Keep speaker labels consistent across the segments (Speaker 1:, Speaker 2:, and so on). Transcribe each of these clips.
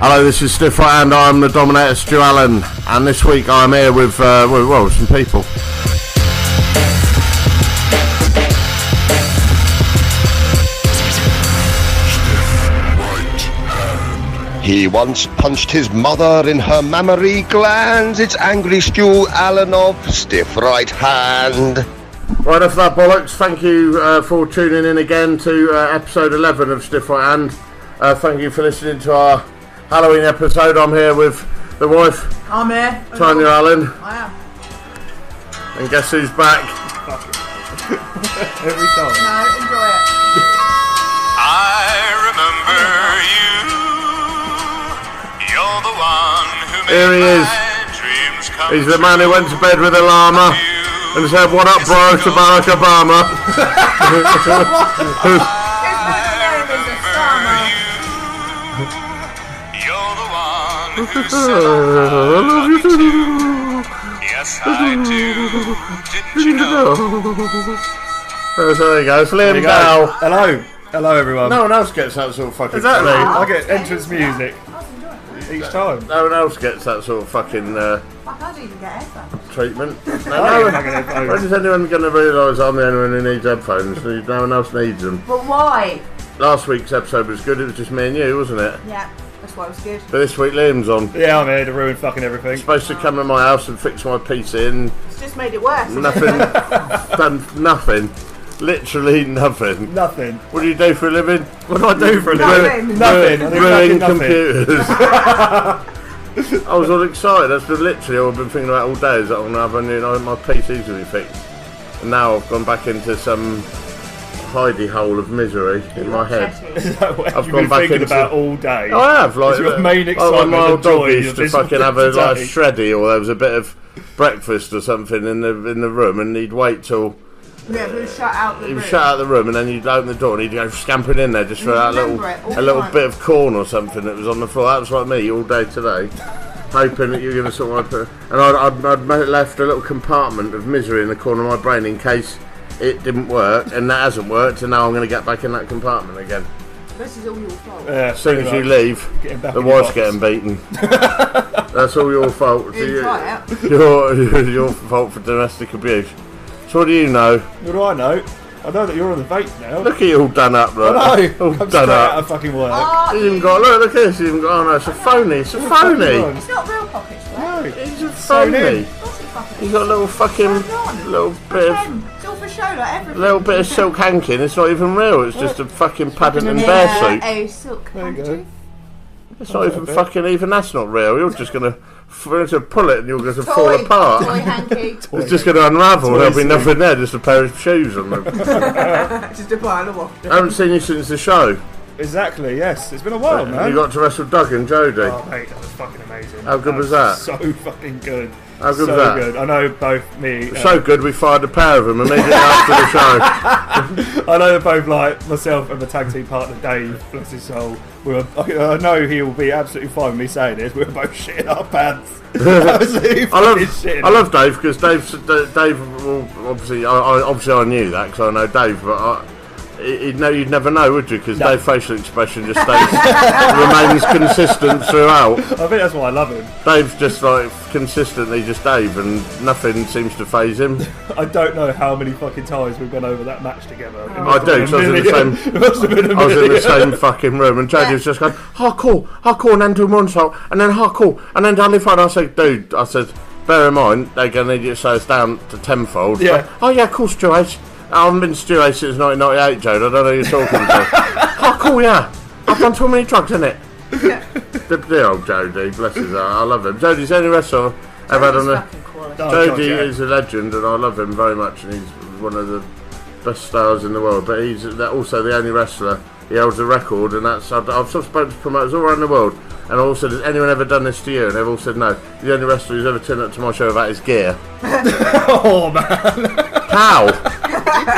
Speaker 1: Hello, this is Stiff Right and I'm the Dominator Stu Allen, and this week I'm here with some people.
Speaker 2: He once punched his mother in her mammary glands. It's Angry Stu Allen of Stiff Right Hand.
Speaker 1: Right off that bollocks, thank you for tuning in again to episode 11 of Stiff Right Hand. Thank you for listening to our Halloween episode. I'm here with the wife.
Speaker 3: I'm here.
Speaker 1: Tanya Allen.
Speaker 3: I am.
Speaker 1: And guess who's back?
Speaker 4: Every time.
Speaker 3: No, enjoy it.
Speaker 5: I remember you. You're the one who made
Speaker 1: Here he is.
Speaker 5: my dreams come
Speaker 1: He's the man who went to bed with a llama and said, "What up, bro?" to Barack Obama.
Speaker 5: Who said I love you too? Yes, I do. Didn't you know?
Speaker 1: So there you go. Liam
Speaker 4: go.
Speaker 1: Dow.
Speaker 4: Hello everyone.
Speaker 1: No one else gets that sort of fucking.
Speaker 4: Exactly. I get entrance music each time.
Speaker 1: No one else gets that sort of fucking
Speaker 3: I can't even get headphones.
Speaker 1: treatment.
Speaker 4: I
Speaker 1: No,
Speaker 4: get headphones.
Speaker 1: when is anyone going to realise I'm the only one who needs headphones? No one else needs them.
Speaker 3: But why?
Speaker 1: Last week's episode was good. It was just me and you, wasn't it?
Speaker 3: Yeah, that's why it was good.
Speaker 1: But this week Liam's on.
Speaker 4: Yeah, I'm here to ruin fucking everything.
Speaker 1: Supposed to come to my house and fix my PC and
Speaker 3: It's just made it worse.
Speaker 1: nothing. Done nothing. Literally nothing.
Speaker 4: Nothing.
Speaker 1: What do you do for a living?
Speaker 4: What do I do for a living?
Speaker 3: Nothing.
Speaker 4: Nothing. I do
Speaker 1: Ruining
Speaker 4: fucking nothing.
Speaker 1: computers. I was all excited. That's been literally all I've been thinking about all day. Is that I'm gonna have a new, my PC's gonna be fixed. And now I've gone back into some hidey hole of misery in my head.
Speaker 4: Is that what
Speaker 1: I've
Speaker 4: you've
Speaker 1: gone
Speaker 4: been
Speaker 1: back
Speaker 4: thinking
Speaker 1: into-
Speaker 4: about all day?
Speaker 1: I have, like,
Speaker 4: It's your main
Speaker 1: when
Speaker 4: excitement
Speaker 1: my
Speaker 4: and
Speaker 1: old dog
Speaker 4: joy
Speaker 1: used
Speaker 4: of
Speaker 1: to
Speaker 4: this
Speaker 1: fucking have a like
Speaker 4: today.
Speaker 1: shreddy, or there was a bit of breakfast or something in the room, and he'd wait till
Speaker 3: Yeah, we shut out the
Speaker 1: he
Speaker 3: room.
Speaker 1: was shut out the room, and then you'd open the door, and he'd go scampering in there just for that
Speaker 3: remember it all
Speaker 1: a
Speaker 3: the
Speaker 1: little
Speaker 3: time.
Speaker 1: bit of corn or something that was on the floor. That was like me all day today, hoping that you were going to sort of put. And I'd left a little compartment of misery in the corner of my brain in case it didn't work, and that hasn't worked, and now I'm going to get back in that compartment again.
Speaker 3: This is all your fault.
Speaker 1: As soon as you leave,
Speaker 4: Getting back
Speaker 1: the
Speaker 4: in your
Speaker 1: wife's
Speaker 4: box.
Speaker 1: getting beaten. That's all your fault. So
Speaker 3: You try it.
Speaker 1: your fault for domestic abuse. So what do you know?
Speaker 4: What do I know? I know that you're on the vape now.
Speaker 1: Look at you all done up,
Speaker 4: I
Speaker 1: right?
Speaker 4: know.
Speaker 1: All
Speaker 4: I'm
Speaker 1: done
Speaker 4: straight out
Speaker 1: up.
Speaker 4: of fucking work.
Speaker 3: Oh,
Speaker 1: He's even got look at this. He's even got. Oh no, it's a phony. It's a phony.
Speaker 3: it's not real pockets, right?
Speaker 4: No.
Speaker 1: He's a
Speaker 4: Sewn
Speaker 1: phony.
Speaker 4: in.
Speaker 3: Of course it's pockets.
Speaker 1: He's got a little fucking
Speaker 3: Hold on.
Speaker 1: little bit of
Speaker 3: It's all for show, like everything.
Speaker 1: little bit of silk hanking. It's not even real. It's just a fucking padded and bear suit.
Speaker 3: A silk
Speaker 4: There you go.
Speaker 3: handkerchief.
Speaker 1: It's not even fucking. Even that's not real. You're just gonna pull it and you're going to fall
Speaker 3: Toy
Speaker 1: apart.
Speaker 3: hanky.
Speaker 1: It's just going to unravel. There'll be
Speaker 4: suit.
Speaker 1: nothing there. Just a pair of shoes on them.
Speaker 3: Just a pile of water.
Speaker 1: I haven't seen you since the show.
Speaker 4: Exactly, yes. It's been a while, man.
Speaker 1: You got to wrestle Doug and Jodie.
Speaker 4: Oh, mate, that was fucking amazing.
Speaker 1: How good was that?
Speaker 4: So fucking good.
Speaker 1: How good
Speaker 4: so
Speaker 1: was that?
Speaker 4: good. I know both me.
Speaker 1: So good, we fired a pair of them immediately after the show.
Speaker 4: I know that both like myself and the tag team partner Dave, bless his soul. I know he will be absolutely fine with me saying this. We were both shitting our pants. Absolutely
Speaker 1: I
Speaker 4: fucking shitting.
Speaker 1: love Dave because Dave. Well, obviously, I knew that because I know Dave, but you'd never know, would you? Because
Speaker 4: No.
Speaker 1: Dave's facial expression just remains consistent throughout.
Speaker 4: I think that's why I love him.
Speaker 1: Dave's just like consistently just Dave, and nothing seems to faze him.
Speaker 4: I don't know how many fucking times we've gone over that match together. It
Speaker 1: I
Speaker 4: must
Speaker 1: do,
Speaker 4: have
Speaker 1: because I was
Speaker 4: been
Speaker 1: in
Speaker 4: a
Speaker 1: the
Speaker 4: million.
Speaker 1: same.
Speaker 4: It must have been a
Speaker 1: I was in the
Speaker 4: million.
Speaker 1: same fucking room, and Jodie was just going, "Oh cool, and then do moonsault, and then cool, and then down the front." I said, "Dude," I said, "bear in mind they're going to need you to slow us down to tenfold."
Speaker 4: Yeah.
Speaker 1: Like, "Oh yeah, cool, Stu Ace. I haven't been Stu Ace since 1998, Jode. I don't know who you're talking to." "Oh cool, yeah. I've done too many drugs, innit?" The old Jodie, bless his heart. I love him. Jodie's the only wrestler I've had on the.
Speaker 3: Fucking quality.
Speaker 4: Oh,
Speaker 1: Jodie
Speaker 4: God, yeah.
Speaker 1: is a legend, and I love him very much, and he's one of the best stars in the world. But he's also the only wrestler. He holds a record, and that's I've sort of spoken to promoters all around the world, and I also said, "Has anyone ever done this to you?" And they've all said no. The only wrestler who's ever turned up to my show without his gear.
Speaker 4: Oh man.
Speaker 1: How?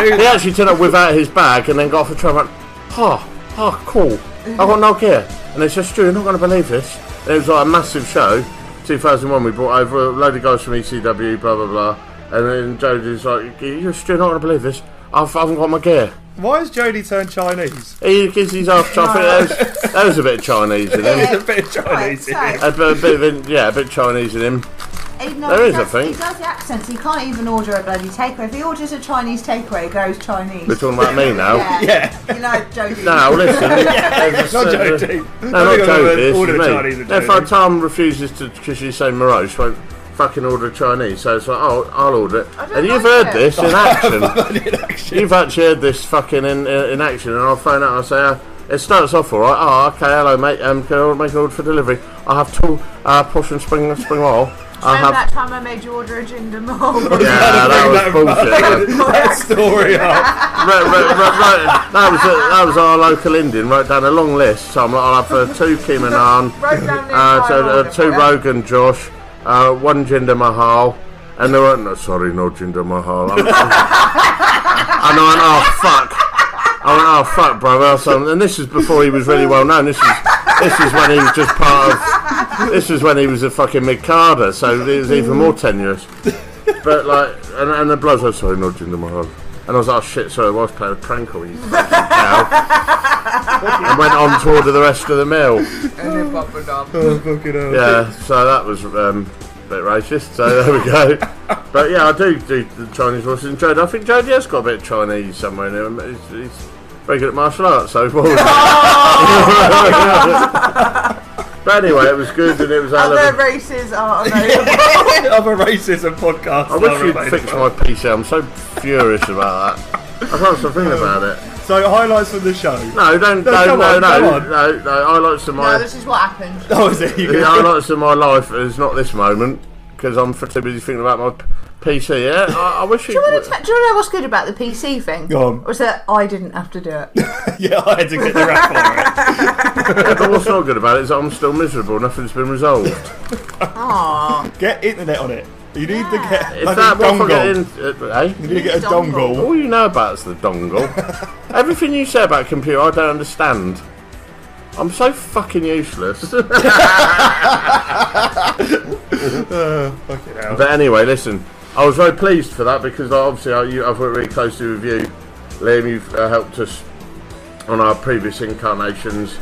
Speaker 1: He actually turned up without his bag, and then got off the train and went, cool. I've got no gear." And they said, "Stu, you're not going to believe this." And it was like a massive show. 2001, we brought over a load of guys from ECW, blah blah blah, and then Jodie's like, "You're Stu, not going to believe this. I haven't got my gear."
Speaker 4: Why has Jodie turned Chinese?
Speaker 1: Because he's half Chinese. That was a bit of Chinese in him.
Speaker 4: There's a bit of Chinese in
Speaker 3: Right,
Speaker 4: it.
Speaker 1: A bit of Chinese in him. There is, I think.
Speaker 3: He does the accents. He can't even order a bloody takeaway. If he orders a Chinese takeaway, it goes Chinese.
Speaker 1: We're talking about me now.
Speaker 4: Yeah.
Speaker 3: You know, Jodie.
Speaker 1: No, listen.
Speaker 4: It's not Jodie.
Speaker 1: No, not Jodie.
Speaker 4: Order
Speaker 1: It's
Speaker 4: Chinese
Speaker 1: me.
Speaker 4: and
Speaker 1: If
Speaker 4: Jodie.
Speaker 1: Tom refuses to, because she's so morose, she won't fucking order Chinese. So it's like, oh, I'll order it.
Speaker 3: I don't
Speaker 1: And you've
Speaker 3: like
Speaker 1: heard
Speaker 3: it.
Speaker 1: this in action.
Speaker 4: Actually.
Speaker 1: You've actually heard this fucking in action, and I'll phone out and I'll say, it starts off alright. Oh, okay, hello mate. Can I make an order for delivery? I have 2 portion spring roll. I
Speaker 3: Remember
Speaker 1: have.
Speaker 3: that time I made you order a ginger mole?
Speaker 1: Yeah, that was bullshit.
Speaker 4: That story up.
Speaker 1: That was our local Indian. Wrote down a long list. So I'm like, I'll have 2 keema naan,
Speaker 3: Wrote down the entire order,
Speaker 1: 2
Speaker 3: yeah.
Speaker 1: Rogan Josh, 1 Jinder Mahal, and they went, no, sorry, no Jinder Mahal. And I went, oh fuck. I went, oh fuck, brother. So, and this is before he was really well known. This is when he was just part of. This was when he was a fucking mid-carder, so it was even more tenuous. But like, and the bloods were, sorry, no Jinder Mahal. And I was like, oh shit, sorry, I was playing a prank on you fucking cow. And went on to order the rest of the meal.
Speaker 3: And then bubbled up.
Speaker 4: Oh, fucking hell.
Speaker 1: Yeah, so that was a bit racist, so there we go. But yeah, I do the Chinese voices in Jodie. I think Jodie has got a bit of Chinese somewhere in him. He's very good at martial arts, so what was it? But anyway, it was good and it was
Speaker 3: Other races are available.
Speaker 4: Other racism podcasts.
Speaker 1: I wish
Speaker 4: are
Speaker 1: you'd
Speaker 4: available.
Speaker 1: fix my PC. I'm so furious about that. I can't stop thinking about it.
Speaker 4: So highlights from the show.
Speaker 1: No,
Speaker 4: come on.
Speaker 1: no. Highlights of
Speaker 3: No,
Speaker 1: my
Speaker 3: this is what happened.
Speaker 4: Oh, is it?
Speaker 1: the highlights of my life is not this moment because I'm too busy thinking about my PC. Yeah, I wish
Speaker 3: Do you want to know what's good about the PC thing?
Speaker 4: Go on.
Speaker 3: Was that I didn't have to do it.
Speaker 4: Yeah, I had to get the rap for it.
Speaker 1: But what's not good about it is I'm still miserable. Nothing's been resolved.
Speaker 3: Aww.
Speaker 4: Get internet on it. You need to get
Speaker 1: If
Speaker 4: like
Speaker 1: that
Speaker 4: a dongle.
Speaker 1: you
Speaker 4: You need to get a dongle.
Speaker 1: All you know about is the dongle. Everything you say about computer, I don't understand. I'm so fucking useless.
Speaker 4: Fucking hell.
Speaker 1: But anyway, listen. I was very pleased for that because obviously I've worked really closely with you, Liam. You've helped us on our previous incarnations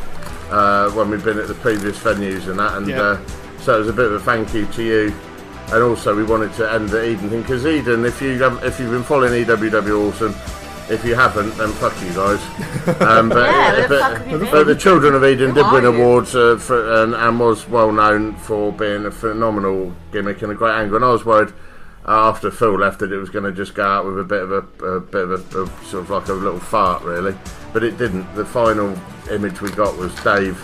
Speaker 1: when we've been at the previous venues and that, and so it was a bit of a thank you to you. And also we wanted to end the Eden thing because Eden, if you've been following EWW Awesome, if you haven't, then fuck you guys. But the Children of Eden did win awards and was well known for being a phenomenal gimmick and a great angle. And I was worried after Phil left that it was going to just go out with a bit of a sort of like a little fart, really. But it didn't. The final image we got was Dave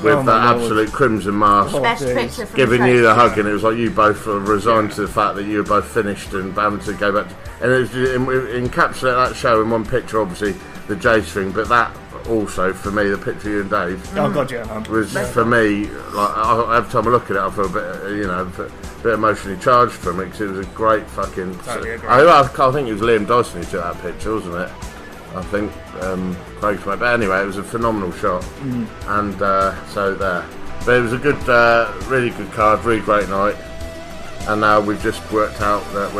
Speaker 1: with that absolute crimson mask.
Speaker 3: Best picture from
Speaker 1: Giving
Speaker 3: the
Speaker 1: you the
Speaker 3: trailer.
Speaker 1: hug, and it was like you both were resigned to the fact that you were both finished and having to go back. And it was encapsulate that show in one picture, obviously the Jace thing, but that also for me, the picture of you and Dave
Speaker 4: Oh god, yeah.
Speaker 1: was for me like every time I look at it, I feel a bit, a bit emotionally charged from it because it was a great fucking.
Speaker 4: Totally agree.
Speaker 1: I think it was Liam Dyson who took that picture, wasn't it? I think Craig's mate. But anyway, it was a phenomenal shot, and so there. But it was a good, really good card, really great night, and now we've just worked out that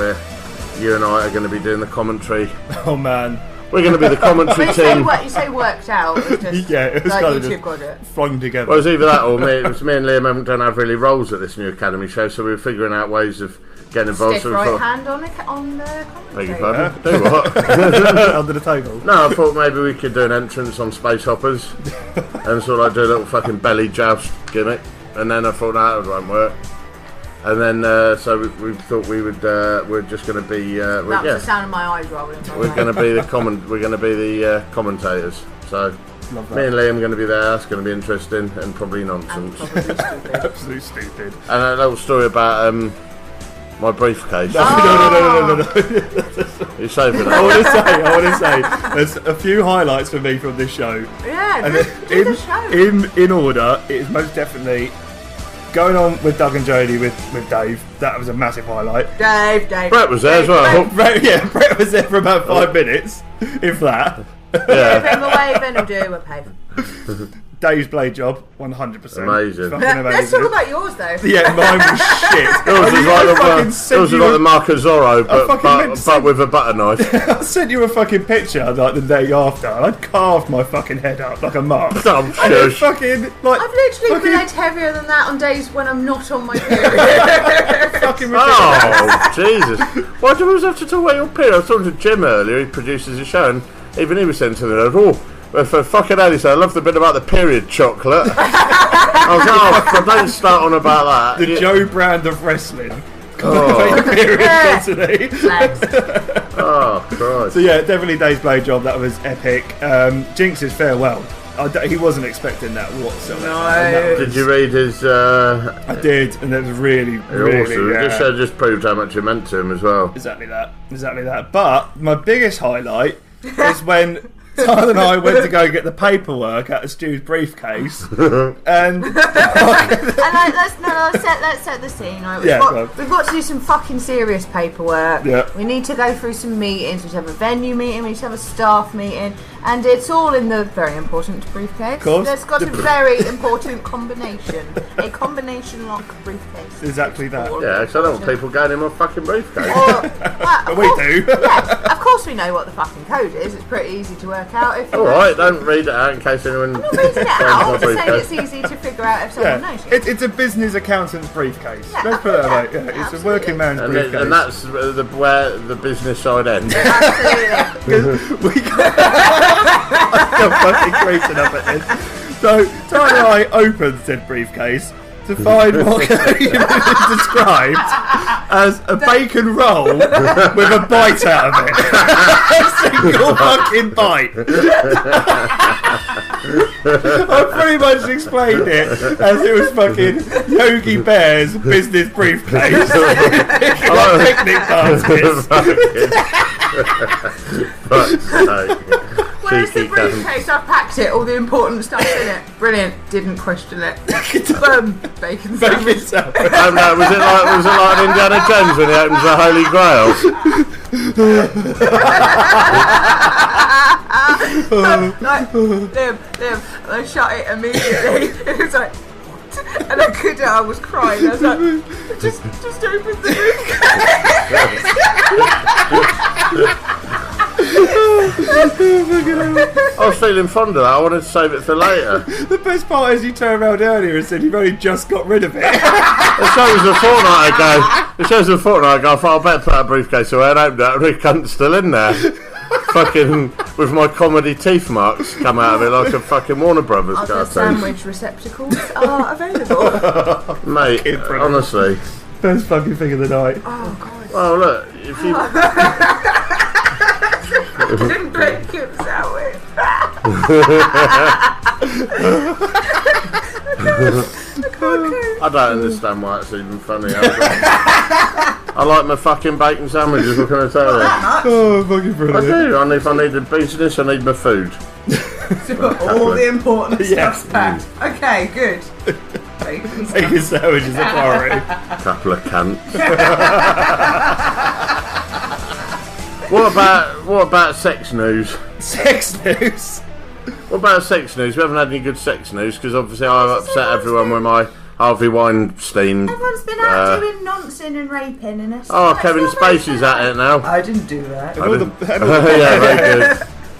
Speaker 1: you and I are going to be doing the commentary.
Speaker 4: Oh man.
Speaker 1: We're going to be the commentary team.
Speaker 3: You say worked out. It was just,
Speaker 4: Yeah, it was
Speaker 3: like
Speaker 4: kind
Speaker 3: you
Speaker 4: of
Speaker 3: two
Speaker 4: just
Speaker 3: got it.
Speaker 4: flung together.
Speaker 1: Well, it was either that or me. It was me and Liam don't have really roles at this new Academy show, so we were figuring out ways of getting involved.
Speaker 3: Stick
Speaker 1: So we
Speaker 3: right
Speaker 1: thought,
Speaker 3: hand on the
Speaker 1: beg your
Speaker 3: commentary.
Speaker 1: pardon? Do what?
Speaker 4: Under the table.
Speaker 1: No, I thought maybe we could do an entrance on Space Hoppers and sort of like do a little fucking belly joust gimmick. And then I thought, no, that won't work. And then, so we thought we're just going to be,
Speaker 3: That was the sound of my eyes rolling.
Speaker 1: we're going to be the commentators. So
Speaker 4: Love
Speaker 1: me
Speaker 4: that.
Speaker 1: and Liam are going to be there. That's going to be interesting and probably nonsense.
Speaker 4: Absolutely stupid.
Speaker 1: And a little story about my briefcase.
Speaker 4: No.
Speaker 1: You saving
Speaker 4: I
Speaker 1: that?
Speaker 4: want to say, there's a few highlights for me from this show.
Speaker 3: Yeah,
Speaker 4: And
Speaker 3: do the show.
Speaker 4: in order, it is most definitely going on with Doug and Jodie with Dave. That was a massive highlight.
Speaker 3: Dave.
Speaker 1: Brett was there as well.
Speaker 4: Brett was there for about 5 minutes, if that.
Speaker 1: Yeah.
Speaker 3: Give him a wave and he'll do a pay.
Speaker 4: Dave's blade job, 100%.
Speaker 1: Amazing.
Speaker 4: Fucking amazing.
Speaker 3: Let's talk about yours though.
Speaker 4: Yeah, mine was shit.
Speaker 1: Yours is like the Marco Zorro, but with a butter knife.
Speaker 4: I sent you a fucking picture like the day after, and I'd carved my fucking head up like a mark.
Speaker 1: Oh,
Speaker 4: And it fucking like
Speaker 3: I've literally
Speaker 4: fucking,
Speaker 3: bled heavier than that on days when I'm not on my period.
Speaker 4: fucking ridiculous.
Speaker 1: Oh, Jesus. Why do we always have to talk about your period? I was talking to Jim earlier, he produces a show, and even he was saying to me, well, for fucking hell, he said, I love the bit about the period chocolate. I was like, oh, don't start on about that.
Speaker 4: The Joe brand of wrestling.
Speaker 1: Oh.
Speaker 4: Period quantity.
Speaker 1: Oh, Christ.
Speaker 4: So yeah, definitely Dave's blade job. That was epic. Jinx's farewell. He wasn't expecting that whatsoever.
Speaker 3: No.
Speaker 1: Did you read his...
Speaker 4: I did, and it was really,
Speaker 1: awesome.
Speaker 4: yeah.
Speaker 1: It just proved how much it meant to him as well.
Speaker 4: Exactly that. But my biggest highlight is when Tyler and I went to go get the paperwork out of Stu's briefcase, and
Speaker 3: let's set the scene. Right? We've got to do some fucking serious paperwork.
Speaker 4: Yeah.
Speaker 3: We need to go through some meetings. We need to have a venue meeting. We need to have a staff meeting, and it's all in the very important briefcase.
Speaker 4: Of course.
Speaker 3: There's got a very important combination. A combination lock briefcase.
Speaker 4: Exactly that.
Speaker 1: Yeah, because I don't want people going in my fucking briefcase.
Speaker 4: But we do.
Speaker 3: Yeah, of course we know what the fucking code is. It's pretty easy to work out.
Speaker 1: Alright, don't read it out in case anyone...
Speaker 3: I'm not reading it out. I'm just saying it's easy to figure out if someone knows.
Speaker 4: It's a business accountant's briefcase.
Speaker 3: Yeah,
Speaker 4: Let's put it that way. Yeah, it's
Speaker 3: absolutely.
Speaker 4: a working man's briefcase.
Speaker 1: And that's where the business side ends.
Speaker 3: Absolutely.
Speaker 4: We got fucking creasing up at this. So Tyler and I opened said briefcase to find what can only be described as a bacon roll with a bite out of it. A single fucking bite. I pretty much explained it as it was fucking Yogi Bear's business briefcase. Picnic baskets.
Speaker 3: Where's the briefcase? I've packed it, all the important stuff in it. Brilliant. Didn't question it. Boom. Bacon sandwich.
Speaker 1: No, was it like Indiana Jones when he opens the Holy Grail?
Speaker 3: Liam, and I shut it immediately. It was like, what? And I couldn't, I was crying. I was like, just open the
Speaker 1: I was feeling fond of that. I wanted to save it for later.
Speaker 4: The best part is you turned around earlier and said you've only just got rid of it.
Speaker 1: The show was a fortnight ago. I thought I better put that briefcase away and open it. And the cunt's still in there. Fucking with my comedy teeth marks come out of it like a fucking Warner Brothers
Speaker 3: Other
Speaker 1: cartoon.
Speaker 3: sandwich receptacles are available.
Speaker 1: Mate, honestly.
Speaker 4: Best fucking thing of the night.
Speaker 3: Oh, God.
Speaker 1: Well, look, if you...
Speaker 3: Bacon sandwich.
Speaker 1: I don't understand why it's even funny. I like my fucking bacon sandwiches, what can I tell you?
Speaker 4: Oh, fucking brilliant.
Speaker 1: I do, and if I need the business, I need my food.
Speaker 3: All the important
Speaker 4: Yes.
Speaker 3: stuff's packed. Okay, good.
Speaker 4: Bacon sandwich is a priority.
Speaker 1: Couple of cunts. What about sex news?
Speaker 4: Sex news?
Speaker 1: What about sex news? We haven't had any good sex news because obviously I've upset everyone with my Harvey Weinstein.
Speaker 3: Everyone's been out doing nonsense and raping and us.
Speaker 1: Oh, Kevin Spacey's at it now.
Speaker 3: I didn't do that.
Speaker 1: Yeah, very good.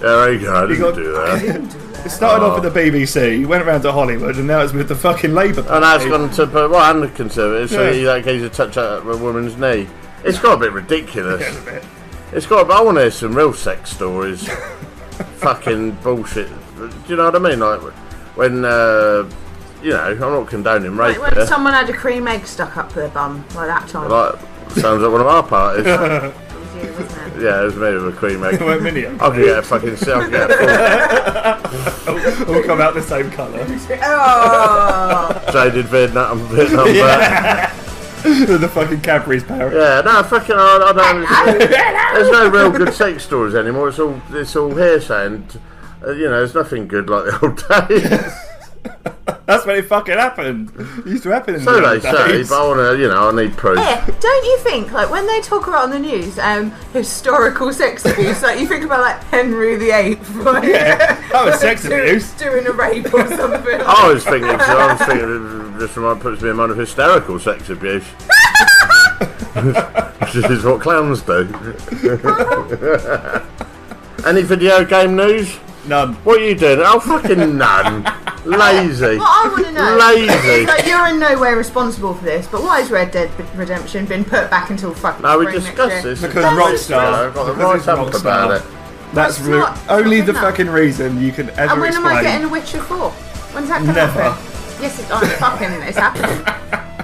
Speaker 1: Yeah, very good. I didn't do that.
Speaker 4: It started off at the BBC, went around to Hollywood, and now it's with the fucking Labour Party.
Speaker 1: And now it's gone to and the Conservatives, so he gave a touch at a woman's knee. It's got a bit ridiculous.
Speaker 4: Yeah, a bit.
Speaker 1: It's got. I want to hear some real sex stories. Fucking bullshit. Do you know what I mean? Like when you know, I'm not condoning rape.
Speaker 3: Like when someone had a cream egg stuck up their bum, like that time.
Speaker 1: Like sounds like one of our parties.
Speaker 3: It was you, wasn't it?
Speaker 1: Yeah, it was me with a cream egg.
Speaker 4: Went mini.
Speaker 1: I could get a fucking. I could get a
Speaker 4: all come out the same colour.
Speaker 3: Oh.
Speaker 1: Jaded Vietnam
Speaker 4: Yeah. With the fucking Cadbury's parrot.
Speaker 1: Yeah, no, fucking. I don't. There's no real good sex stories anymore. It's all hearsay, and you know, there's nothing good like the old days.
Speaker 4: That's when it fucking happened. It used to happen in
Speaker 1: So
Speaker 4: the
Speaker 1: they
Speaker 4: old
Speaker 1: say,
Speaker 4: days.
Speaker 1: but I want to, I need proof.
Speaker 3: Yeah, don't you think, like, when they talk about on the news, historical sex abuse, like, you think about, like, Henry VIII, right?
Speaker 4: Yeah, that was sex abuse.
Speaker 3: Doing a rape or something.
Speaker 1: I was thinking, it just puts me in mind of hysterical sex abuse. Which is what clowns do. Any video game news?
Speaker 4: None.
Speaker 1: What are you doing? Oh, fucking none. Lazy.
Speaker 3: What I want to know
Speaker 1: Lazy.
Speaker 3: is, like, you're in no way responsible for this, but why has Red Dead Redemption been put back until fucking
Speaker 1: No, we
Speaker 3: spring
Speaker 1: discussed
Speaker 3: next year?
Speaker 1: this.
Speaker 4: Because
Speaker 3: That's
Speaker 4: Rockstar.
Speaker 1: I've got the
Speaker 4: Because
Speaker 1: right
Speaker 4: it's
Speaker 1: up
Speaker 4: Rockstar.
Speaker 1: about it.
Speaker 4: That's
Speaker 3: It's not
Speaker 4: only the
Speaker 3: enough.
Speaker 4: fucking reason you can ever
Speaker 3: And when am I getting
Speaker 4: explain.
Speaker 3: a Witcher 4? When's that going to
Speaker 4: Never.
Speaker 3: happen? Yes, it's happening.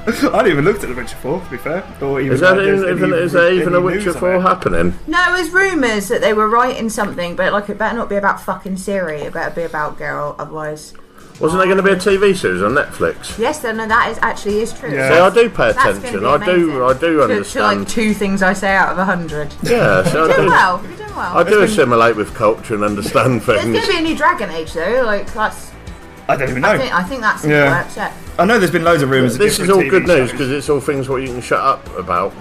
Speaker 4: I hadn't even looked at the Witcher 4, to be fair. Or even
Speaker 1: Is there
Speaker 4: like, there's
Speaker 1: even
Speaker 4: any
Speaker 1: a Witcher
Speaker 4: news on
Speaker 1: 4
Speaker 4: it.
Speaker 1: happening?
Speaker 3: No, there's rumours that they were writing something, but like it better not be about fucking Siri. It better be about Geralt, otherwise.
Speaker 1: Wasn't there going to be a TV series on Netflix?
Speaker 3: Yes, then no, that is true.
Speaker 4: Yeah.
Speaker 1: See, I do pay
Speaker 3: That's gonna
Speaker 1: attention.
Speaker 3: be
Speaker 1: I do
Speaker 3: amazing. To
Speaker 1: understand.
Speaker 3: like 2 things I say out of 100.
Speaker 1: Yeah, so
Speaker 3: You're doing well. You're doing well.
Speaker 1: I do assimilate with culture and understand
Speaker 3: There's
Speaker 1: things.
Speaker 3: going to be a new Dragon Age though. Like that's.
Speaker 4: I don't even know.
Speaker 3: I think that's in
Speaker 4: Yeah.
Speaker 3: the works. Yeah.
Speaker 4: I know there's been loads of rumours of
Speaker 1: This is
Speaker 4: different
Speaker 1: all good
Speaker 4: TV
Speaker 1: news
Speaker 4: shows.
Speaker 1: because it's all things what you can shut up about.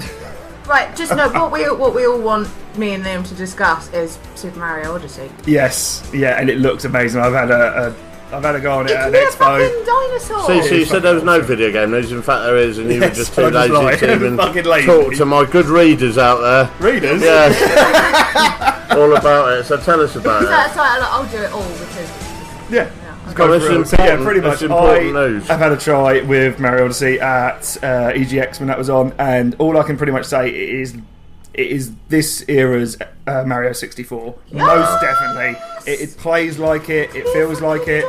Speaker 3: Right. Just know what we all want me and Liam to discuss is Super Mario Odyssey.
Speaker 4: Yes, yeah, and it looks amazing. I've had a go on it
Speaker 3: It
Speaker 4: at
Speaker 3: can
Speaker 4: an
Speaker 3: be a
Speaker 4: expo.
Speaker 3: fucking dinosaur.
Speaker 1: See, you said there was no video game news. In fact, there is, and you were
Speaker 4: Yes,
Speaker 1: just too
Speaker 4: I just
Speaker 1: lazy
Speaker 4: lied.
Speaker 1: to even
Speaker 4: Fucking lazy.
Speaker 1: talk to my good readers out there.
Speaker 4: Readers?
Speaker 1: Yes. All about it. So tell us about it.
Speaker 3: That's right. I'll do it all because.
Speaker 4: Yeah.
Speaker 3: I'll
Speaker 1: Go
Speaker 3: go
Speaker 1: on,
Speaker 3: through
Speaker 1: it's
Speaker 3: it.
Speaker 4: So yeah,
Speaker 1: important-
Speaker 4: pretty
Speaker 1: it's
Speaker 4: much.
Speaker 1: important news.
Speaker 4: I've had a try with Mario Odyssey at EGX when that was on, and all I can pretty much say is it is this era's Mario 64. Most definitely. It plays like it. It feels like it.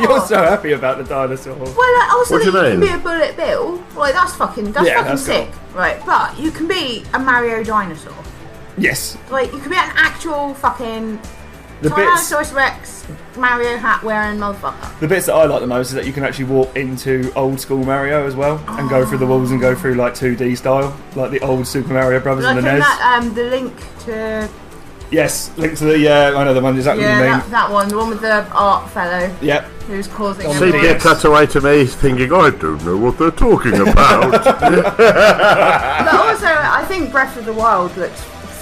Speaker 4: You're so happy about the dinosaur.
Speaker 3: Well, like, also
Speaker 1: What do you
Speaker 3: you can
Speaker 1: mean?
Speaker 3: be a bullet bill. Like that's fucking
Speaker 4: Yeah,
Speaker 3: fucking
Speaker 4: that's
Speaker 3: sick, right? But you can be a Mario dinosaur.
Speaker 4: Yes.
Speaker 3: Like you can be an actual fucking
Speaker 4: The bits,
Speaker 3: Tyrannosaurus Rex Mario hat wearing motherfucker.
Speaker 4: the bits that I like the most is that you can actually walk into old school Mario as well and go through the walls and go through like 2D style, like the old Super Mario Brothers
Speaker 3: Like
Speaker 4: and
Speaker 3: in
Speaker 4: the NES.
Speaker 3: that the link to
Speaker 4: Yes, link to the I know the one exactly what you mean.
Speaker 3: that one, the one with the art fellow
Speaker 4: Yep.
Speaker 3: who's causing
Speaker 4: See,
Speaker 1: See,
Speaker 3: everyone.
Speaker 1: Pierre cut away to me thinking, I don't know what they're talking about.
Speaker 3: But also, I think Breath of the Wild looks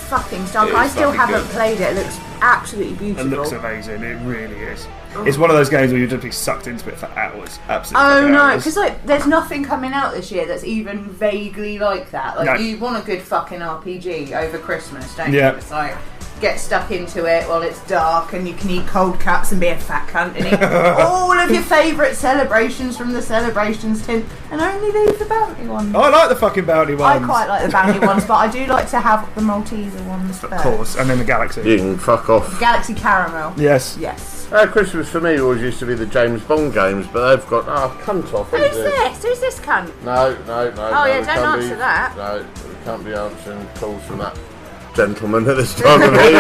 Speaker 3: fucking stunning.
Speaker 4: It is
Speaker 3: I still
Speaker 4: fucking
Speaker 3: haven't
Speaker 4: good.
Speaker 3: played it. It looks absolutely
Speaker 4: It
Speaker 3: beautiful.
Speaker 4: looks amazing. It really is. It's one of those games where you just be sucked into it for hours. Absolutely.
Speaker 3: Oh
Speaker 4: fucking
Speaker 3: no,
Speaker 4: hours.
Speaker 3: because like there's nothing coming out this year that's even vaguely like that. Like
Speaker 4: No.
Speaker 3: you want a good fucking RPG over Christmas, don't
Speaker 4: Yeah.
Speaker 3: you? It's like get stuck into it while it's dark and you can eat cold cuts and be a fat cunt and eat all of your favourite celebrations from the celebrations tin and only leave the bounty ones.
Speaker 4: I like the fucking bounty
Speaker 3: I
Speaker 4: ones.
Speaker 3: quite like the bounty ones, but I do like to have the Malteser ones first.
Speaker 4: Of course, and then the Galaxy.
Speaker 1: You can fuck off.
Speaker 3: Galaxy Caramel.
Speaker 4: Yes.
Speaker 3: Yes.
Speaker 1: Christmas for me always used to be the James Bond games, but they've got cunt off.
Speaker 3: Who's this? Who's this cunt?
Speaker 1: No.
Speaker 3: Oh,
Speaker 1: no,
Speaker 3: yeah,
Speaker 1: we
Speaker 3: don't
Speaker 1: can't
Speaker 3: answer that.
Speaker 1: No, we can't be answering calls from that gentleman at this time of year.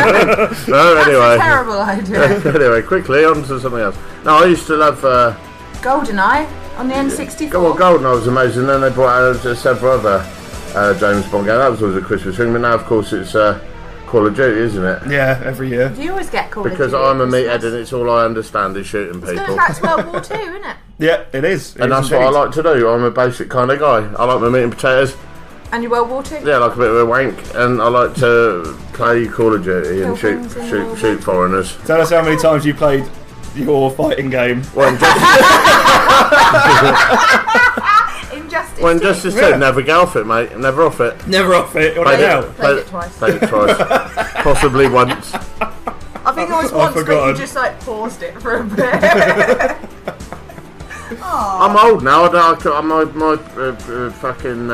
Speaker 1: No,
Speaker 3: That's
Speaker 1: anyway.
Speaker 3: a terrible idea.
Speaker 1: Anyway, quickly on to something else. No, I used to love.
Speaker 3: GoldenEye on the N64.
Speaker 1: Well, GoldenEye was amazing. Then they brought out several other James Bond games. That was always a Christmas thing. But now, of course, it's Call of Duty, isn't it?
Speaker 4: Yeah, every year.
Speaker 3: Do you always get Call of
Speaker 1: Because
Speaker 3: Duty
Speaker 1: I'm a
Speaker 3: at
Speaker 1: meathead
Speaker 3: Christmas?
Speaker 1: and it's all I understand is shooting
Speaker 3: It's
Speaker 1: people.
Speaker 3: going back to World War II, isn't it?
Speaker 4: Yeah, it is. It
Speaker 1: And
Speaker 4: is
Speaker 1: that's what I
Speaker 4: indeed.
Speaker 1: like to do. I'm a basic kind of guy. I like my meat and potatoes.
Speaker 3: And your World War II?
Speaker 1: Yeah, I like a bit of a wank, and I like to play Call of Duty and shoot
Speaker 3: Pilgrims in World War
Speaker 1: shoot foreigners.
Speaker 4: Tell us how many times you played your fighting game.
Speaker 1: When
Speaker 3: Injustice.
Speaker 1: when
Speaker 3: 2.
Speaker 1: Justice
Speaker 4: Yeah.
Speaker 1: 2, never go off it, mate. Never off it.
Speaker 4: Never off it. Or
Speaker 1: Played
Speaker 4: now.
Speaker 3: Played it twice.
Speaker 1: Played it twice. Possibly once.
Speaker 3: I think it was
Speaker 4: I've
Speaker 3: once, but
Speaker 4: forgotten.
Speaker 3: you just like paused it for a bit.
Speaker 1: I'm old now. My fucking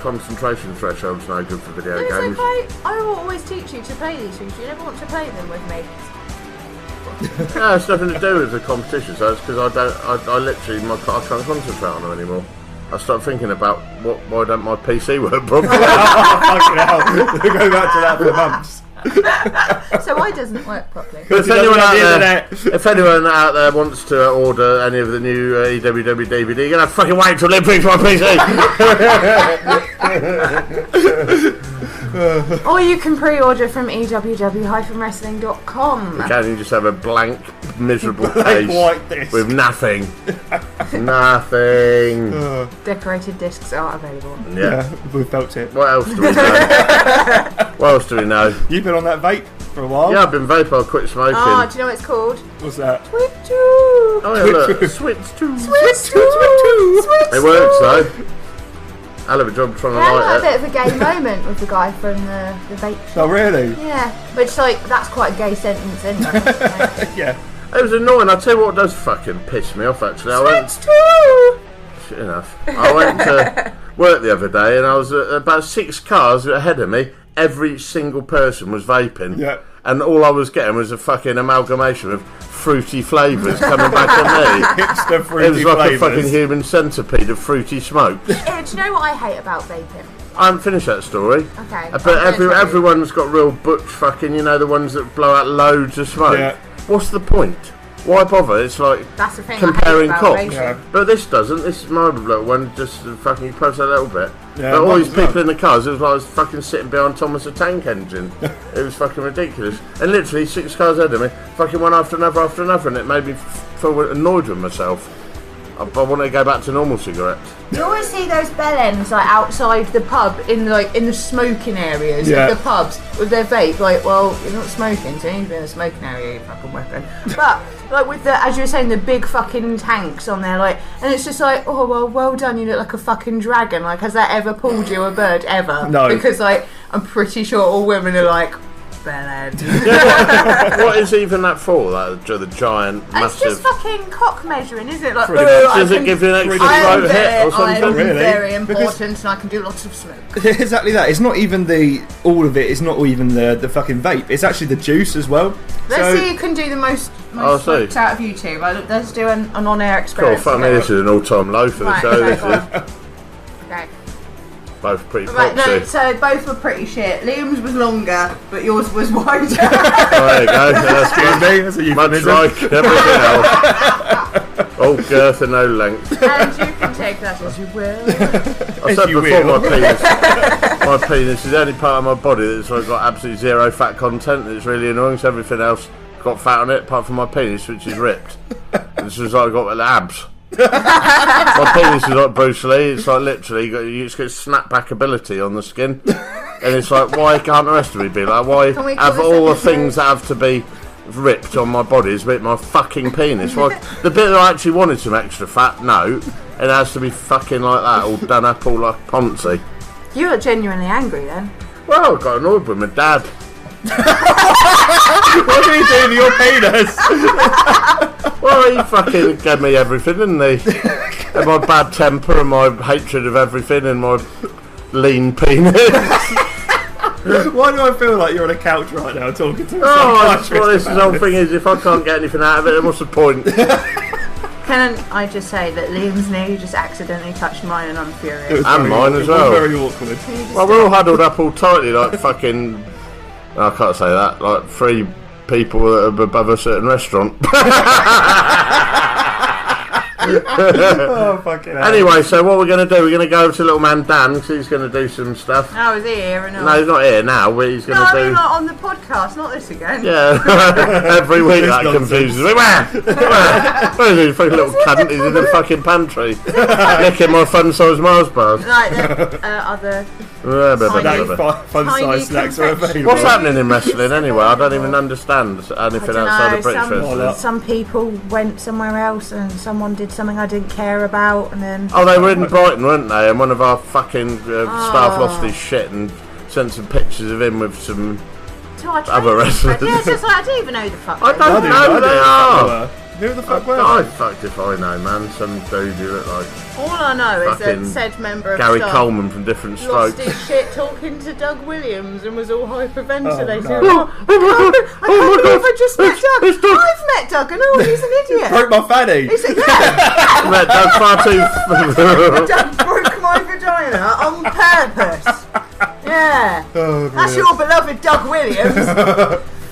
Speaker 1: concentration threshold's no good for video
Speaker 3: It's
Speaker 1: games.
Speaker 3: okay. I will always teach you to play these things. You never want to play them with me.
Speaker 1: No, it's nothing to do with the competition. So it's because I literally I can't concentrate on them anymore. I start thinking about why don't my PC work properly?
Speaker 4: Fucking hell. We'll go back to that for months.
Speaker 3: So why doesn't it work properly?
Speaker 1: If
Speaker 4: You don't
Speaker 1: anyone,
Speaker 4: have
Speaker 1: out
Speaker 4: the
Speaker 1: there,
Speaker 4: internet.
Speaker 1: if anyone out there wants to order any of the new EWW DVD, you're gonna have to fucking wait till it brings my PC.
Speaker 3: Or you can pre-order from eww-wrestling.com.
Speaker 1: Can you just have a blank, miserable
Speaker 4: Blank
Speaker 1: case
Speaker 4: white disc.
Speaker 1: with nothing? Nothing.
Speaker 3: Decorated discs are available.
Speaker 1: Yeah.
Speaker 4: We've felt it.
Speaker 1: What else do we know? What else do we know?
Speaker 4: You've been on that vape for a while.
Speaker 1: Yeah, I've been vaping. I quit smoking.
Speaker 3: Oh, do you know what it's called?
Speaker 4: What's that?
Speaker 3: Switch to.
Speaker 1: Oh yeah, look. Switch to.
Speaker 3: Switch to.
Speaker 1: It works though. Hell of a job trying to
Speaker 3: Yeah, I
Speaker 1: light
Speaker 3: had a
Speaker 1: it.
Speaker 3: bit of a gay moment with the guy from the vape shop.
Speaker 4: Oh, really?
Speaker 3: Yeah, which that's quite a gay sentence anyway.
Speaker 4: Yeah.
Speaker 1: It was annoying. I'll tell you what does fucking piss me off actually.
Speaker 3: Switch to.
Speaker 1: Shit enough. I went to work the other day and I was about 6 cars ahead of me. Every single person was vaping.
Speaker 4: Yeah.
Speaker 1: And all I was getting was a fucking amalgamation of fruity flavours coming back at me.
Speaker 4: Hipster fruity
Speaker 1: It was like
Speaker 4: flavours.
Speaker 1: a fucking human centipede of fruity smokes.
Speaker 3: Do you know what I hate about vaping?
Speaker 1: I haven't finished that story.
Speaker 3: Okay.
Speaker 1: But everyone's got real butch fucking, you know, the ones that blow out loads of smoke.
Speaker 4: Yeah.
Speaker 1: What's the point? Why bother? It's like
Speaker 3: That's the thing
Speaker 1: comparing
Speaker 3: I hate about
Speaker 1: cocks.
Speaker 3: vaping.
Speaker 4: Yeah.
Speaker 1: But this doesn't. This is my little one. Just fucking you press a little bit.
Speaker 4: Yeah,
Speaker 1: but all
Speaker 4: mine's
Speaker 1: these people
Speaker 4: not.
Speaker 1: in the cars, it was like I was fucking sitting behind Thomas the Tank Engine. It was fucking ridiculous. And literally 6 cars ahead of me, fucking one after another, and it made me feel annoyed with myself. I wanted to go back to normal cigarettes.
Speaker 3: You always see those bell ends outside the pub in the smoking areas
Speaker 4: Yeah.
Speaker 3: of the pubs with their vape. Well, you're not smoking, so you need to be in the smoking area, you fucking weapon. But with the, as you were saying, the big fucking tanks on there, and it's just well done. You look like a fucking dragon. Has that ever pulled you a bird ever?
Speaker 4: No.
Speaker 3: Because I'm pretty sure all women are like. Bellend.
Speaker 1: What is even that for? The giant,
Speaker 3: It's
Speaker 1: massive.
Speaker 3: just fucking cock measuring, isn't it?
Speaker 4: Pretty much.
Speaker 1: Does it give you an extra
Speaker 3: I am
Speaker 1: throat hit or something?
Speaker 4: Really?
Speaker 3: very
Speaker 4: Because-
Speaker 3: important, and I can do lots of smoke.
Speaker 4: Exactly that. It's not even all of it. It's not even the fucking vape. It's actually the juice as well.
Speaker 3: Let's see who can do the most
Speaker 1: I'll see.
Speaker 3: smoked out of you two. Let's do an on-air
Speaker 1: Cool,
Speaker 3: experiment.
Speaker 1: fuck me, this is an all-time low for the
Speaker 3: Right,
Speaker 1: show.
Speaker 3: okay,
Speaker 1: This
Speaker 3: go on.
Speaker 1: is
Speaker 3: Okay.
Speaker 1: both pretty
Speaker 3: Right, no,
Speaker 1: foxy.
Speaker 3: so both were pretty shit. Liam's was longer, but yours was wider.
Speaker 1: Oh, there you go. That's
Speaker 4: Excuse
Speaker 1: good.
Speaker 4: me, that's a
Speaker 1: Much
Speaker 4: euphemism.
Speaker 1: like everything else. All girth and no length.
Speaker 3: And you can take that as you will.
Speaker 1: I said
Speaker 4: you
Speaker 1: before,
Speaker 4: will.
Speaker 1: my penis is the only part of my body that's got absolutely zero fat content. It's really annoying. So everything else got fat on it, apart from my penis, which is ripped. It's just like I've got abs. My penis is like Bruce Lee. It's like literally it's got snapback ability on the skin, and it's like, why can't the rest of me be like? Why
Speaker 3: Can we call
Speaker 1: have
Speaker 3: this
Speaker 1: all the
Speaker 3: episode-
Speaker 1: things that have to be ripped on my body is my fucking penis? Well, the bit that I actually wanted some extra fat, no, it has to be fucking like that, all done up, all like Ponzi.
Speaker 3: You look genuinely angry then.
Speaker 1: Well, I got annoyed with my dad.
Speaker 4: What did he do to your penis?
Speaker 1: Well, he fucking gave me everything, didn't he? And my bad temper and my hatred of everything and my lean penis.
Speaker 4: Why do I feel like you're on a couch right now talking to a
Speaker 1: Oh, that's
Speaker 4: psychiatrist
Speaker 1: what this
Speaker 4: about
Speaker 1: whole thing is. If I can't get anything out of it, then what's the point?
Speaker 3: Can I just say that Liam's knee just accidentally touched mine and I'm
Speaker 4: It
Speaker 3: furious.
Speaker 4: was
Speaker 1: And
Speaker 4: very
Speaker 1: mine
Speaker 4: awkward.
Speaker 1: as
Speaker 4: It was
Speaker 1: well.
Speaker 4: very awkward.
Speaker 1: Well, we're all huddled up all tightly like fucking... I can't say that. Like 3 people that are above a certain restaurant.
Speaker 4: Oh, fucking hell.
Speaker 1: Anyway, so what we're going to do, we're going to go over to little man Dan, because he's going to do some stuff.
Speaker 3: Oh, is he here or not?
Speaker 1: No, he's not here now, but he's going
Speaker 3: No,
Speaker 1: to
Speaker 3: I
Speaker 1: do...
Speaker 3: mean like on the podcast, not this again.
Speaker 1: Yeah, every week that
Speaker 4: It's
Speaker 1: confuses me. Where is he? Fucking little cunt. He's in the fucking pantry, licking my fun-sized Mars bars.
Speaker 3: Like the other.
Speaker 4: That fun-sized
Speaker 3: Tiny
Speaker 4: snacks are
Speaker 3: confection.
Speaker 4: available.
Speaker 1: What's happening in wrestling anyway? I don't even understand anything
Speaker 3: I
Speaker 1: outside
Speaker 3: don't
Speaker 1: of British
Speaker 3: know,
Speaker 1: wrestling.
Speaker 3: some people went somewhere else and someone did something I didn't care about and then...
Speaker 1: Oh, they were in Brighton, weren't they? And one of our fucking staff lost his shit and sent some pictures of him with some...
Speaker 3: So I
Speaker 1: other wrestlers.
Speaker 3: Yeah, it's just like, I don't even know who the fuck
Speaker 1: I
Speaker 3: they
Speaker 1: don't
Speaker 3: are.
Speaker 1: know who they are.
Speaker 4: Who the fuck were
Speaker 1: I
Speaker 4: they?
Speaker 1: fucked if I know, man. Some dude who looked like
Speaker 3: All I know is that
Speaker 1: Fucking
Speaker 3: said member of
Speaker 1: Gary
Speaker 3: staff
Speaker 1: Coleman from Different
Speaker 3: lost
Speaker 1: Strokes.
Speaker 3: his shit talking to Doug Williams and was all hyperventilating.
Speaker 4: Oh, no.
Speaker 3: I can't believe I just met Doug. I've met Doug and he's an idiot.
Speaker 4: Broke my fanny.
Speaker 3: He said, yeah,
Speaker 1: Mate, that's far too...
Speaker 3: Doug broke my vagina on purpose. Yeah.
Speaker 4: Oh,
Speaker 3: That's
Speaker 4: brilliant.
Speaker 3: your beloved Doug Williams.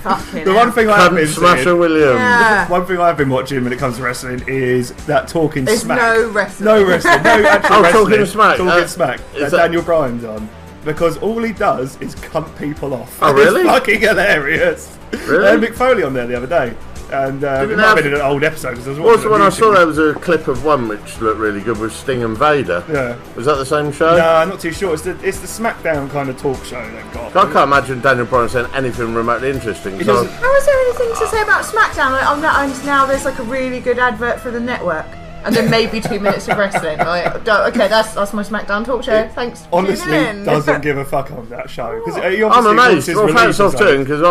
Speaker 3: Fucking
Speaker 4: The
Speaker 3: hell.
Speaker 4: one thing I've been
Speaker 1: Cunt Smasher
Speaker 4: seeing,
Speaker 1: Williams.
Speaker 3: Yeah.
Speaker 4: one thing I've been watching when it comes to wrestling is that talking
Speaker 3: There's
Speaker 4: smack.
Speaker 3: no wrestling.
Speaker 4: No wrestling. No actual
Speaker 1: Oh,
Speaker 4: wrestling.
Speaker 1: Talking Smack.
Speaker 4: Talking smack.
Speaker 1: is
Speaker 4: That
Speaker 1: that-
Speaker 4: Daniel Bryan's on. because all he does is cunt people off.
Speaker 1: Oh, really?
Speaker 4: It's fucking hilarious.
Speaker 1: Really?
Speaker 4: They had Mick Foley on there the other day. And it might have been an old episode.
Speaker 1: Also, when I saw there was a clip of one which looked really good with Sting and Vader.
Speaker 4: Yeah.
Speaker 1: Was that the same show?
Speaker 4: No, I'm not too sure. It's the SmackDown kind of talk show they've got.
Speaker 1: I can't imagine Daniel Bryan saying anything remotely interesting. So
Speaker 3: How is there anything to say about SmackDown? Like, now there's like a really good advert for the network. And then maybe 2 minutes of wrestling. Like, okay, that's my SmackDown talk show. Thanks for
Speaker 4: Honestly,
Speaker 3: tuning in.
Speaker 4: doesn't give a fuck on that show.
Speaker 1: I'm amazed. Well, thanks off to him because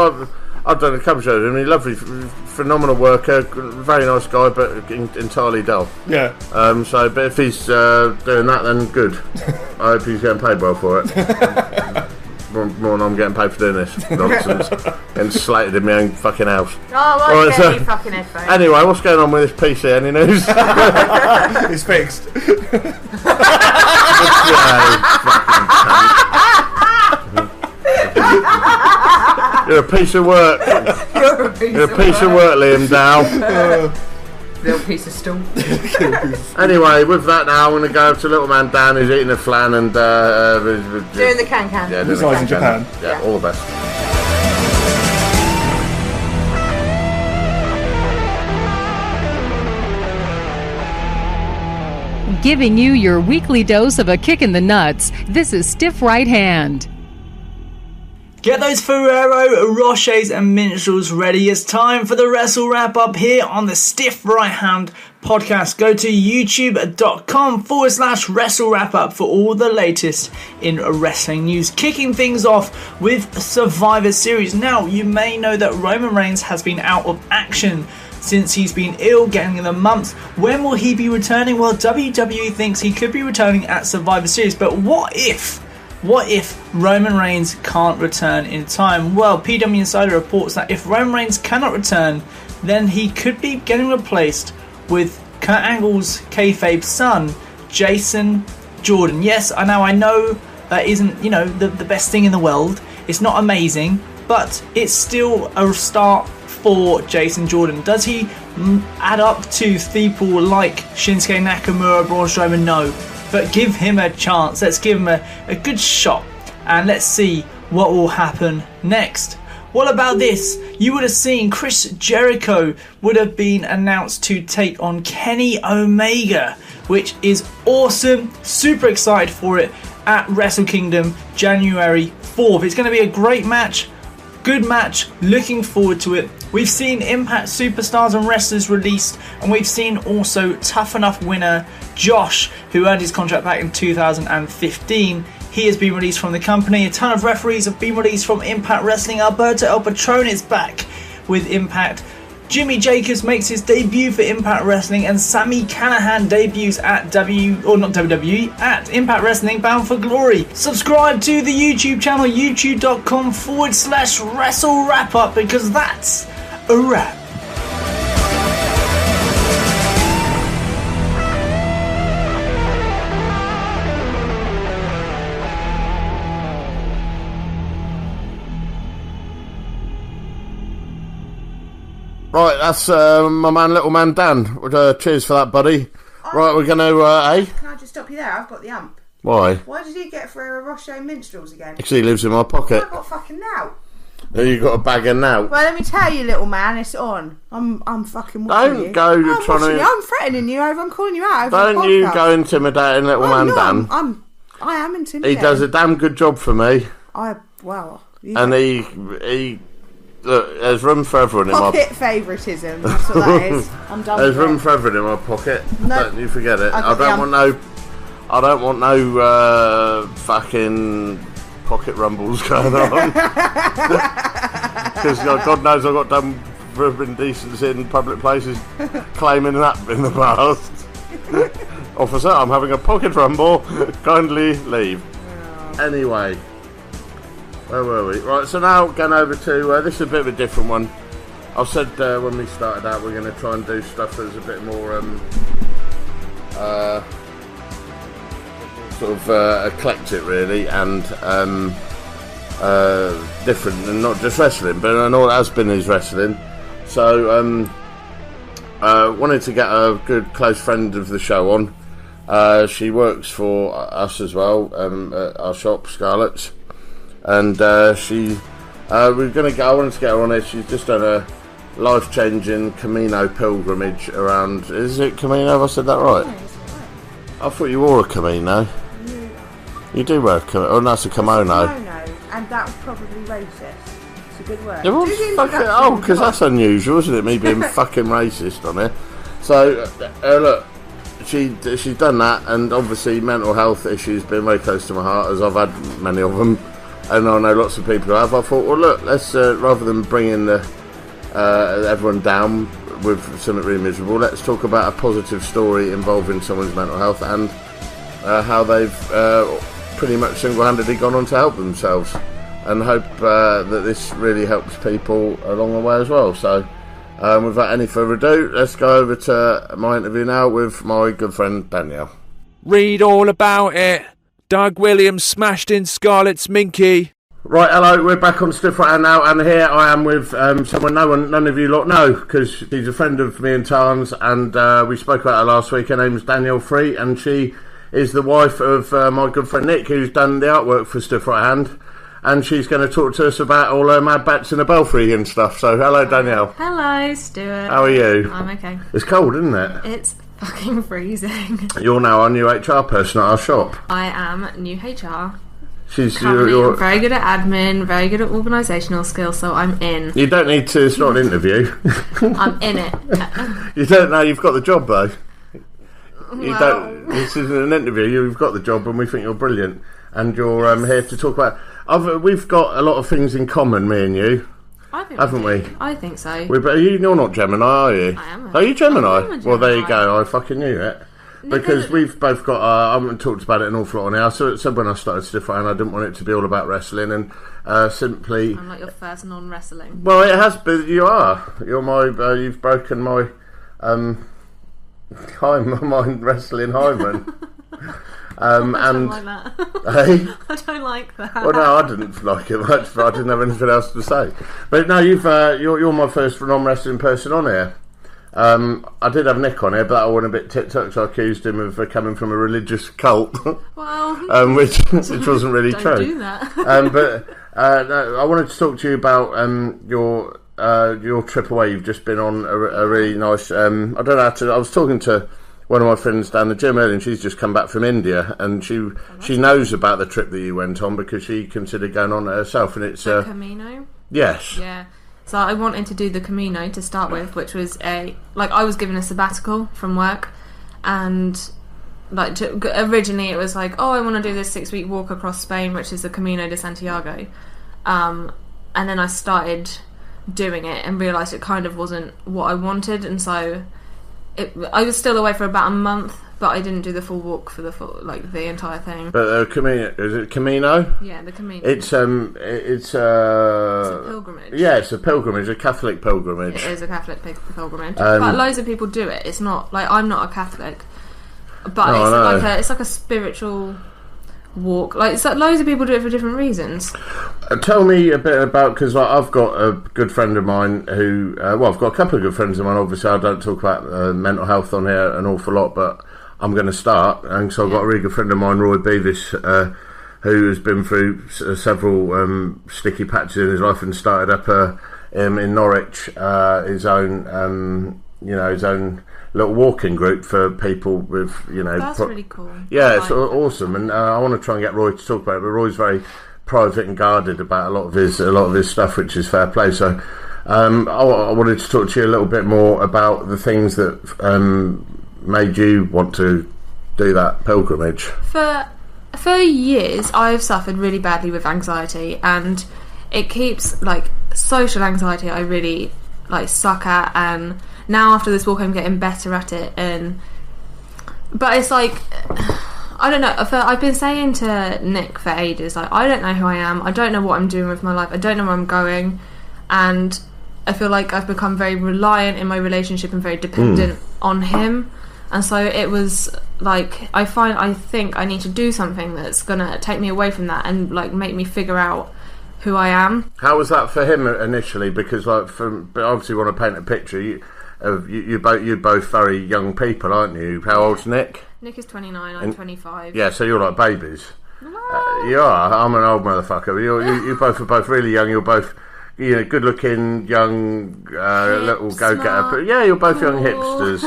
Speaker 1: I've done a couple shows with him. He's lovely, phenomenal worker, very nice guy, but entirely dull.
Speaker 4: Yeah.
Speaker 1: But if he's doing that, then good. I hope he's getting paid well for it. More than I'm getting paid for doing this nonsense and slated in my own fucking house.
Speaker 3: Oh, well,
Speaker 1: Right,
Speaker 3: yeah, you fucking headphones.
Speaker 1: Anyway, what's going on with this PC? Any news?
Speaker 4: It's fixed.
Speaker 1: You're a piece of work. You're a piece of work, Liam Dow.
Speaker 3: Little piece of stool.
Speaker 1: Anyway, with that now, I'm going to go to little man Dan who's eating a flan and
Speaker 3: Doing the can-can.
Speaker 1: Yeah,
Speaker 4: Resides in Japan.
Speaker 1: Yeah, all the best.
Speaker 6: Giving you your weekly dose of a kick in the nuts. This is Stiff Right Hand.
Speaker 7: Get those Ferrero Rochers and Minstrels ready. It's time for the Wrestle Wrap Up here on the Stiff Right Hand podcast. Go to youtube.com/Wrestle Wrap Up for all the latest in wrestling news. Kicking things off with Survivor Series. Now, you may know that Roman Reigns has been out of action since he's been ill, getting in the mumps. When will he be returning? Well, WWE thinks he could be returning at Survivor Series, but what if Roman Reigns can't return in time? Well, PW Insider reports that if Roman Reigns cannot return, then he could be getting replaced with Kurt Angle's kayfabe son, Jason Jordan. Yes, I know that isn't, the best thing in the world. It's not amazing, but it's still a start for Jason Jordan. Does he add up to people like Shinsuke Nakamura, Braun Strowman? No. But give him a chance. Let's give him a good shot. And let's see what will happen next. What about this? You would have seen Chris Jericho would have been announced to take on Kenny Omega, which is awesome. Super excited for it at Wrestle Kingdom January 4th. It's going to be a great match. Good match. Looking forward to it. We've seen Impact superstars and wrestlers released, and we've seen also Tough Enough winner Josh, who earned his contract back in 2015. He has been released from the company. A ton of referees have been released from Impact Wrestling. Alberto El Patron is back with Impact. Jimmy Jacobs makes his debut for Impact Wrestling, and Sami Callihan debuts at at Impact Wrestling Bound for Glory. Subscribe to the YouTube channel, youtube.com/Wrestle Wrap Up, because that's a wrap.
Speaker 1: Right, that's my man, little man Dan. Cheers for that, buddy. Right, we're going to,
Speaker 3: Can I just stop you there? I've got the ump.
Speaker 1: Why?
Speaker 3: Why did you get Ferrero Rocher Minstrels again?
Speaker 1: Because he lives in my pocket.
Speaker 3: I've got fucking now.
Speaker 1: You got a bag of now.
Speaker 3: Well, let me tell you, little man, it's on. I'm fucking watching you.
Speaker 1: Don't go, you're trying to...
Speaker 3: I'm threatening you over, I'm calling you out over
Speaker 1: Don't
Speaker 3: the
Speaker 1: you
Speaker 3: podcast.
Speaker 1: go intimidating little man Dan.
Speaker 3: I am intimidating.
Speaker 1: He does a damn good job for me. And he look, there's room for everyone in my
Speaker 3: pocket favouritism. That's what that is. I'm done.
Speaker 1: There's
Speaker 3: with
Speaker 1: room
Speaker 3: it.
Speaker 1: for everyone in my pocket.
Speaker 3: No.
Speaker 1: Don't you forget it.
Speaker 3: I don't
Speaker 1: want no fucking pocket rumbles going on. Because God knows I got done for indecency in public places claiming that in the past. Officer, I'm having a pocket rumble. Kindly leave. Anyway. Where were we? Right, so now going over to, this is a bit of a different one. I said when we started out we're going to try and do stuff that's a bit more sort of eclectic really, and different, and not just wrestling, but I know what has been is wrestling. So wanted to get a good close friend of the show on. She works for us as well, at our shop, Scarlett's, and we're going to go. I wanted to get her on it. She's just done a life-changing Camino pilgrimage around. Is it Camino? Have I said that right? I thought you wore a Camino. You do wear a Camino. Oh, no, it's a kimono.
Speaker 3: And that was probably racist. It's a good word.
Speaker 1: Because that's unusual, isn't it? Me being fucking racist on it. So, look, she's done that, and obviously mental health issues been very close to my heart, as I've had many of them, and I know lots of people who have. I thought, well, look, let's rather than bringing everyone down with something really miserable, let's talk about a positive story involving someone's mental health and how they've pretty much single-handedly gone on to help themselves, and hope that this really helps people along the way as well. So without any further ado, let's go over to my interview now with my good friend Danielle.
Speaker 8: Read all about it. Doug Williams smashed in Scarlett's Minky.
Speaker 1: Right, hello, we're back on Stiff Right Hand now, and here I am with someone none of you lot know, because she's a friend of me and Tarn's, and we spoke about her last week. Her name's Danielle Free, and she is the wife of my good friend Nick, who's done the artwork for Stiff Right Hand, and she's going to talk to us about all her mad bats in the belfry and stuff. So, hello, Danielle.
Speaker 9: Hello, Stuart.
Speaker 1: How are you?
Speaker 9: I'm okay.
Speaker 1: It's cold, isn't it?
Speaker 9: It's fucking freezing.
Speaker 1: You're now our new HR person at our shop.
Speaker 9: I am new HR.
Speaker 1: I'm
Speaker 9: very good at admin, very good at organisational skills, so I'm in.
Speaker 1: You don't need to. It's not an interview.
Speaker 9: I'm in it.
Speaker 1: You don't know you've got the job though. This isn't an interview. You've got the job, and we think you're brilliant, and you're here to talk about. We've got a lot of things in common, me and you. Haven't we?
Speaker 9: I think so.
Speaker 1: You're not Gemini, are you?
Speaker 9: I am.
Speaker 1: Are you Gemini?
Speaker 9: I am a Gemini.
Speaker 1: Well, there you go. I fucking knew it. Because we've both got, I haven't talked about it an awful lot on here. So when I started Stiff Right Hand, I didn't want it to be all about wrestling, and simply.
Speaker 9: I'm like your first non-wrestling.
Speaker 1: Well, it has been. You are. You're my. You've broken my. My wrestling hymen.
Speaker 9: I don't like that.
Speaker 1: Hey?
Speaker 9: I don't like that.
Speaker 1: Well, no, I didn't like it much, but I didn't have anything else to say. But no, you're my first non-wrestling person on here. I did have Nick on here, but that went a bit tit-tuck, so I accused him of coming from a religious cult.
Speaker 9: Well,
Speaker 1: which wasn't really
Speaker 9: don't
Speaker 1: true.
Speaker 9: Do that.
Speaker 1: But no, I wanted to talk to you about your trip away. You've just been on a really nice. I don't know how to. I was talking to one of my friends down the gym earlier, and she's just come back from India, and she knows about the trip that you went on because she considered going on it herself, and it's
Speaker 9: the Camino.
Speaker 1: Yes.
Speaker 9: Yeah. So I wanted to do the Camino to start with, which was I was given a sabbatical from work, and originally it was like, oh, I want to do this 6-week walk across Spain, which is the Camino de Santiago, and then I started doing it and realised it kind of wasn't what I wanted, and so I was still away for about a month, but I didn't do the full walk for the entire thing.
Speaker 1: But Camino, is it Camino?
Speaker 9: Yeah, the Camino.
Speaker 1: It's a
Speaker 9: pilgrimage.
Speaker 1: Yeah, it's a pilgrimage, a Catholic pilgrimage.
Speaker 9: It is a Catholic pilgrimage, but loads of people do it. It's not like I'm not a Catholic, but it's like a spiritual walk. Loads of people do it for different reasons.
Speaker 1: Tell me a bit about, because I've got a good friend of mine who, I've got a couple of good friends of mine. Obviously, I don't talk about mental health on here an awful lot, but I'm going to start. And so I've got a really good friend of mine, Roy Beavis, who has been through several sticky patches in his life and started up in Norwich his own little walking group for people with,
Speaker 9: That's really cool.
Speaker 1: Yeah, it's awesome, and I want to try and get Roy to talk about it, but Roy's very private and guarded about a lot of his stuff, which is fair play. So I wanted to talk to you a little bit more about the things that made you want to do that pilgrimage.
Speaker 9: For years, I've suffered really badly with anxiety, and it keeps social anxiety. I really suck at, and now after this walk, I'm getting better at it. But it's I don't know. I've been saying to Nick for ages, I don't know who I am. I don't know what I'm doing with my life. I don't know where I'm going, and I feel like I've become very reliant in my relationship and very dependent on him. And so it was I think I need to do something that's gonna take me away from that and make me figure out who I am.
Speaker 1: How was that for him initially? Because but obviously you want to paint a picture. You're both very young people, aren't you? How old's Nick?
Speaker 9: Nick is 29, I'm 25.
Speaker 1: Yeah, so you're like babies. You are. I'm an old motherfucker. You both are both really young. You're both, good looking, young, little go-getter. Yeah, you're both young hipsters.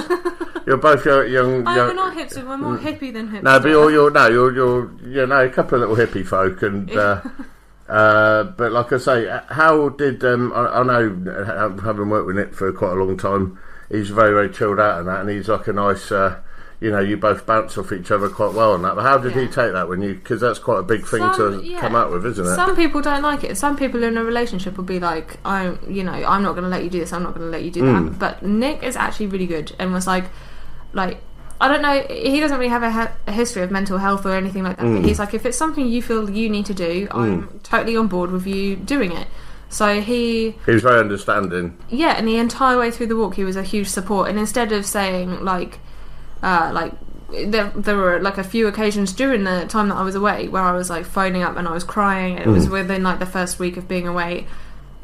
Speaker 1: You're both young.
Speaker 9: We're not hipsters. We're more hippie than hipsters.
Speaker 1: No, but you're a couple of little hippie folk, and but like I say, how did I know, having worked with Nick for quite a long time, he's very, very chilled out and that, and he's like a nice. You both bounce off each other quite well on that. But how did he take that because that's quite a big thing to come out with, isn't it?
Speaker 9: Some people don't like it. Some people in a relationship will be like, I'm not going to let you do this. I'm not going to let you do that. But Nick is actually really good and was like, I don't know. He doesn't really have a history of mental health or anything like that. But he's like, if it's something you feel you need to do, I'm totally on board with you doing it. So he
Speaker 1: was very understanding.
Speaker 9: Yeah, and the entire way through the walk, he was a huge support. And instead of saying there were like a few occasions during the time that I was away where I was like phoning up and I was crying. It was within like the first week of being away,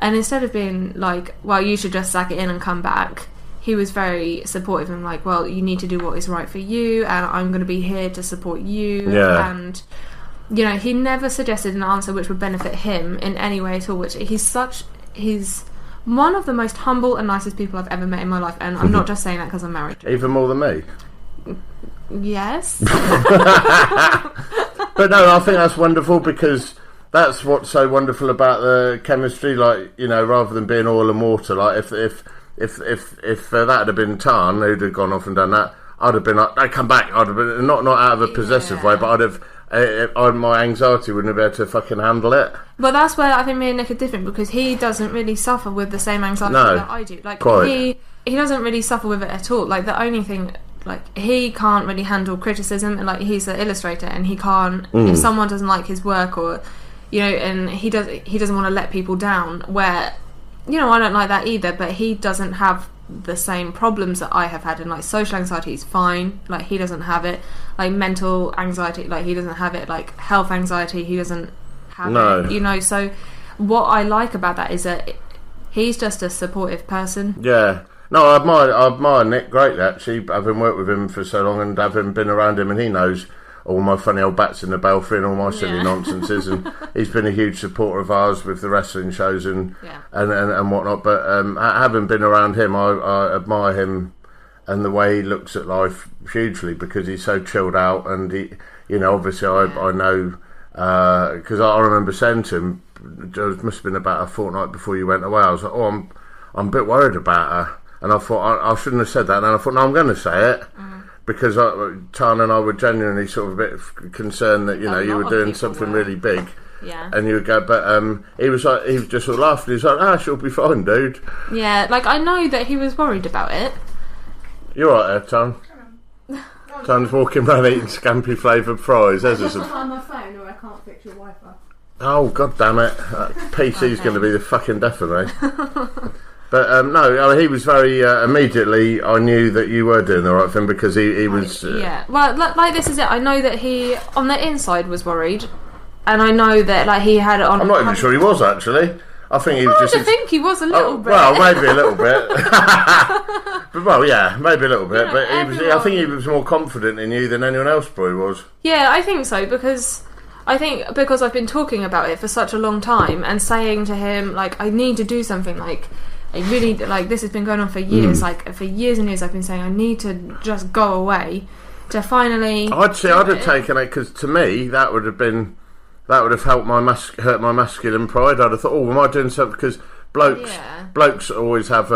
Speaker 9: and instead of being like, well, you should just sack it in and come back, he was very supportive and like, well, you need to do what is right for you, and I'm going to be here to support you. And he never suggested an answer which would benefit him in any way at all, which he's one of the most humble and nicest people I've ever met in my life, and I'm not just saying that because I'm married.
Speaker 1: Even more than me.
Speaker 9: Yes.
Speaker 1: But no, I think that's wonderful, because that's what's so wonderful about the chemistry. Like, rather than being oil and water. Like if that had been Tan who'd have gone off and done that, I'd have been like, "I come back." I'd have been not out of a possessive way, but my anxiety wouldn't have been able to fucking handle it.
Speaker 9: But that's where I think me and Nick are different, because he doesn't really suffer with the same anxiety that I do. Like quite. He doesn't really suffer with it at all. Like the only thing. Like, he can't really handle criticism, and like, he's an illustrator, and he can't if someone doesn't like his work, or and he doesn't want to let people down, where I don't like that either, but he doesn't have the same problems that I have had. And like, social anxiety is fine, like he doesn't have it. Like, mental anxiety, like he doesn't have it. Like, health anxiety, he doesn't have it. So what I like about that is that he's just a supportive person.
Speaker 1: No, I admire Nick greatly, actually, having worked with him for so long and having been around him, and he knows all my funny old bats in the belfry and all my silly nonsenses, and he's been a huge supporter of ours with the wrestling shows and whatnot. But having been around him, I admire him and the way he looks at life hugely, because he's so chilled out, and he, obviously I know, because I remember saying to him, it must have been about a fortnight before you went away, I was like, I'm a bit worried about her. And I thought, I shouldn't have said that. And then I thought, no, I'm going to say it. Because Tan and I were genuinely sort of a bit concerned that, you were doing something really big.
Speaker 9: Yeah.
Speaker 1: And you would go, but he was just sort of laughing. He was like, she'll be fine, dude.
Speaker 9: Yeah, like, I know that he was worried about it.
Speaker 1: You're right there, Tan. Tan's walking around eating scampi flavoured fries.
Speaker 3: I just on my phone, or I can't fix your Wi-Fi.
Speaker 1: Oh, god damn it. PC's going to be the fucking death of me. But no, he was very immediately. I knew that you were doing the right thing, because he was.
Speaker 9: Well, like, this is it. I know that he, on the inside, was worried, and I know that like he had it on.
Speaker 1: I'm not even sure he was, actually. I think he was
Speaker 9: I think he was a little bit.
Speaker 1: Well, maybe a little bit. But maybe a little bit. But I think he was more confident in you than anyone else probably was.
Speaker 9: Yeah, I think so, because I've been talking about it for such a long time and saying to him, like, I need to do something, like. I really, like, this has been going on for years. Like, for years and years I've been saying I need to just go away, to finally.
Speaker 1: I'd have taken it, because to me that would have helped hurt my masculine pride. I'd have thought, am I doing something? Because blokes always have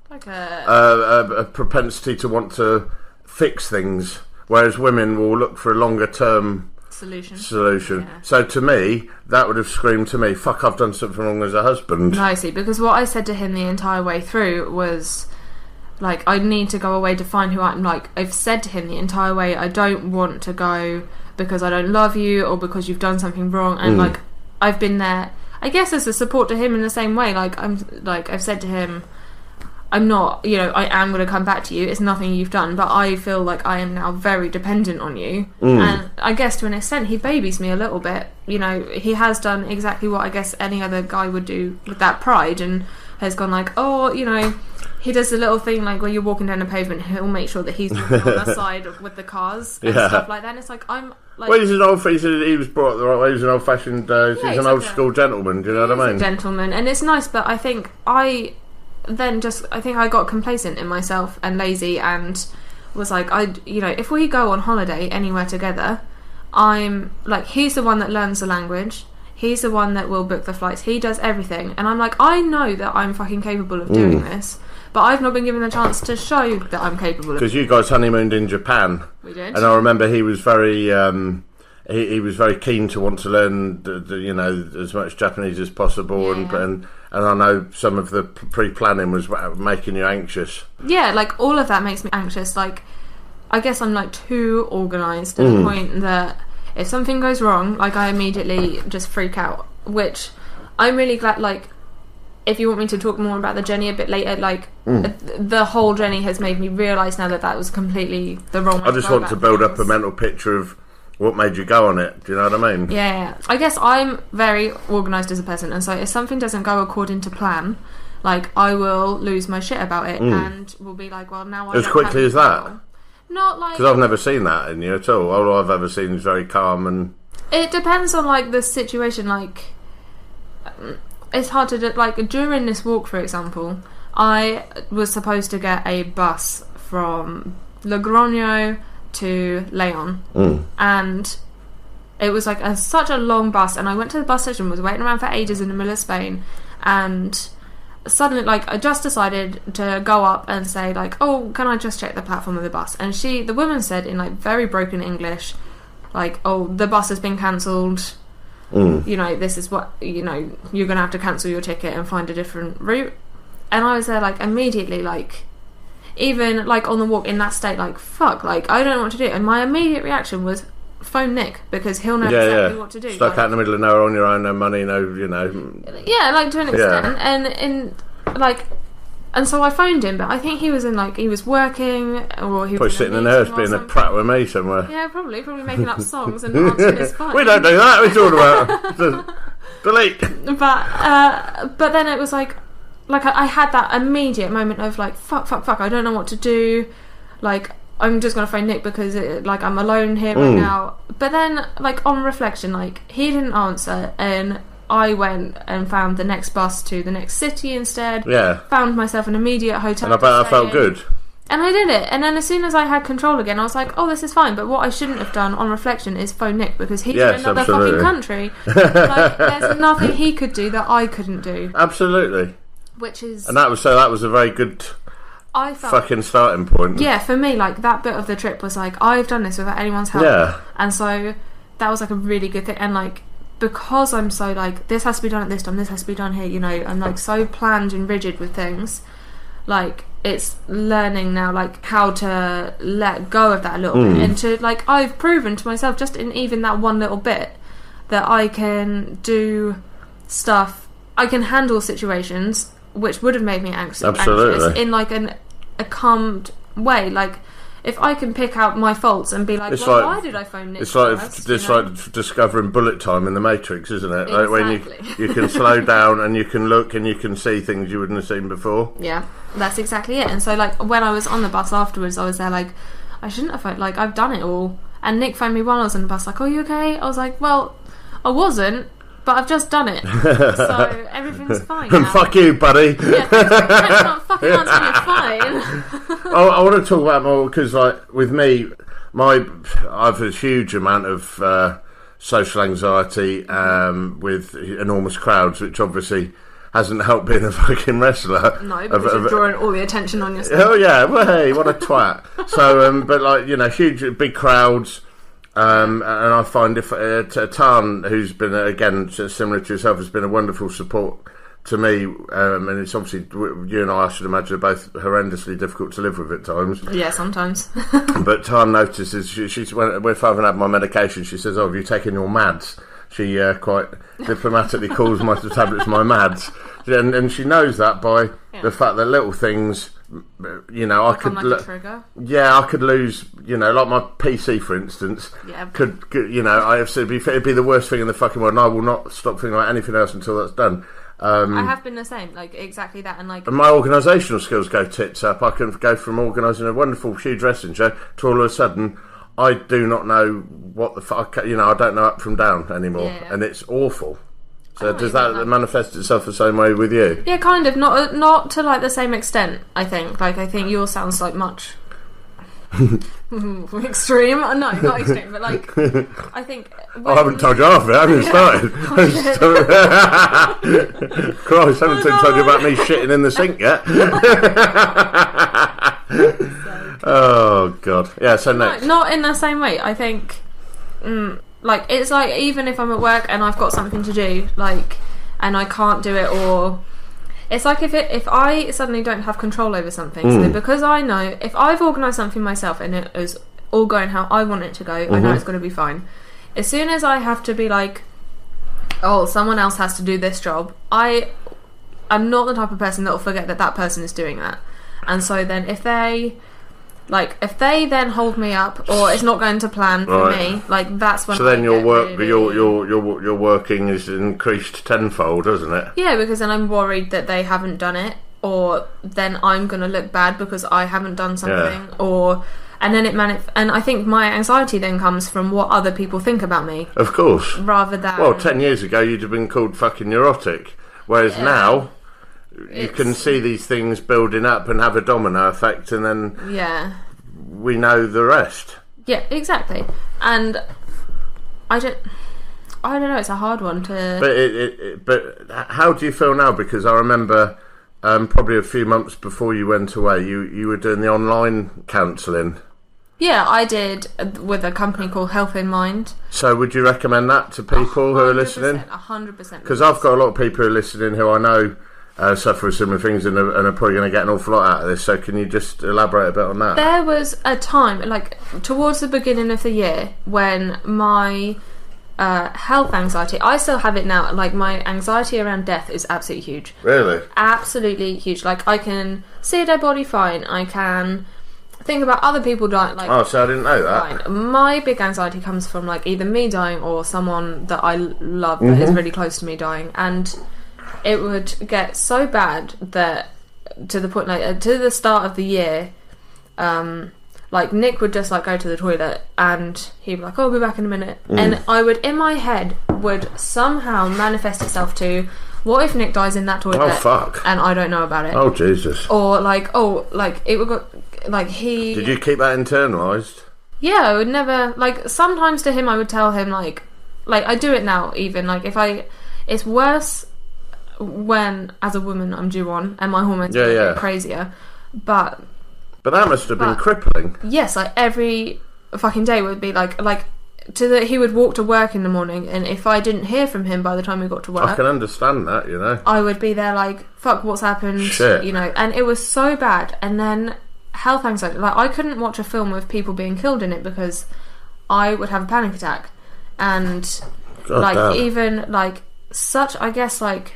Speaker 1: like a propensity to want to fix things, whereas women will look for a longer term solution. Yeah. So to me, that would have screamed to me, fuck, I've done something wrong as a husband.
Speaker 9: No, see, because what I said to him the entire way through was, like, I need to go away to find who I'm. Like, I've said to him the entire way, I don't want to go because I don't love you or because you've done something wrong. And like, I've been there, I guess, as a support to him in the same way. Like, I've said to him, I'm not, I am going to come back to you. It's nothing you've done, but I feel like I am now very dependent on you. And I guess to an extent, he babies me a little bit. He has done exactly what I guess any other guy would do with that pride. And has gone like, oh, you know, he does a little thing like when you're walking down the pavement, he'll make sure that he's walking on the side with the cars and stuff like that. And it's like, I'm like,
Speaker 1: well, he was brought up the right way. He's an old-fashioned, he's an old-school gentleman. Do you know what I mean?
Speaker 9: A gentleman, and it's nice. But I think I got complacent in myself and lazy, and was like, if we go on holiday anywhere together, I'm like, he's the one that learns the language. He's the one that will book the flights. He does everything. And I'm like, I know that I'm fucking capable of doing this, but I've not been given the chance to show that I'm capable of it.
Speaker 1: Because you guys honeymooned in Japan.
Speaker 9: We did.
Speaker 1: And I remember he was very he was very keen to want to learn as much Japanese as possible, and I know some of the pre-planning was making you anxious.
Speaker 9: Yeah, like all of that makes me anxious. Like, I guess I'm like too organised to the point that if something goes wrong, like I immediately just freak out, which I'm really glad, like, if you want me to talk more about the journey a bit later, like, the whole journey has made me realise now that was completely the wrong way
Speaker 1: I just want to build up a mental picture of what made you go on it. Do you know what I mean?
Speaker 9: Yeah. I guess I'm very organised as a person, and so if something doesn't go according to plan, like, I will lose my shit about it and will be like, well, now I
Speaker 1: as quickly as that?
Speaker 9: Not like...
Speaker 1: Because I've never seen that in you at all. All I've ever seen is very calm and...
Speaker 9: It depends on, like, the situation. Like, it's hard to do... Like, during this walk, for example, I was supposed to get a bus from Logroño to Leon. And it was, like, such a long bus. And I went to the bus station, was waiting around for ages in the middle of Spain. And... suddenly, like, I just decided to go up and say, like, oh, can I just check the platform of the bus? And the woman said in, like, very broken English, like, oh, the bus has been cancelled, you know, this is what, you know, you're gonna have to cancel your ticket and find a different route. And I was there, like, immediately, like, even, like, on the walk in that state, like, fuck, like, I don't know what to do. And my immediate reaction was, phone Nick, because he'll know exactly what to do.
Speaker 1: Stuck out in the middle of nowhere on your own, no money, no, you know.
Speaker 9: Yeah, like, to an extent. And so I phoned him, but I think he was he was working, or he was
Speaker 1: probably sitting in the house being a prat with me somewhere.
Speaker 9: Yeah, probably making up songs and answering his phone.
Speaker 1: We don't do that, we talk about delete.
Speaker 9: But then it was like I had that immediate moment of like, fuck, I don't know what to do, like, I'm just gonna phone Nick because I'm alone here right now. But then, like, on reflection, like, he didn't answer, and I went and found the next bus to the next city instead. Yeah. Found myself an immediate hotel.
Speaker 1: And I bet I felt good.
Speaker 9: And I did it. And then as soon as I had control again, I was like, oh, this is fine. But what I shouldn't have done on reflection is phone Nick, because he's in another fucking country. Like, there's nothing he could do that I couldn't do.
Speaker 1: Absolutely.
Speaker 9: Which is...
Speaker 1: And that was a very good...
Speaker 9: I felt,
Speaker 1: fucking starting point.
Speaker 9: Yeah, for me, like, that bit of the trip was like, I've done this without anyone's help. Yeah. And so that was like a really good thing. And like, because I'm so like, this has to be done at this time, this has to be done here, you know, I'm like so planned and rigid with things, like, it's learning now, like, how to let go of that a little bit, and to, like, I've proven to myself just in even that one little bit that I can do stuff, I can handle situations which would have made me anxious in like a calmed way. Like, if I can pick out my faults and be like, why did I phone Nick?
Speaker 1: It's like discovering bullet time in the Matrix, isn't it?
Speaker 9: Exactly.
Speaker 1: Like when you can slow down and you can look and you can see things you wouldn't have seen before.
Speaker 9: Yeah, that's exactly it. And so, like, when I was on the bus afterwards, I was there like, I shouldn't have phoned, like, I've done it all. And Nick phoned me while I was on the bus, like, are you okay? I was like, well, I wasn't, but I've just done it, so everything's fine now.
Speaker 1: Fuck you, buddy.
Speaker 9: Yeah, thanks, not fucking answering your phone.
Speaker 1: I want to talk about more, because, like, with me, I've a huge amount of social anxiety with enormous crowds, which obviously hasn't helped being a fucking wrestler.
Speaker 9: No, because you're drawing all the attention on yourself.
Speaker 1: Oh yeah, well, hey, what a twat. So, but, like, you know, huge, big crowds. And I find if Tan, who's been, again, similar to yourself, has been a wonderful support to me, and it's obviously, you and I should imagine, are both horrendously difficult to live with at times.
Speaker 9: Yeah, sometimes.
Speaker 1: But Tan notices, she's when if I haven't had my medication, she says, oh, have you taken your mads? She quite diplomatically calls my tablets my mads. And she knows that by the fact that little things... You know, I could, I could lose. You know, like my PC, for instance. Yeah. Could you know? It'd be the worst thing in the fucking world, and I will not stop thinking about anything else until that's done.
Speaker 9: I have been the same, like exactly that, and like.
Speaker 1: And my organisational skills go tits up. I can go from organising a wonderful huge wrestling show to all of a sudden, I do not know what the fuck. I don't know up from down anymore, and it's awful. So does that manifest itself the same way with you?
Speaker 9: Yeah, kind of. Not to like the same extent. I think. Like I think yours sounds like much. Extreme? No, not extreme, but like I think
Speaker 1: I haven't told you half of it. I haven't started. Christ, I haven't told you about me shitting in the sink yet. Oh God, yeah. So next,
Speaker 9: not in the same way. I think, like it's like even if I'm at work and I've got something to do, like, and I can't do it, or. It's like if I suddenly don't have control over something, so because I know if I've organised something myself and it is all going how I want it to go, I know it's going to be fine. As soon as I have to be like, oh, someone else has to do this job, I'm not the type of person that will forget that person is doing that. And so then if they then hold me up or it's not going to plan for me, like that's when.
Speaker 1: So then your work, your working is increased tenfold, isn't it?
Speaker 9: Yeah, because then I'm worried that they haven't done it, or then I'm going to look bad because I haven't done something, and then and I think my anxiety then comes from what other people think about me.
Speaker 1: Of course.
Speaker 9: Rather than
Speaker 1: 10 years ago you'd have been called fucking neurotic, whereas now. You can see these things building up and have a domino effect, and then we know the rest.
Speaker 9: Yeah, exactly. And I don't know. It's a hard one to.
Speaker 1: But how do you feel now? Because I remember probably a few months before you went away, you were doing the online counselling.
Speaker 9: Yeah, I did with a company called Health in Mind.
Speaker 1: So would you recommend that to people who are listening?
Speaker 9: 100%.
Speaker 1: Because I've got a lot of people who are listening who I know. Suffer with similar things and are probably going to get an awful lot out of this. So can you just elaborate a bit on that?
Speaker 9: There was a time, like towards the beginning of the year, when my health anxiety, I still have it now, like my anxiety around death is absolutely huge.
Speaker 1: Really?
Speaker 9: Absolutely huge. Like I can see a dead body fine, I can think about other people dying. Like,
Speaker 1: oh, so I didn't know that.
Speaker 9: Fine. My big anxiety comes from like either me dying or someone that I love that is really close to me dying, and it would get so bad that to the point, like to the start of the year, like Nick would just like go to the toilet and he'd be like, "Oh, I'll be back in a minute," and I would in my head would somehow manifest itself to, what if Nick dies in that toilet?
Speaker 1: Oh fuck!
Speaker 9: And I don't know about it.
Speaker 1: Oh Jesus!
Speaker 9: Or like, it would go like he.
Speaker 1: Did you keep that internalised?
Speaker 9: Yeah, I would never like. Sometimes to him, I would tell him like I do it now. Even like it's worse. When, as a woman, I'm due on and my hormones get crazier, but that must have been crippling. Yes, like every fucking day would be like he would walk to work in the morning, and if I didn't hear from him by the time we got to work,
Speaker 1: I can understand that, you know.
Speaker 9: I would be there like, fuck, what's happened? Shit. You know, and it was so bad. And then health anxiety, like I couldn't watch a film with people being killed in it because I would have a panic attack, and
Speaker 1: God
Speaker 9: like
Speaker 1: damn.
Speaker 9: Even like such, I guess like.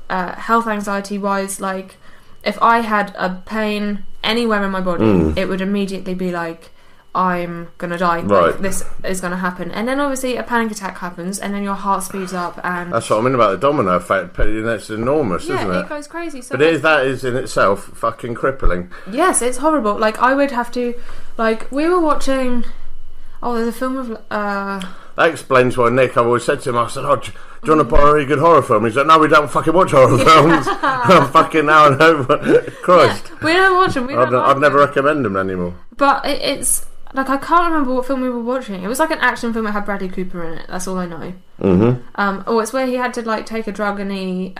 Speaker 9: Health anxiety wise, like if I had a pain anywhere in my body, it would immediately be like, I'm gonna die, like, this is gonna happen. And then obviously a panic attack happens, and then your heart speeds up, and that's
Speaker 1: what I mean about the domino effect. It's enormous, isn't it?
Speaker 9: It goes crazy. So
Speaker 1: but that is in itself fucking crippling.
Speaker 9: Yes, it's horrible. Like I would have to, like we were watching. Oh, there's a film of.
Speaker 1: That explains why Nick. I've always said to him, I said, "Oh, do you want to buy a really good horror film?" He's like, "No, we don't fucking watch horror films." I'm fucking now and over. Christ,
Speaker 9: we don't watch them.
Speaker 1: I'd never recommend them anymore.
Speaker 9: But it's like I can't remember what film we were watching. It was like an action film that had Bradley Cooper in it. That's all I know. It's where he had to like take a drug and he.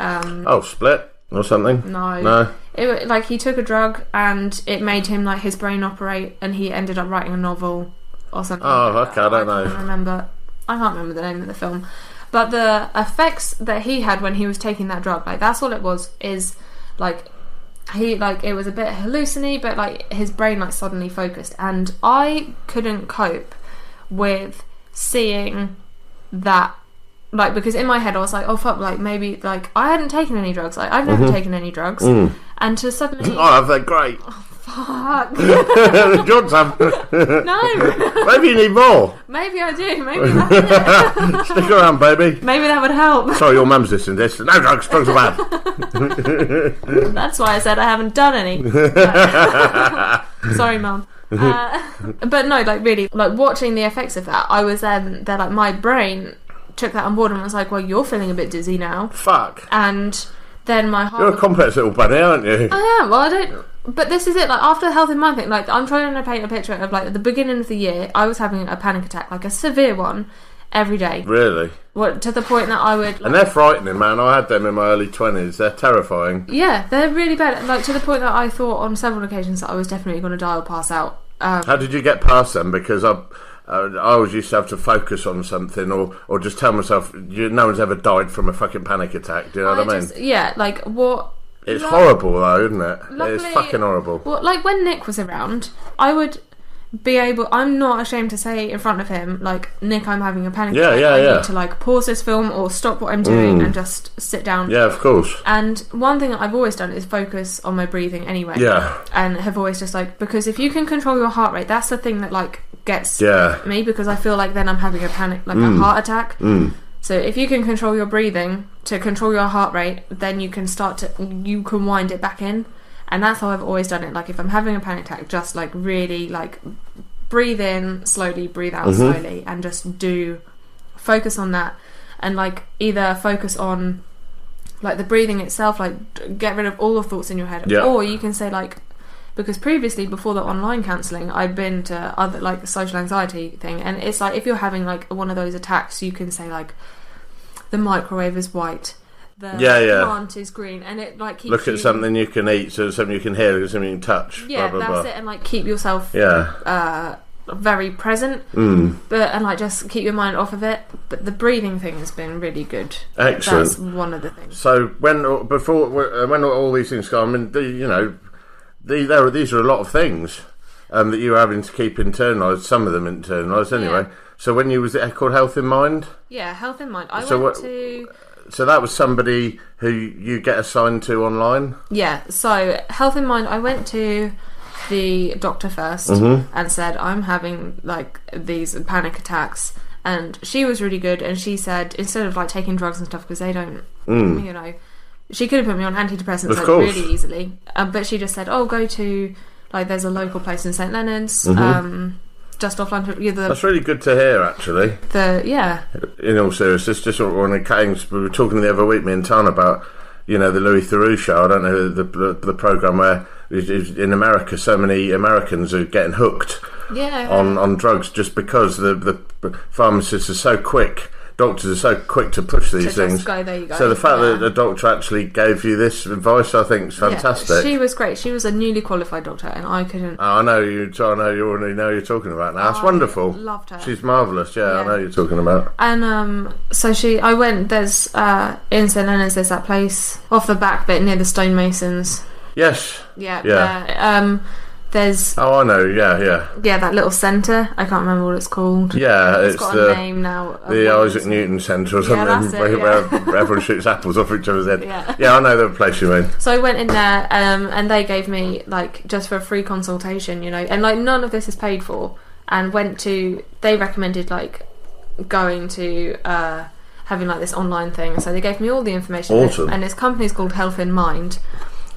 Speaker 1: Split or something.
Speaker 9: No. It like he took a drug and it made him like his brain operate, and he ended up writing a novel. Or something.
Speaker 1: Oh, okay, I don't know.
Speaker 9: I can't remember the name of the film, but the effects that he had when he was taking that drug, like that's all it was. Is like he like it was a bit hallucinatory, but like his brain like suddenly focused, and I couldn't cope with seeing that. Like because in my head I was like, oh fuck, like maybe like I hadn't taken any drugs. Like I've never taken any drugs, and to suddenly
Speaker 1: oh, they're great.
Speaker 9: Fuck.
Speaker 1: Do you want some?
Speaker 9: No.
Speaker 1: Maybe you need more.
Speaker 9: Maybe I do. Maybe that's it.
Speaker 1: Stick around, baby.
Speaker 9: Maybe that would help.
Speaker 1: Sorry, your mum's listening to this. No drugs are bad.
Speaker 9: That's why I said I haven't done any. Sorry, Mum. But no, like really, like watching the effects of that, I was then, like my brain took that on board and was like, well, you're feeling a bit dizzy now.
Speaker 1: Fuck.
Speaker 9: And then my heart...
Speaker 1: You're a complex little bunny, aren't you?
Speaker 9: I am. Well, I don't... But this is it, like, after the Health in Mind thing, like, I'm trying to paint a picture of, like, at the beginning of the year, I was having a panic attack, like, a severe one, every day.
Speaker 1: Really?
Speaker 9: What, to the point that I would... Like,
Speaker 1: and they're frightening, man. I had them in my early 20s. They're terrifying.
Speaker 9: Yeah, they're really bad. Like, to the point that I thought on several occasions that I was definitely going to die or pass out.
Speaker 1: How did you get past them? Because I always used to have to focus on something or just tell myself, no one's ever died from a fucking panic attack. Do you know what I mean?
Speaker 9: Yeah, like, what...
Speaker 1: It's horrible though, isn't it?
Speaker 9: Luckily,
Speaker 1: it's fucking horrible.
Speaker 9: Well, like when Nick was around, I would be able... I'm not ashamed to say in front of him, like, Nick, I'm having a panic attack. I need to, like, pause this film or stop what I'm doing and just sit down.
Speaker 1: Yeah, of course.
Speaker 9: And one thing that I've always done is focus on my breathing anyway.
Speaker 1: Yeah.
Speaker 9: And have always just, like... Because if you can control your heart rate, that's the thing that, like, gets me, because I feel like then I'm having a panic, like a heart attack. So if you can control your breathing to control your heart rate, then you can wind it back in. And that's how I've always done it. Like, if I'm having a panic attack, just, like, really, like, breathe in slowly, breathe out slowly, and just focus on that. And, like, either focus on, like, the breathing itself, like, get rid of all the thoughts in your head. Or you can say, like, because previously, before the online counselling, I'd been to other, like, social anxiety thing, and it's like, if you're having, like, one of those attacks, you can say, like, the microwave is white, the plant is green, and it, like, keeps
Speaker 1: look at something you can eat, so something you can hear, something you can touch.
Speaker 9: Yeah,
Speaker 1: blah, blah,
Speaker 9: that's
Speaker 1: blah.
Speaker 9: it, and, like, keep yourself very present, and, like, just keep your mind off of it. But the breathing thing has been really good.
Speaker 1: Excellent.
Speaker 9: That's one of the things.
Speaker 1: So when all these things go, I mean, these are a lot of things that you're having to keep internalised. Some of them internalised anyway.
Speaker 9: Yeah.
Speaker 1: So when was it called Health in Mind?
Speaker 9: Yeah, Health in Mind.
Speaker 1: So that was somebody who you get assigned to online?
Speaker 9: Yeah, so Health in Mind, I went to the doctor first and said, I'm having, like, these panic attacks, and she was really good, and she said, instead of, like, taking drugs and stuff, because they don't, you know, she could have put me on antidepressants, like, really easily, but she just said, go to, like, there's a local place in St Leonard's, just off London.
Speaker 1: That's really good to hear, actually. In all seriousness, just on occasions, we were talking the other week, me and Tan, about, you know, the Louis Theroux show. I don't know, the programme where in America so many Americans are getting hooked on drugs just because the pharmacists are so quick. Doctors are so quick to push these things.
Speaker 9: Just go, there you go.
Speaker 1: So the fact that the doctor actually gave you this advice, I think, is fantastic.
Speaker 9: Yeah, she was great. She was a newly qualified doctor, and I couldn't.
Speaker 1: Oh, I know you. I know you already know who you're talking about now. That's wonderful.
Speaker 9: Loved her.
Speaker 1: She's marvellous. Yeah, I know who you're talking about.
Speaker 9: And so I went. There's in St Leonard's. There's that place off the back bit near the stonemasons.
Speaker 1: Yes.
Speaker 9: Yeah. There's...
Speaker 1: Oh, I know, yeah.
Speaker 9: Yeah, that little centre. I can't remember what it's called.
Speaker 1: Yeah,
Speaker 9: it's got a name now.
Speaker 1: The Isaac Newton Centre or something, where everyone shoots apples off each other's head. Yeah, I know the place you mean.
Speaker 9: So I went in there, and they gave me, like, just for a free consultation, you know, and, like, none of this is paid for, and they recommended, like, going to, having, like, this online thing, so they gave me all the information.
Speaker 1: Awesome.
Speaker 9: And this company's called Health in Mind.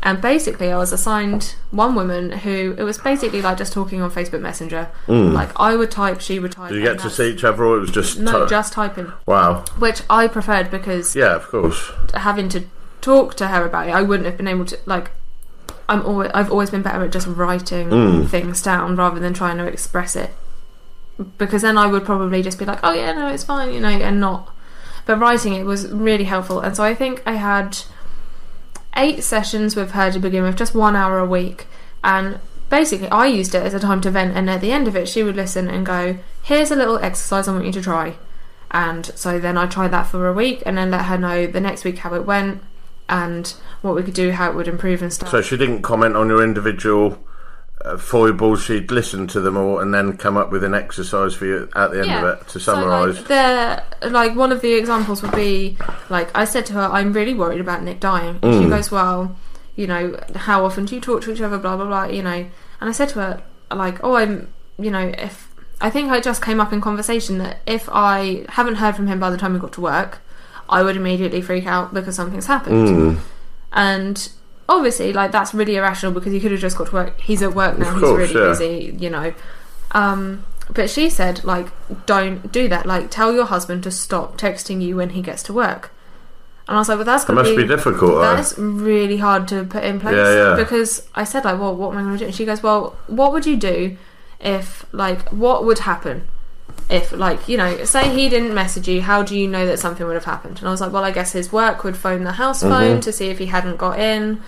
Speaker 9: And basically, I was assigned one woman who, it was basically like just talking on Facebook Messenger. Like, I would type, she would type.
Speaker 1: Did you get to see each other, or it was just...
Speaker 9: No, just typing.
Speaker 1: Wow.
Speaker 9: Which I preferred, because...
Speaker 1: Yeah, of course.
Speaker 9: Having to talk to her about it, I wouldn't have been able to, like... I've always been better at just writing things down rather than trying to express it. Because then I would probably just be like, oh yeah, no, it's fine, you know, and not... But writing it was really helpful. And so I think I had 8 sessions with her to begin with, just 1 hour a week, and basically I used it as a time to vent, and at the end of it she would listen and go, here's a little exercise I want you to try. And so then I tried that for a week, and then let her know the next week how it went and what we could do, how it would improve and stuff.
Speaker 1: So she didn't comment on your individual foibles, she'd listen to them all and then come up with an exercise for you at the end of it to summarise.
Speaker 9: So, like, one of the examples would be, like, I said to her, I'm really worried about Nick dying, and she goes, well, you know, how often do you talk to each other, blah blah blah, you know. And I said to her, like, oh, I'm, you know, if I think I just came up in conversation that if I haven't heard from him by the time we got to work, I would immediately freak out because something's happened. And obviously, like, that's really irrational because he could have just got to work. He's at work now, he's really busy, you know. But she said, like, don't do that. Like, tell your husband to stop texting you when he gets to work. And I was like, well, that's going to
Speaker 1: be difficult.
Speaker 9: That's really hard to put in place. Because I said, like, well, what am I going to do? And she goes, well, what would you do if, like, what would happen if, like, you know, say he didn't message you, how do you know that something would have happened? And I was like, well, I guess his work would phone the house phone to see if he hadn't got in,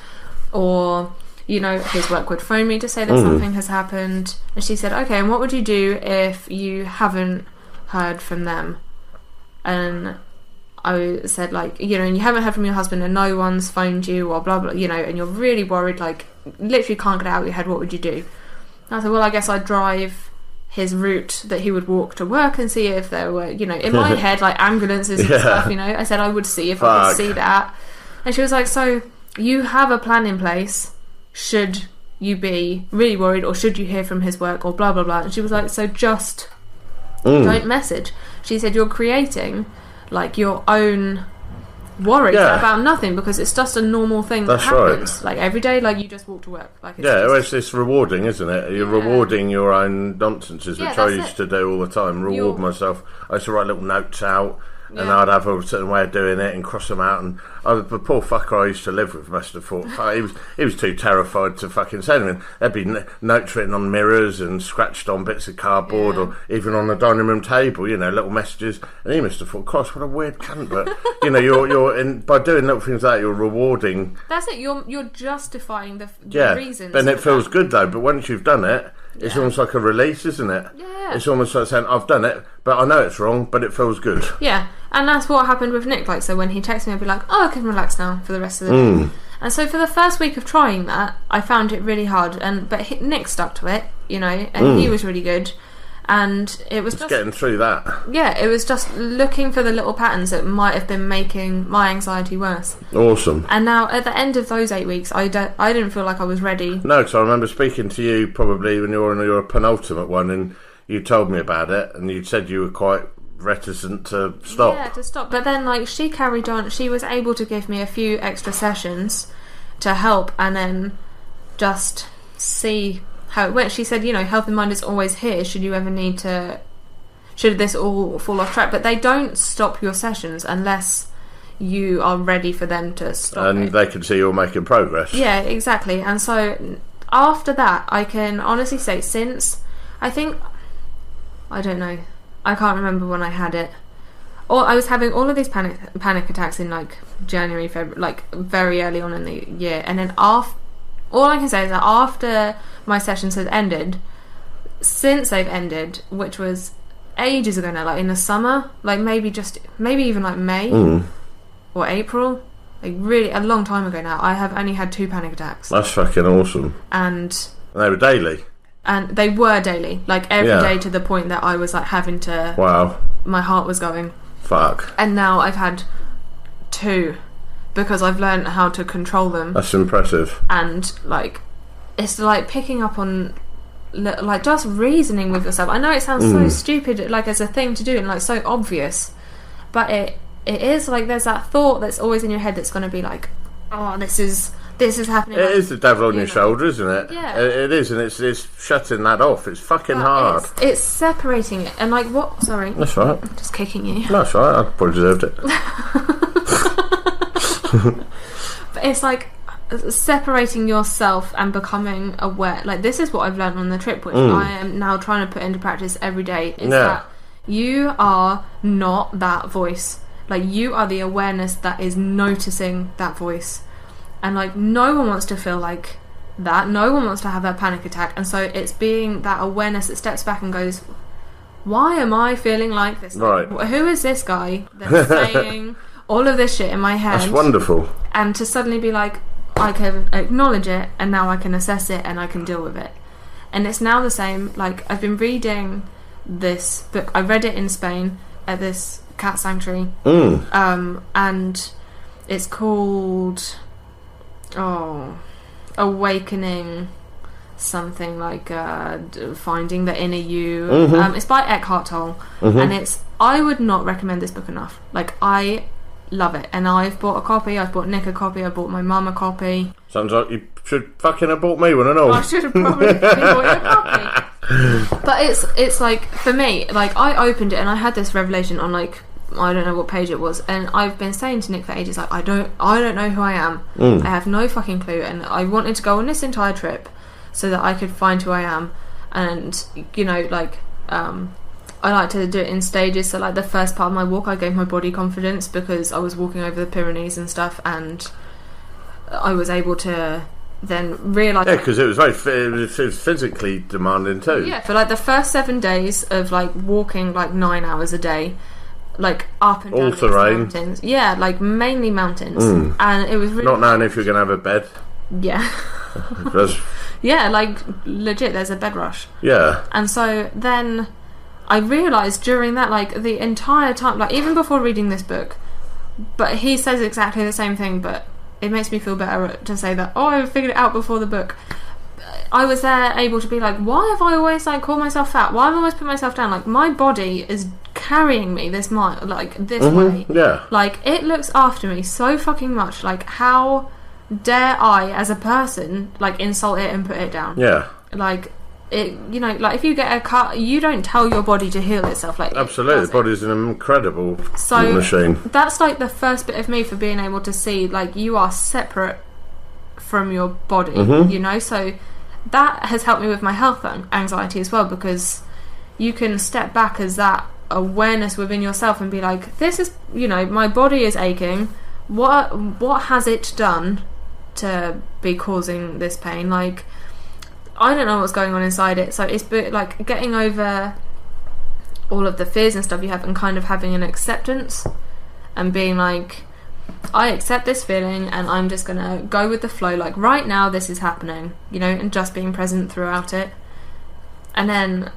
Speaker 9: or, you know, his work would phone me to say that something has happened. And she said, okay, and what would you do if you haven't heard from them? And I said, like, you know, and you haven't heard from your husband and no one's phoned you or blah blah, you know, and you're really worried, like, literally can't get it out of your head, what would you do? And I said, well, I guess I'd drive his route that he would walk to work and see if there were, you know, in my head, like, ambulances and stuff, you know. I said I would see if I could see that. And she was like, so you have a plan in place should you be really worried, or should you hear from his work, or blah blah blah. And she was like, so just don't message. She said, you're creating, like, your own worries about nothing, because it's just a normal thing that happens. Like, every day, like, you just walk to work. Like,
Speaker 1: it's rewarding, isn't it? You're rewarding your own nonsenses, which I used to do all the time. Reward myself. I used to write little notes out, and I'd have a certain way of doing it and cross them out. And the poor fucker I used to live with must have thought he was too terrified to fucking say anything. There'd be notes written on mirrors and scratched on bits of cardboard, or even on the dining room table, you know, little messages. And he must have thought, "Gosh, what a weird cunt!" But you know, you're by doing little things like that, you're rewarding.
Speaker 9: That's it. You're justifying the reasons.
Speaker 1: And it feels good though. But once you've done it, it's almost like a release, isn't it?
Speaker 9: Yeah.
Speaker 1: It's almost like saying, I've done it, but I know it's wrong, but it feels good.
Speaker 9: Yeah, and that's what happened with Nick. Like, so when he texted me, I'd be like, oh, I can relax now for the rest of the day. And so for the first week of trying that, I found it really hard. But Nick stuck to it, you know, and he was really good. And it was just
Speaker 1: getting through that.
Speaker 9: Yeah, it was just looking for the little patterns that might have been making my anxiety worse.
Speaker 1: Awesome.
Speaker 9: And now at the end of those 8 weeks, I didn't feel like I was ready.
Speaker 1: No, because I remember speaking to you probably when you were in your penultimate one, and you told me about it, and you said you were quite reticent to stop.
Speaker 9: Yeah, to stop. But then, like, she carried on. She was able to give me a few extra sessions to help, and then just see how it went. She said, you know, Health in Mind is always here should you ever need to, should this all fall off track. But they don't stop your sessions unless you are ready for them to stop
Speaker 1: and they can see you're making progress.
Speaker 9: Yeah, exactly. And so after that, I can honestly say, since I think, I don't know, I can't remember when I had it, or I was having all of these panic attacks in, like, January, February, like, very early on in the year. And then all I can say is that after my sessions had ended, since they've ended, which was ages ago now, like in the summer, like maybe even like May or April, like really a long time ago now, I have only had 2 panic attacks.
Speaker 1: That's fucking awesome.
Speaker 9: And
Speaker 1: they were daily.
Speaker 9: And they were daily, like every day, to the point that I was like having to.
Speaker 1: Wow.
Speaker 9: My heart was going.
Speaker 1: Fuck.
Speaker 9: And now I've had 2. Because I've learned how to control them.
Speaker 1: That's impressive.
Speaker 9: And, like, it's like picking up on, like, just reasoning with yourself. I know it sounds so stupid, like, as a thing to do, and, like, so obvious. But it is, like, there's that thought that's always in your head that's going to be like, oh, this is happening.
Speaker 1: It is the devil on your shoulder, isn't it?
Speaker 9: Yeah.
Speaker 1: It is, and it's shutting that off. It's fucking hard.
Speaker 9: It's separating it. And, like, what? Sorry.
Speaker 1: That's right.
Speaker 9: I'm just kicking you.
Speaker 1: That's right. I probably deserved it.
Speaker 9: But it's like separating yourself and becoming aware. Like, this is what I've learned on the trip, which I am now trying to put into practice every day, is that you are not that voice. Like, you are the awareness that is noticing that voice. And, like, no one wants to feel like that. No one wants to have that panic attack. And so it's being that awareness that steps back and goes, why am I feeling like this?
Speaker 1: Right.
Speaker 9: Like, who is this guy that's saying all of this shit in my head?
Speaker 1: That's wonderful.
Speaker 9: And to suddenly be like, I can acknowledge it, and now I can assess it, and I can deal with it. And it's now the same. Like, I've been reading this book. I read it in Spain at this cat sanctuary. And it's called Awakening, something like Finding the Inner You. It's by Eckhart Tolle, and I would not recommend this book enough. Like, I love it, and I've bought a copy. I've bought Nick a copy. I bought my mum a copy.
Speaker 1: Sounds like you should fucking have bought me one and all.
Speaker 9: I should have probably bought you a copy. But it's like, for me, like, I opened it and I had this revelation on, like, I don't know what page it was, and I've been saying to Nick for ages, like, I don't know who I am. I have no fucking clue, and I wanted to go on this entire trip so that I could find who I am. And, you know, like, I like to do it in stages. So, like, the first part of my walk, I gave my body confidence because I was walking over the Pyrenees and stuff, and I was able to then realise...
Speaker 1: Yeah, because it was physically demanding too.
Speaker 9: Yeah, for, like, the first 7 days of, like, walking, like, 9 hours a day, like, up and down
Speaker 1: all terrain
Speaker 9: mountains. Yeah, like, mainly mountains. And it was really...
Speaker 1: Not knowing if you're going to have a bed.
Speaker 9: Yeah. Yeah, like, legit, there's a bed rush.
Speaker 1: Yeah.
Speaker 9: And so then I realised during that, like, the entire time, like, even before reading this book, but he says exactly the same thing, but it makes me feel better to say that, I figured it out before the book. I was there able to be like, why have I always, like, called myself fat? Why have I always put myself down? Like, my body is carrying me this mile, like, this way.
Speaker 1: Yeah.
Speaker 9: Like, it looks after me so fucking much. Like, how dare I, as a person, like, insult it and put it down?
Speaker 1: Yeah.
Speaker 9: Like, it, you know, like, if you get a cut, you don't tell your body to heal itself. Like,
Speaker 1: absolutely, the body's an incredible machine.
Speaker 9: That's, like, the first bit of me for being able to see, like, you are separate from your body, you know? So that has helped me with my health anxiety as well, because you can step back as that awareness within yourself and be like, this is, you know, my body is aching. What has it done to be causing this pain? Like, I don't know what's going on inside it. So it's like getting over all of the fears and stuff you have, and kind of having an acceptance and being like, I accept this feeling and I'm just gonna go with the flow. Like, right now this is happening, you know, and just being present throughout it. And then,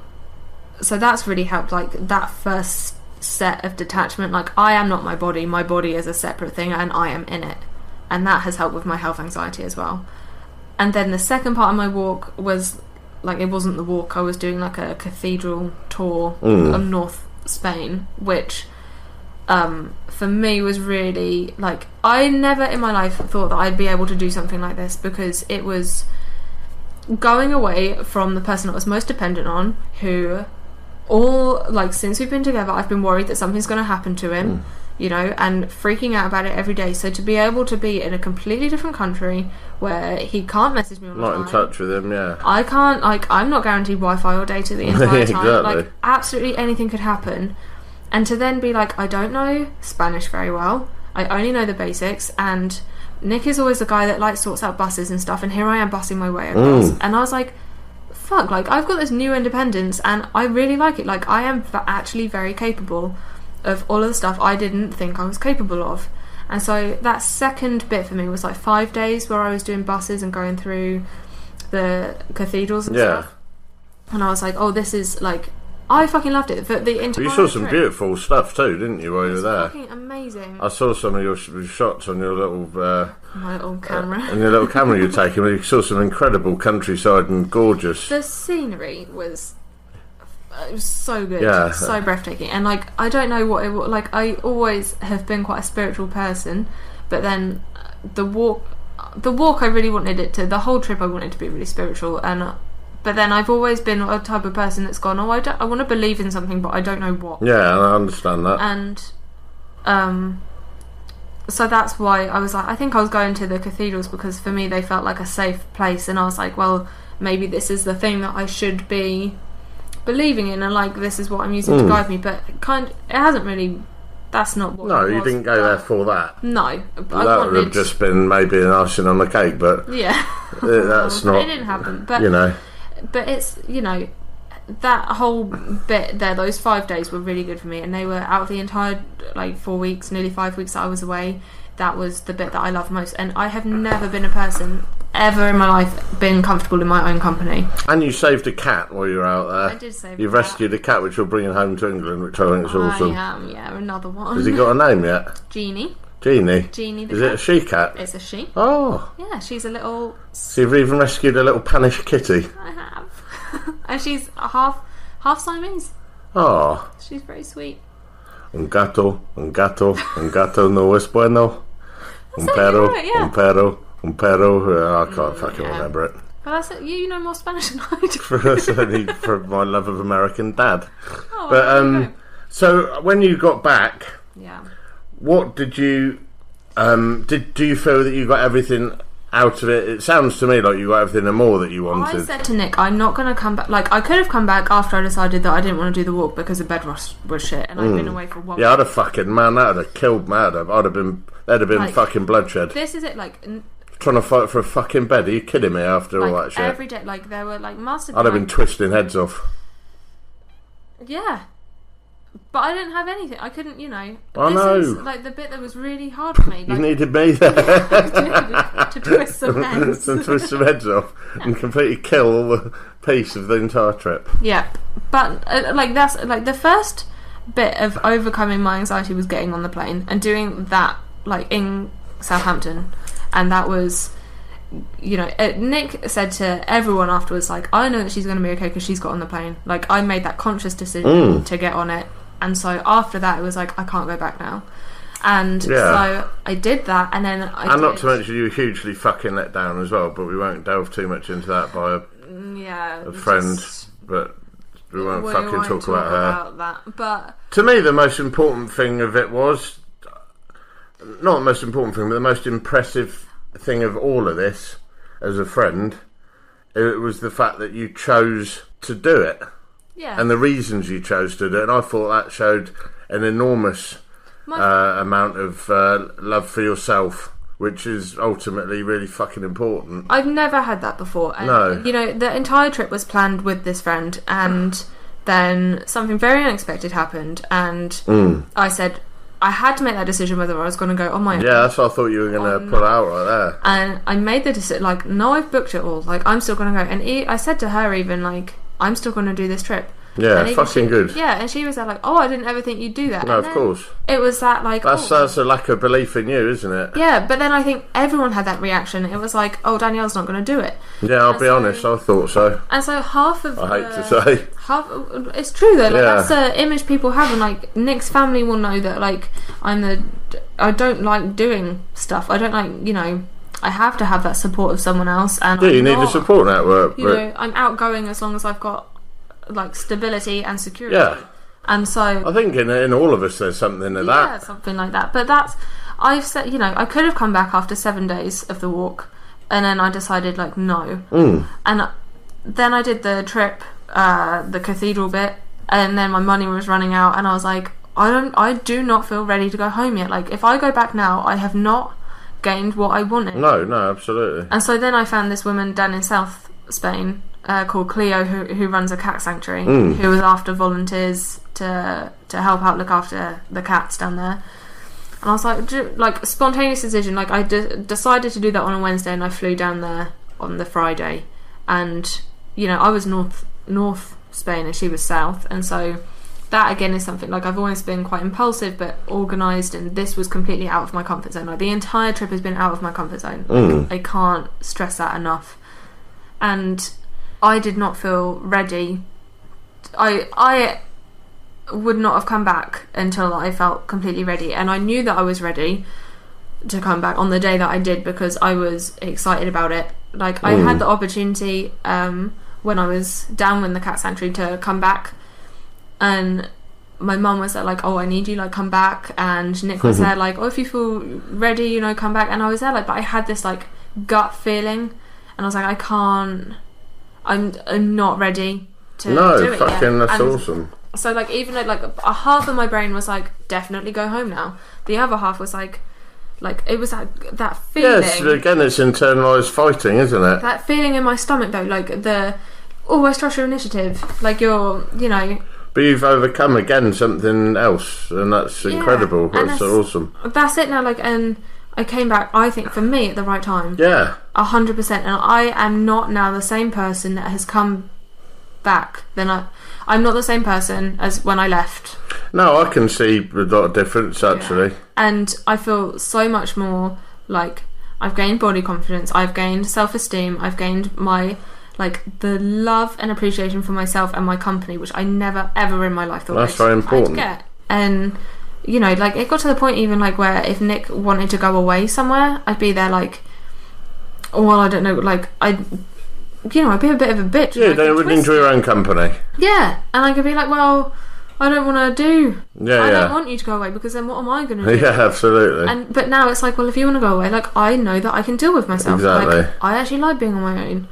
Speaker 9: so that's really helped, like, that first set of detachment. Like, I am not my body is a separate thing and I am in it, and that has helped with my health anxiety as well. And then the second part of my walk was, like, it wasn't the walk, I was doing, like, a cathedral tour of North Spain, which for me was really, like, I never in my life thought that I'd be able to do something like this, because it was going away from the person I was most dependent on, who since we've been together, I've been worried that something's going to happen to him, you know, and freaking out about it every day. So to be able to be in a completely different country where he can't message me all the time,
Speaker 1: not in touch with him, yeah,
Speaker 9: I can't, like, I'm not guaranteed Wi-Fi or data the entire time.
Speaker 1: Exactly.
Speaker 9: Like, absolutely anything could happen. And to then be like, I don't know Spanish very well, I only know the basics, and Nick is always the guy that, like, sorts out buses and stuff, and here I am bussing my way across. And I was like, fuck, like, I've got this new independence and I really like it. Like, I am actually very capable of all of the stuff I didn't think I was capable of. And so that second bit for me was, like, 5 days where I was doing buses and going through the cathedrals and stuff. And I was like, oh, this is, like, I fucking loved it. The entire
Speaker 1: you saw some beautiful stuff too, didn't you, while you were there?
Speaker 9: Fucking amazing.
Speaker 1: I saw some of your shots on your little
Speaker 9: my little camera.
Speaker 1: And your little camera you're taking. You saw some incredible countryside and gorgeous.
Speaker 9: The scenery was so good,
Speaker 1: yeah,
Speaker 9: so breathtaking. And, like, I don't know what it was. Like, I always have been quite a spiritual person, but then the walk I really wanted it to. The whole trip I wanted to be really spiritual, and. But then I've always been a type of person that's gone, I want to believe in something, but I don't know what.
Speaker 1: Yeah, I understand that.
Speaker 9: And so that's why I was like, I think I was going to the cathedrals because for me they felt like a safe place, and I was like, well, maybe this is the thing that I should be believing in, and, like, this is what I'm using to guide me. But it hasn't really. That's not what.
Speaker 1: No,
Speaker 9: it was,
Speaker 1: you didn't go there for that.
Speaker 9: No,
Speaker 1: that would have just been maybe an icing on the cake, but
Speaker 9: yeah,
Speaker 1: that's not.
Speaker 9: It didn't happen, but
Speaker 1: you know.
Speaker 9: But it's, you know, that whole bit there, those 5 days were really good for me, and they were out of the entire, like, 4 weeks, nearly 5 weeks that I was away. That was the bit that I loved most, and I have never been a person ever in my life been comfortable in my own company.
Speaker 1: And you saved a cat while you were out there.
Speaker 9: I did save.
Speaker 1: You've rescued a cat, which you're bringing home to England, which I think is awesome.
Speaker 9: I am, yeah, another one.
Speaker 1: Has he got a name yet?
Speaker 9: Genie. Jeannie the
Speaker 1: Is
Speaker 9: cat.
Speaker 1: it a she-cat?
Speaker 9: It's a she.
Speaker 1: Oh.
Speaker 9: Yeah, she's a little...
Speaker 1: So you've even rescued a little Spanish kitty.
Speaker 9: I have. And she's half Siamese.
Speaker 1: Oh.
Speaker 9: She's very sweet.
Speaker 1: Un gato no es bueno. Un
Speaker 9: That's
Speaker 1: perro,
Speaker 9: right, yeah.
Speaker 1: un perro. I can't fucking remember it.
Speaker 9: But that's it. You know more Spanish than I do.
Speaker 1: Certainly from my love of American dad.
Speaker 9: Oh,
Speaker 1: But
Speaker 9: well, there you go.
Speaker 1: so when you got back,
Speaker 9: Yeah.
Speaker 1: what did you do you feel that you got everything out of it? It sounds to me like you got everything and more that you wanted.
Speaker 9: I said to Nick, I'm not going to come back. Like, I could have come back after I decided that I didn't want to do the walk because the bed was shit and I'd been away for 1 week.
Speaker 1: Yeah, I'd have fucking, man, that would have killed me. There'd have been
Speaker 9: Like,
Speaker 1: fucking bloodshed.
Speaker 9: This is it, like...
Speaker 1: Trying to fight for a fucking bed. Are you kidding me after all that shit?
Speaker 9: Every day, like, there were, like, must have
Speaker 1: I'd have
Speaker 9: been,
Speaker 1: been twisting heads off.
Speaker 9: Yeah. But I didn't have anything. I couldn't, you know...
Speaker 1: I
Speaker 9: this
Speaker 1: know.
Speaker 9: is, like, the bit that was really hard for me.
Speaker 1: You
Speaker 9: Like,
Speaker 1: needed me there.
Speaker 9: to twist some heads.
Speaker 1: And twist some heads off and completely kill all the piece of the entire trip.
Speaker 9: Yeah. But, like, that's... Like, the first bit of overcoming my anxiety was getting on the plane and doing that, like, in Southampton. And that was... You know, Nick said to everyone afterwards, like, I know that she's going to be okay because she's got on the plane. Like, I made that conscious decision to get on it. And so after that, it was like, I can't go back now. And so I did that, and then
Speaker 1: And not to mention you were hugely fucking let down as well, but we won't delve too much into that by a friend, but we won't talk about her.
Speaker 9: That. But
Speaker 1: to me, the most important thing of it was... Not the most important thing, but the most impressive thing of all of this, as a friend, it was the fact that you chose to do it.
Speaker 9: Yeah.
Speaker 1: And the reasons you chose to do it. And I thought that showed an enormous amount of love for yourself, which is ultimately really fucking important.
Speaker 9: I've never had that before. And,
Speaker 1: No.
Speaker 9: You know, the entire trip was planned with this friend, and then something very unexpected happened, and I said I had to make that decision whether I was going to go on my own.
Speaker 1: Yeah, that's what I thought you were going to pull out right there.
Speaker 9: And I made the decision, like, no, I've booked it all. Like, I'm still going to go. And I said to her even, like, I'm still going to do this trip.
Speaker 1: Yeah,
Speaker 9: and
Speaker 1: fucking good.
Speaker 9: Yeah, and she was there like, oh, I didn't ever think you'd do that.
Speaker 1: No,
Speaker 9: and
Speaker 1: of course.
Speaker 9: It was that, like...
Speaker 1: That's a lack of belief in you, isn't it?
Speaker 9: Yeah, but then I think everyone had that reaction. It was like, oh, Danielle's not going to do it.
Speaker 1: Yeah, I'll be honest, I thought so.
Speaker 9: And so half of
Speaker 1: I hate to say.
Speaker 9: It's true, though. Like,
Speaker 1: Yeah.
Speaker 9: that's the image people have. And, like, Nick's family will know that, like, I don't like doing stuff. I don't like, you know... I have to have that support of someone else. And
Speaker 1: Yeah, you need a support network.
Speaker 9: You know, I'm outgoing as long as I've got, like, stability and security.
Speaker 1: Yeah.
Speaker 9: And so
Speaker 1: I think in all of us there's something of that.
Speaker 9: Yeah, something like that. But that's... I've said, you know, I could have come back after 7 days of the walk, and then I decided, like, no. And then I did the trip, the cathedral bit, and then my money was running out, and I was like, I do not feel ready to go home yet. Like, if I go back now, I have not gained what I wanted.
Speaker 1: No, absolutely.
Speaker 9: And so then I found this woman down in South Spain called Cleo, who runs a cat sanctuary, who was after volunteers to help out look after the cats down there. And I was like spontaneous decision. Like, I decided to do that on a Wednesday, and I flew down there on the Friday. And you know, I was north Spain, and she was south, and so that again is something, like, I've always been quite impulsive but organised, and this was completely out of my comfort zone. Like, the entire trip has been out of my comfort zone. Like, I can't stress that enough. And I did not feel ready. I would not have come back until I felt completely ready, and I knew that I was ready to come back on the day that I did, because I was excited about it. Like, I had the opportunity when I was down in the cat sanctuary to come back, and my mum was there like, oh, I need you, like, come back. And Nick was there like, oh, if you feel ready, you know, come back. And I was there like, but I had this, like, gut feeling, and I was like, I can't, I'm not ready to do it
Speaker 1: fucking
Speaker 9: yet.
Speaker 1: That's awesome.
Speaker 9: So, like, even though, like, a half of my brain was like, definitely go home now, the other half was like it was that feeling.
Speaker 1: Yes, again, it's internalised fighting, isn't it?
Speaker 9: That feeling in my stomach, though, like, always trust your initiative, like, you're, you know.
Speaker 1: But you've overcome again something else, and that's incredible. That's awesome.
Speaker 9: That's it now, like, and I came back, I think, for me, at the right time.
Speaker 1: Yeah.
Speaker 9: 100%. And I am not now the same person that has come back. Then I I'm not the same person as when I left.
Speaker 1: No, I can see a lot of difference, actually.
Speaker 9: And I feel so much more like I've gained body confidence, I've gained self-esteem, I've gained my, like, the love and appreciation for myself and my company, which I never, ever in my life thought
Speaker 1: That's very important.
Speaker 9: I'd get. And, you know, like, it got to the point even, like, where if Nick wanted to go away somewhere, I'd be there, like, well, I don't know, like, I'd be a bit of a bitch.
Speaker 1: Yeah, they would enjoy your own company.
Speaker 9: Yeah, and I could be like, well, I don't want to do.
Speaker 1: Yeah,
Speaker 9: I don't want you to go away, because then what am I going to do?
Speaker 1: Yeah, absolutely.
Speaker 9: But now it's like, well, if you want to go away, like, I know that I can deal with myself.
Speaker 1: Exactly.
Speaker 9: Like, I actually like being on my own.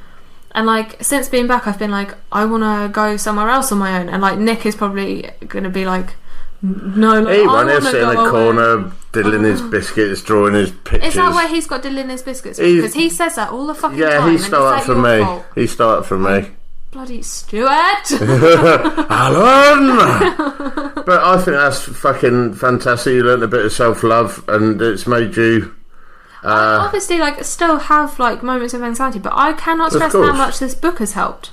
Speaker 9: And, like, since being back, I've been like, I want to go somewhere else on my own. And, like, Nick is probably going to be like, no, like,
Speaker 1: he won't. He'll sit in a corner, diddling his biscuits, drawing his pictures.
Speaker 9: Is that where he's got diddling his biscuits? Because he says that all the fucking time.
Speaker 1: Yeah, he stole that from me.
Speaker 9: Fault.
Speaker 1: He stole it from me.
Speaker 9: Bloody Stuart!
Speaker 1: Alan! But I think that's fucking fantastic. You learnt a bit of self-love, and it's made you...
Speaker 9: I obviously, like, still have, like, moments of anxiety, but I cannot stress how much this book has helped.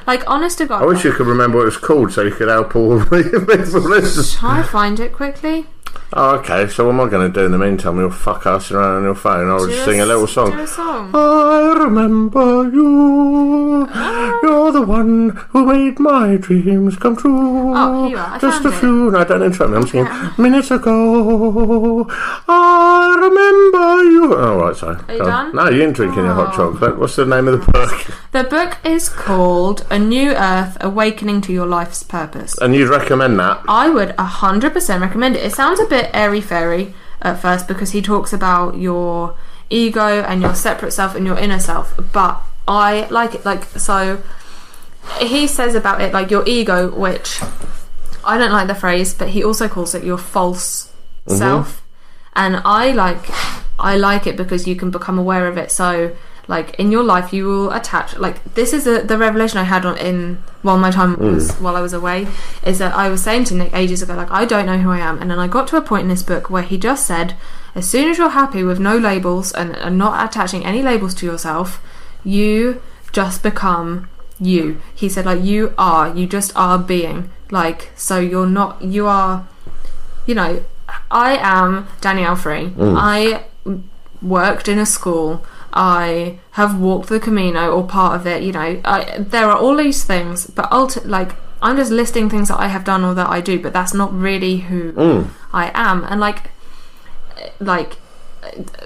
Speaker 9: Like, honest to God.
Speaker 1: I wish you could remember what it's called so you could help all the people listening.
Speaker 9: Try find it quickly.
Speaker 1: Oh, okay. So what am I going to do in the meantime? You'll fuck us around on your phone. I'll just sing a little song.
Speaker 9: Do a song.
Speaker 1: I remember you. You're the one who made my dreams come true.
Speaker 9: Oh, here you are. I
Speaker 1: just
Speaker 9: found
Speaker 1: a few. No, don't interrupt me. I'm singing.
Speaker 9: Yeah.
Speaker 1: Minutes ago, I remember you. Oh, right, sorry.
Speaker 9: Are you done?
Speaker 1: No, you ain't drinking your hot chocolate. What's the name of the book?
Speaker 9: The book is called A New Earth, Awakening to Your Life's Purpose.
Speaker 1: And you'd recommend that?
Speaker 9: I would 100% recommend it. It sounds a bit airy-fairy at first because he talks about your ego and your separate self and your inner self, but I like it. Like, so he says about it, like, your ego, which I don't like the phrase, but he also calls it your false self, and I like it because you can become aware of it. So, like, in your life you will attach, like, this is the revelation I had while I was away, is that I was saying to Nick ages ago, like, I don't know who I am, and then I got to a point in this book where he just said, as soon as you're happy with no labels and not attaching any labels to yourself, you just become you. He said, like, you just are being, like, so you are, you know, I am Danielle Free. I worked in a school. I have walked the Camino, or part of it, you know. There are all these things, but I'm just listing things that I have done or that I do, but that's not really who I am. And like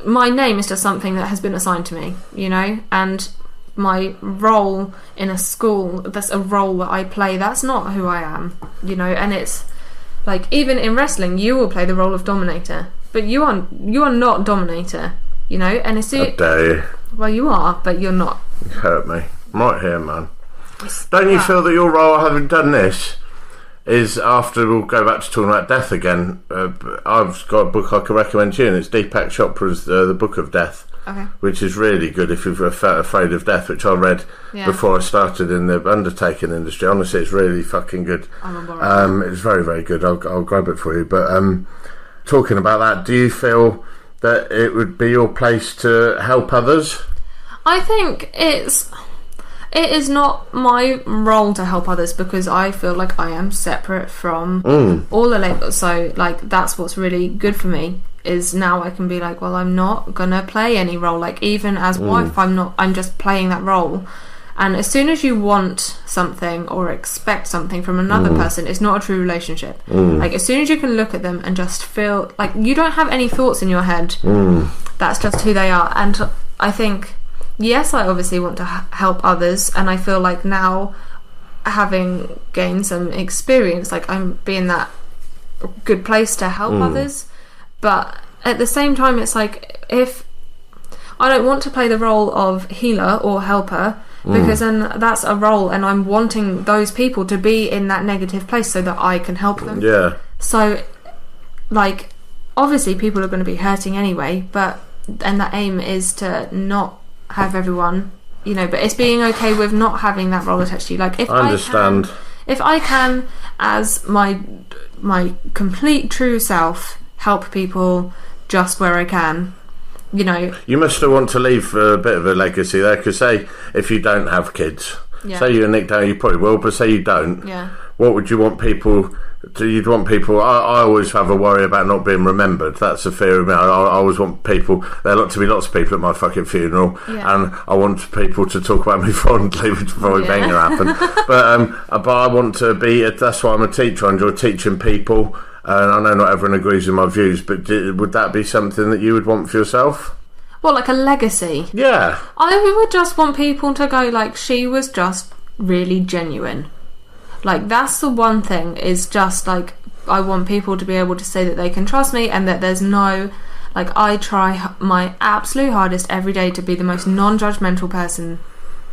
Speaker 9: my name is just something that has been assigned to me, you know, and my role in a school, that's a role that I play, that's not who I am, you know. And it's like, even in wrestling, you will play the role of dominator, but you are not dominator, you know. And it's
Speaker 1: I dare you.
Speaker 9: Well, you are, but you're not.
Speaker 1: You hurt me. I'm right here, man. Don't you feel that your role, having done this, is, after we'll go back to talking about death again, I've got a book I can recommend to you, and it's Deepak Chopra's The Book of Death, which is really good if you're afraid of death, which I read before I started in the undertaking industry. Honestly, it's really fucking good. It's very, very good. I'll grab it for you. But talking about that, do you feel that it would be your place to help others?
Speaker 9: I think it is not my role to help others, because I feel like I am separate from all the labels. So, like, that's what's really good for me, is now I can be like, well, I'm not gonna play any role. Like, even as wife, I'm just playing that role. And as soon as you want something or expect something from another person, it's not a true relationship. Like, as soon as you can look at them and just feel like you don't have any thoughts in your head, that's just who they are. And I think, yes, I obviously want to help others, and I feel like now, having gained some experience, like, I'm being that good place to help others. But at the same time, it's like, if I don't want to play the role of healer or helper, because then that's a role, and I'm wanting those people to be in that negative place so that I can help them. Yeah. So, like, obviously people are going to be hurting anyway, and the aim is to not have everyone, you know, but it's being okay with not having that role attached to you. Like, if I understand, if I can, as my complete true self, help people just where I can, you know. You must still want to leave a bit of a legacy there, because say if you don't have kids, say you and Nick don't, you probably will, but say you don't,
Speaker 1: what would you want people? You'd want people. I always have a worry about not being remembered. That's a fear of me. I always want people. There are to be lots of people at my fucking funeral, and I want people to talk about me fondly, which probably ain't gonna happen. But I want to be. That's why I'm a teacher. I enjoy teaching people, and I know not everyone agrees with my views. But would that be something that you would want for yourself?
Speaker 9: What, like a legacy?
Speaker 1: Yeah.
Speaker 9: I would just want people to go, like, she was just really genuine. Like, that's the one thing, is just, like, I want people to be able to say that they can trust me and that there's no... Like, I try my absolute hardest every day to be the most non-judgmental person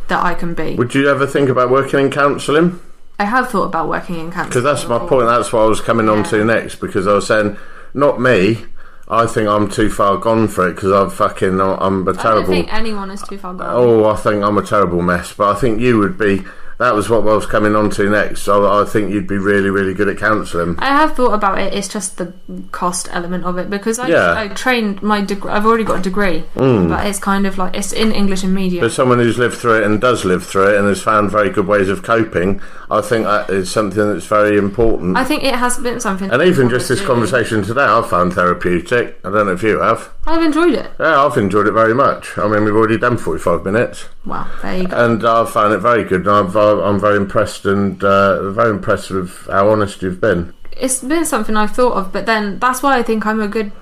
Speaker 9: that I can be.
Speaker 1: Would you ever think about working in counselling?
Speaker 9: I have thought about working in counselling.
Speaker 1: Because that's my point. That's what I was coming on to next. Because I was saying, not me... I think I'm too far gone for it because I'm a terrible... I
Speaker 9: don't think anyone is too far gone.
Speaker 1: Oh, I think I'm a terrible mess, but I think you would be... That was what I was coming on to next, so I think you'd be really, really good at counselling.
Speaker 9: I have thought about it, it's just the cost element of it, because I trained my degree... I've already got a degree, but it's kind of like... It's in English and media.
Speaker 1: But someone who's lived through it and does live through it and has found very good ways of coping, I think that is something that's very important.
Speaker 9: I think it has been something...
Speaker 1: And even just this conversation today, I've found therapeutic. I don't know if you have.
Speaker 9: I've enjoyed it.
Speaker 1: Yeah, I've enjoyed it very much. I mean, we've already done 45 minutes.
Speaker 9: Wow, there you go.
Speaker 1: And I've found it very good. And I'm very impressed and very impressed with how honest you've been.
Speaker 9: It's been something I've thought of, but then that's why I think I'm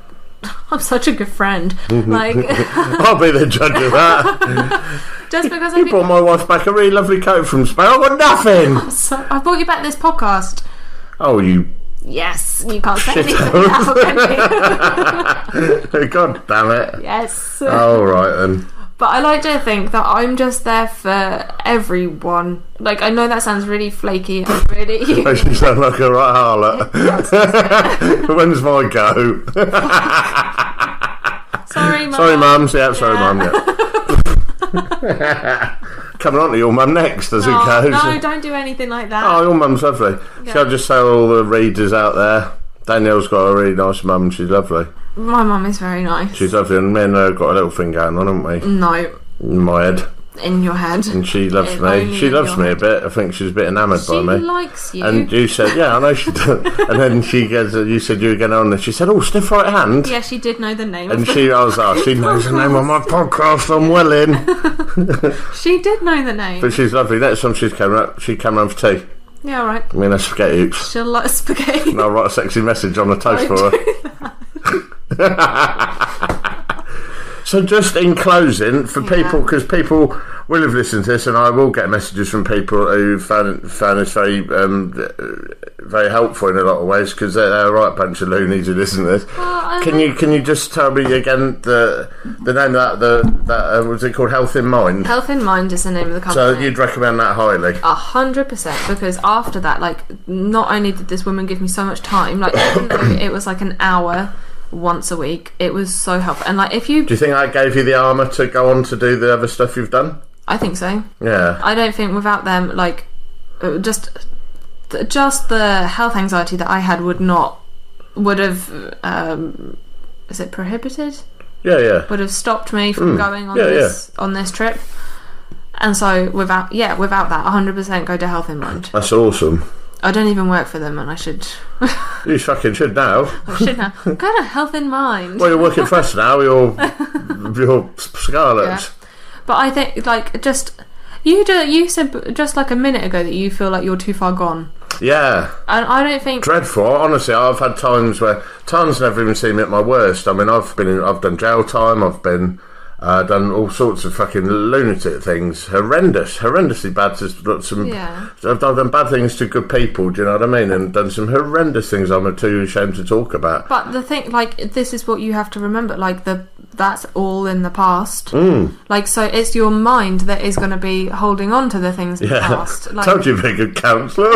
Speaker 9: such a good friend. Like,
Speaker 1: I'll be the judge of that.
Speaker 9: Just because
Speaker 1: you brought my wife back a really lovely coat from Spain. I got nothing.
Speaker 9: So I brought you back this podcast.
Speaker 1: Oh, you.
Speaker 9: Yes, you can't say anything now, can you?
Speaker 1: God damn it.
Speaker 9: Yes.
Speaker 1: All right then.
Speaker 9: But I like to think that I'm just there for everyone. Like, I know that sounds really flaky and really...
Speaker 1: Makes me sound like a right harlot. When's my go?
Speaker 9: Sorry, Mum.
Speaker 1: Sorry, Mum. Yeah, sorry, Mum. Yeah. Coming on to your mum next, as it goes.
Speaker 9: No, don't do anything like that.
Speaker 1: Oh, your mum's lovely. Yeah. Shall I just tell all the readers out there, Danielle's got a really nice mum. She's lovely.
Speaker 9: My mum is very nice.
Speaker 1: She's lovely, and me and her got a little thing going on, haven't we?
Speaker 9: No.
Speaker 1: In my head.
Speaker 9: In your head.
Speaker 1: And she loves me. She loves me a bit. I think she's a bit enamoured by me.
Speaker 9: She likes you.
Speaker 1: And you said, yeah, I know she does. And then she goes, you said you were going on, and she said, oh, stiff right hand.
Speaker 9: Yeah, she did know the name.
Speaker 1: And I was like, she knows the name of my podcast. I'm well in.
Speaker 9: She did know the name.
Speaker 1: But she's lovely. Next time she came around for tea.
Speaker 9: Yeah, all right.
Speaker 1: I mean, that's spaghetti hoops.
Speaker 9: She'll like spaghetti.
Speaker 1: And I'll write a sexy message on the toast for her. So just in closing, for people, because people will have listened to this, and I will get messages from people who found this very very helpful in a lot of ways, because they're a right bunch of loonies who listen to this. Can you just tell me again the name of that was it called? Health in Mind?
Speaker 9: Health in Mind is the name of the company.
Speaker 1: So you'd recommend that highly?
Speaker 9: 100%, because after that, like, not only did this woman give me so much time, like, even though it was like an hour once a week, it was so helpful. And like, do you
Speaker 1: think that gave you the armour to go on to do the other stuff you've done?
Speaker 9: I think so.
Speaker 1: Yeah.
Speaker 9: I don't think without them, like, just the health anxiety that I had would have is it prohibited?
Speaker 1: Yeah.
Speaker 9: Would have stopped me from going on this trip. And so without that, 100% go to Health in Mind.
Speaker 1: That's awesome.
Speaker 9: I don't even work for them, and I should.
Speaker 1: You fucking should now.
Speaker 9: I should now. Go to Health in Mind.
Speaker 1: Well, you're working for us now. You're Scarlet.
Speaker 9: Yeah. But I think, like, you said just like a minute ago that you feel like you're too far gone.
Speaker 1: Yeah.
Speaker 9: And I don't think...
Speaker 1: Dreadful. Honestly, I've had times where... Time's never even seen me at my worst. I mean, I've done jail time. I've been... done all sorts of fucking lunatic things, horrendously bad. I've done bad things to good people. Do you know what I mean? And done some horrendous things I'm too ashamed to talk about.
Speaker 9: But the thing, like, this is what you have to remember. Like, that's all in the past. Like, so it's your mind that is going to be holding on to the things in the past. Like,
Speaker 1: told you to be a good counsellor.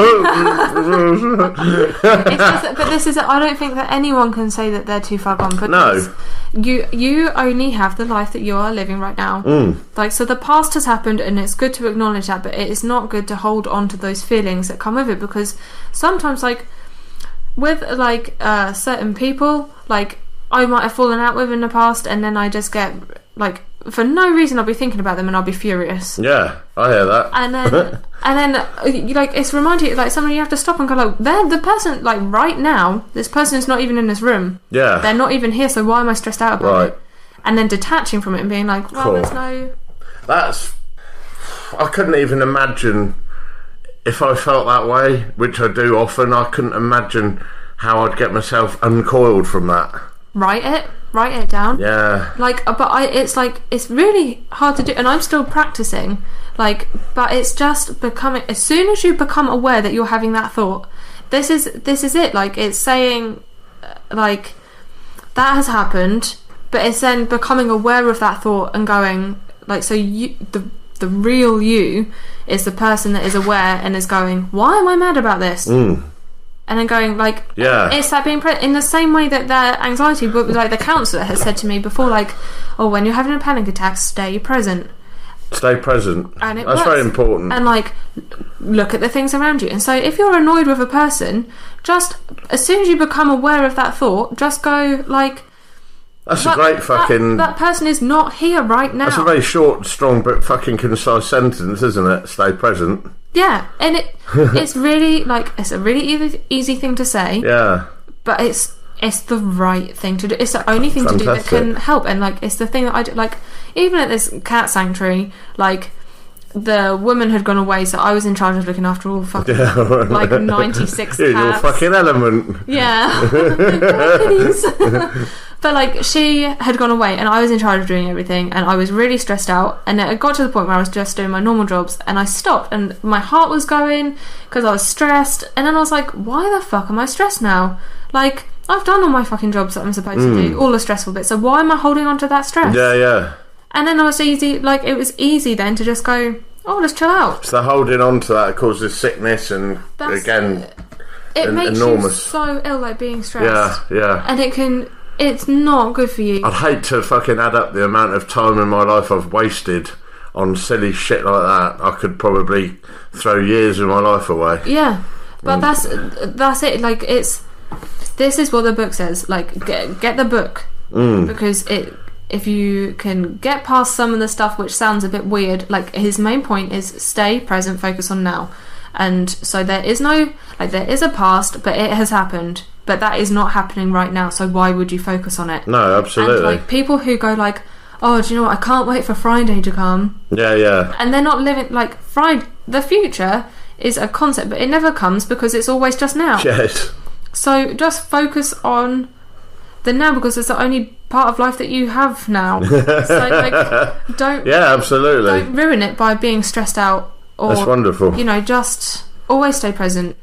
Speaker 9: But this is. I don't think that anyone can say that they're too far gone. Because you only have the life that you are living right now. Like, so the past has happened, and it's good to acknowledge that, but it is not good to hold on to those feelings that come with it, because sometimes, like, with like certain people, like, I might have fallen out with in the past, and then I just get like for no reason I'll be thinking about them and I'll be furious.
Speaker 1: Yeah, I hear that.
Speaker 9: And then like it's reminding you, like somebody you have to stop and go like, they're the person, like right now, this person is not even in this room.
Speaker 1: Yeah.
Speaker 9: They're not even here, so why am I stressed out about it? And then detaching from it and being like, well, there's no...
Speaker 1: I couldn't even imagine if I felt that way, which I do often. I couldn't imagine how I'd get myself uncoiled from that.
Speaker 9: Write it down.
Speaker 1: Yeah.
Speaker 9: Like, but it's really hard to do, and I'm still practicing. Like, but it's just becoming. As soon as you become aware that you're having that thought, this is it. Like, it's saying, like, that has happened, but it's then becoming aware of that thought and going, like, so the real you is the person that is aware and is going, why am I mad about this? And then going, like, it's that being in the same way that their anxiety, but like the counsellor has said to me before, like, oh, when you're having a panic attack, stay present.
Speaker 1: Stay present.
Speaker 9: And
Speaker 1: that's very important.
Speaker 9: And like, look at the things around you. And so if you're annoyed with a person, just as soon as you become aware of that thought, just go like,
Speaker 1: that's a great fucking...
Speaker 9: That person is not here right now.
Speaker 1: That's a very short, strong, but fucking concise sentence, isn't it? Stay present.
Speaker 9: Yeah, and it's really, like, it's a really easy thing to say.
Speaker 1: Yeah.
Speaker 9: But it's the right thing to do. It's the only thing to do that can help. And, like, it's the thing that I do. Like, even at this cat sanctuary, like, the woman had gone away, so I was in charge of looking after all fucking, like, 96 cats.
Speaker 1: In your fucking element.
Speaker 9: Yeah. But, like, she had gone away and I was in charge of doing everything and I was really stressed out, and it got to the point where I was just doing my normal jobs and I stopped and my heart was going because I was stressed, and then I was like, why the fuck am I stressed now? Like, I've done all my fucking jobs that I'm supposed to do, all the stressful bits, so why am I holding on to that stress?
Speaker 1: Yeah.
Speaker 9: And then it was easy then to just go, oh, let's chill out.
Speaker 1: So holding on to that causes sickness and
Speaker 9: it makes you so ill, like being stressed.
Speaker 1: Yeah.
Speaker 9: And it's not good for you.
Speaker 1: I'd hate to fucking add up the amount of time in my life I've wasted on silly shit like that. I could probably throw years of my life away.
Speaker 9: Yeah, but that's it. Like, this is what the book says. Like, get the book because if you can get past some of the stuff which sounds a bit weird, like his main point is stay present, focus on now. And so there is a past, but it has happened. But that is not happening right now, so why would you focus on it?
Speaker 1: No, absolutely.
Speaker 9: And like people who go like, oh, do you know what, I can't wait for Friday to come.
Speaker 1: Yeah.
Speaker 9: And they're not living, like, the future is a concept, but it never comes because it's always just now.
Speaker 1: Yes.
Speaker 9: So just focus on the now because it's the only part of life that you have now. So like, don't...
Speaker 1: Yeah, absolutely.
Speaker 9: Don't ruin it by being stressed out. Or,
Speaker 1: that's wonderful.
Speaker 9: You know, just always stay present.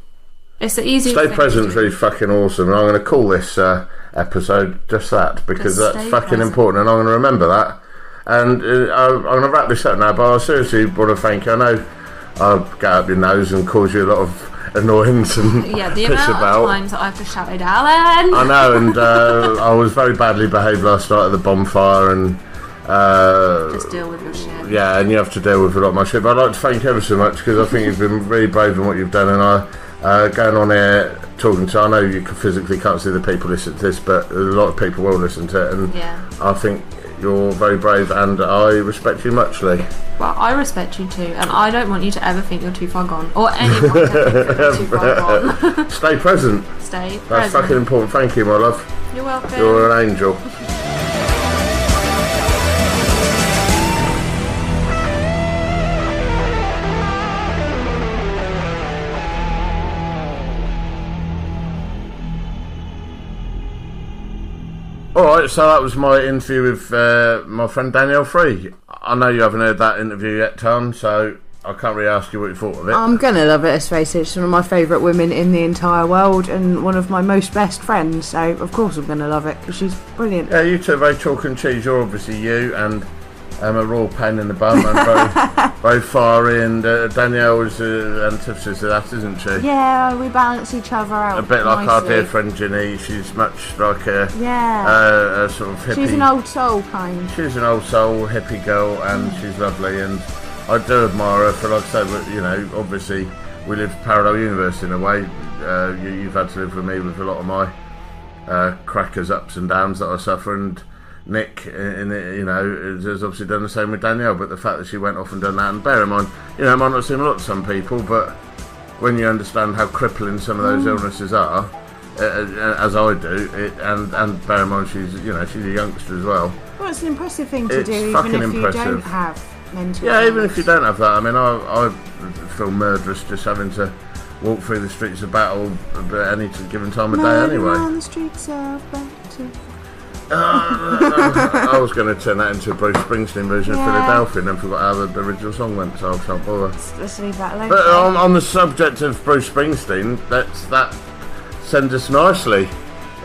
Speaker 9: It's the easiest thing.
Speaker 1: Stay present's really fucking awesome, and I'm going to call this episode just that, because that's fucking present. Important, and I'm going to remember that. And I'm going to wrap this up now, but I seriously want to thank you. I know I'll get up your nose and cause you a lot of annoyance and
Speaker 9: the amount of times that I've just shouted, Alan!
Speaker 1: I know, and I was very badly behaved last night at the bonfire, and
Speaker 9: just deal with your shit.
Speaker 1: Yeah, and you have to deal with a lot of my shit, but I'd like to thank you ever so much, because I think you've been really brave in what you've done, and going on here talking to, I know you physically can't see the people listen to this, but a lot of people will listen to it, and I think you're very brave, and I respect you muchly.
Speaker 9: Well, I respect you too, and I don't want you to ever think you're too far gone, or anyone to think you're too far gone.
Speaker 1: Stay present.
Speaker 9: Stay present.
Speaker 1: That's fucking important. Thank you, my love.
Speaker 9: You're welcome.
Speaker 1: You're an angel. Alright, so that was my interview with my friend Danielle Free. I know you haven't heard that interview yet, Tom, so I can't really ask you what you thought of it.
Speaker 3: I'm going to love it, let's face it. She's one of my favourite women in the entire world and one of my most best friends, so of course I'm going to love it, because she's brilliant.
Speaker 1: Yeah, you two are very chalk and cheese. You're obviously you, and a raw pain in the bum, and very far in. Danielle is the antithesis of that, isn't she?
Speaker 3: Yeah, we balance each other out.
Speaker 1: A bit like
Speaker 3: nicely.
Speaker 1: our dear friend Ginny. She's much like a sort of hippie.
Speaker 3: She's an old soul kind.
Speaker 1: She's an old soul hippie girl, and she's lovely, and I do admire her for, like I say, but you know, obviously we live parallel universe in a way. You've had to live with me with a lot of my crackers, ups and downs that I suffer, and Nick, has obviously done the same with Danielle, but the fact that she went off and done that, and bear in mind, it might not seem a lot to some people, but when you understand how crippling some of those illnesses are, as I do, and bear in mind she's a youngster as well.
Speaker 3: Well, it's an impressive thing to
Speaker 1: It's
Speaker 3: do, even
Speaker 1: fucking
Speaker 3: if
Speaker 1: impressive.
Speaker 3: you don't have mental
Speaker 1: Yeah, even
Speaker 3: illness.
Speaker 1: if you don't have that, I mean, I feel murderous just having to walk through the streets of Battle at any given time of day anyway.
Speaker 3: On the streets of Battle.
Speaker 1: I was going to turn that into a Bruce Springsteen version of Philadelphia and then forgot how the original song went, so I can't bother.
Speaker 3: Let's leave that alone.
Speaker 1: But on the subject of Bruce Springsteen, that sends us nicely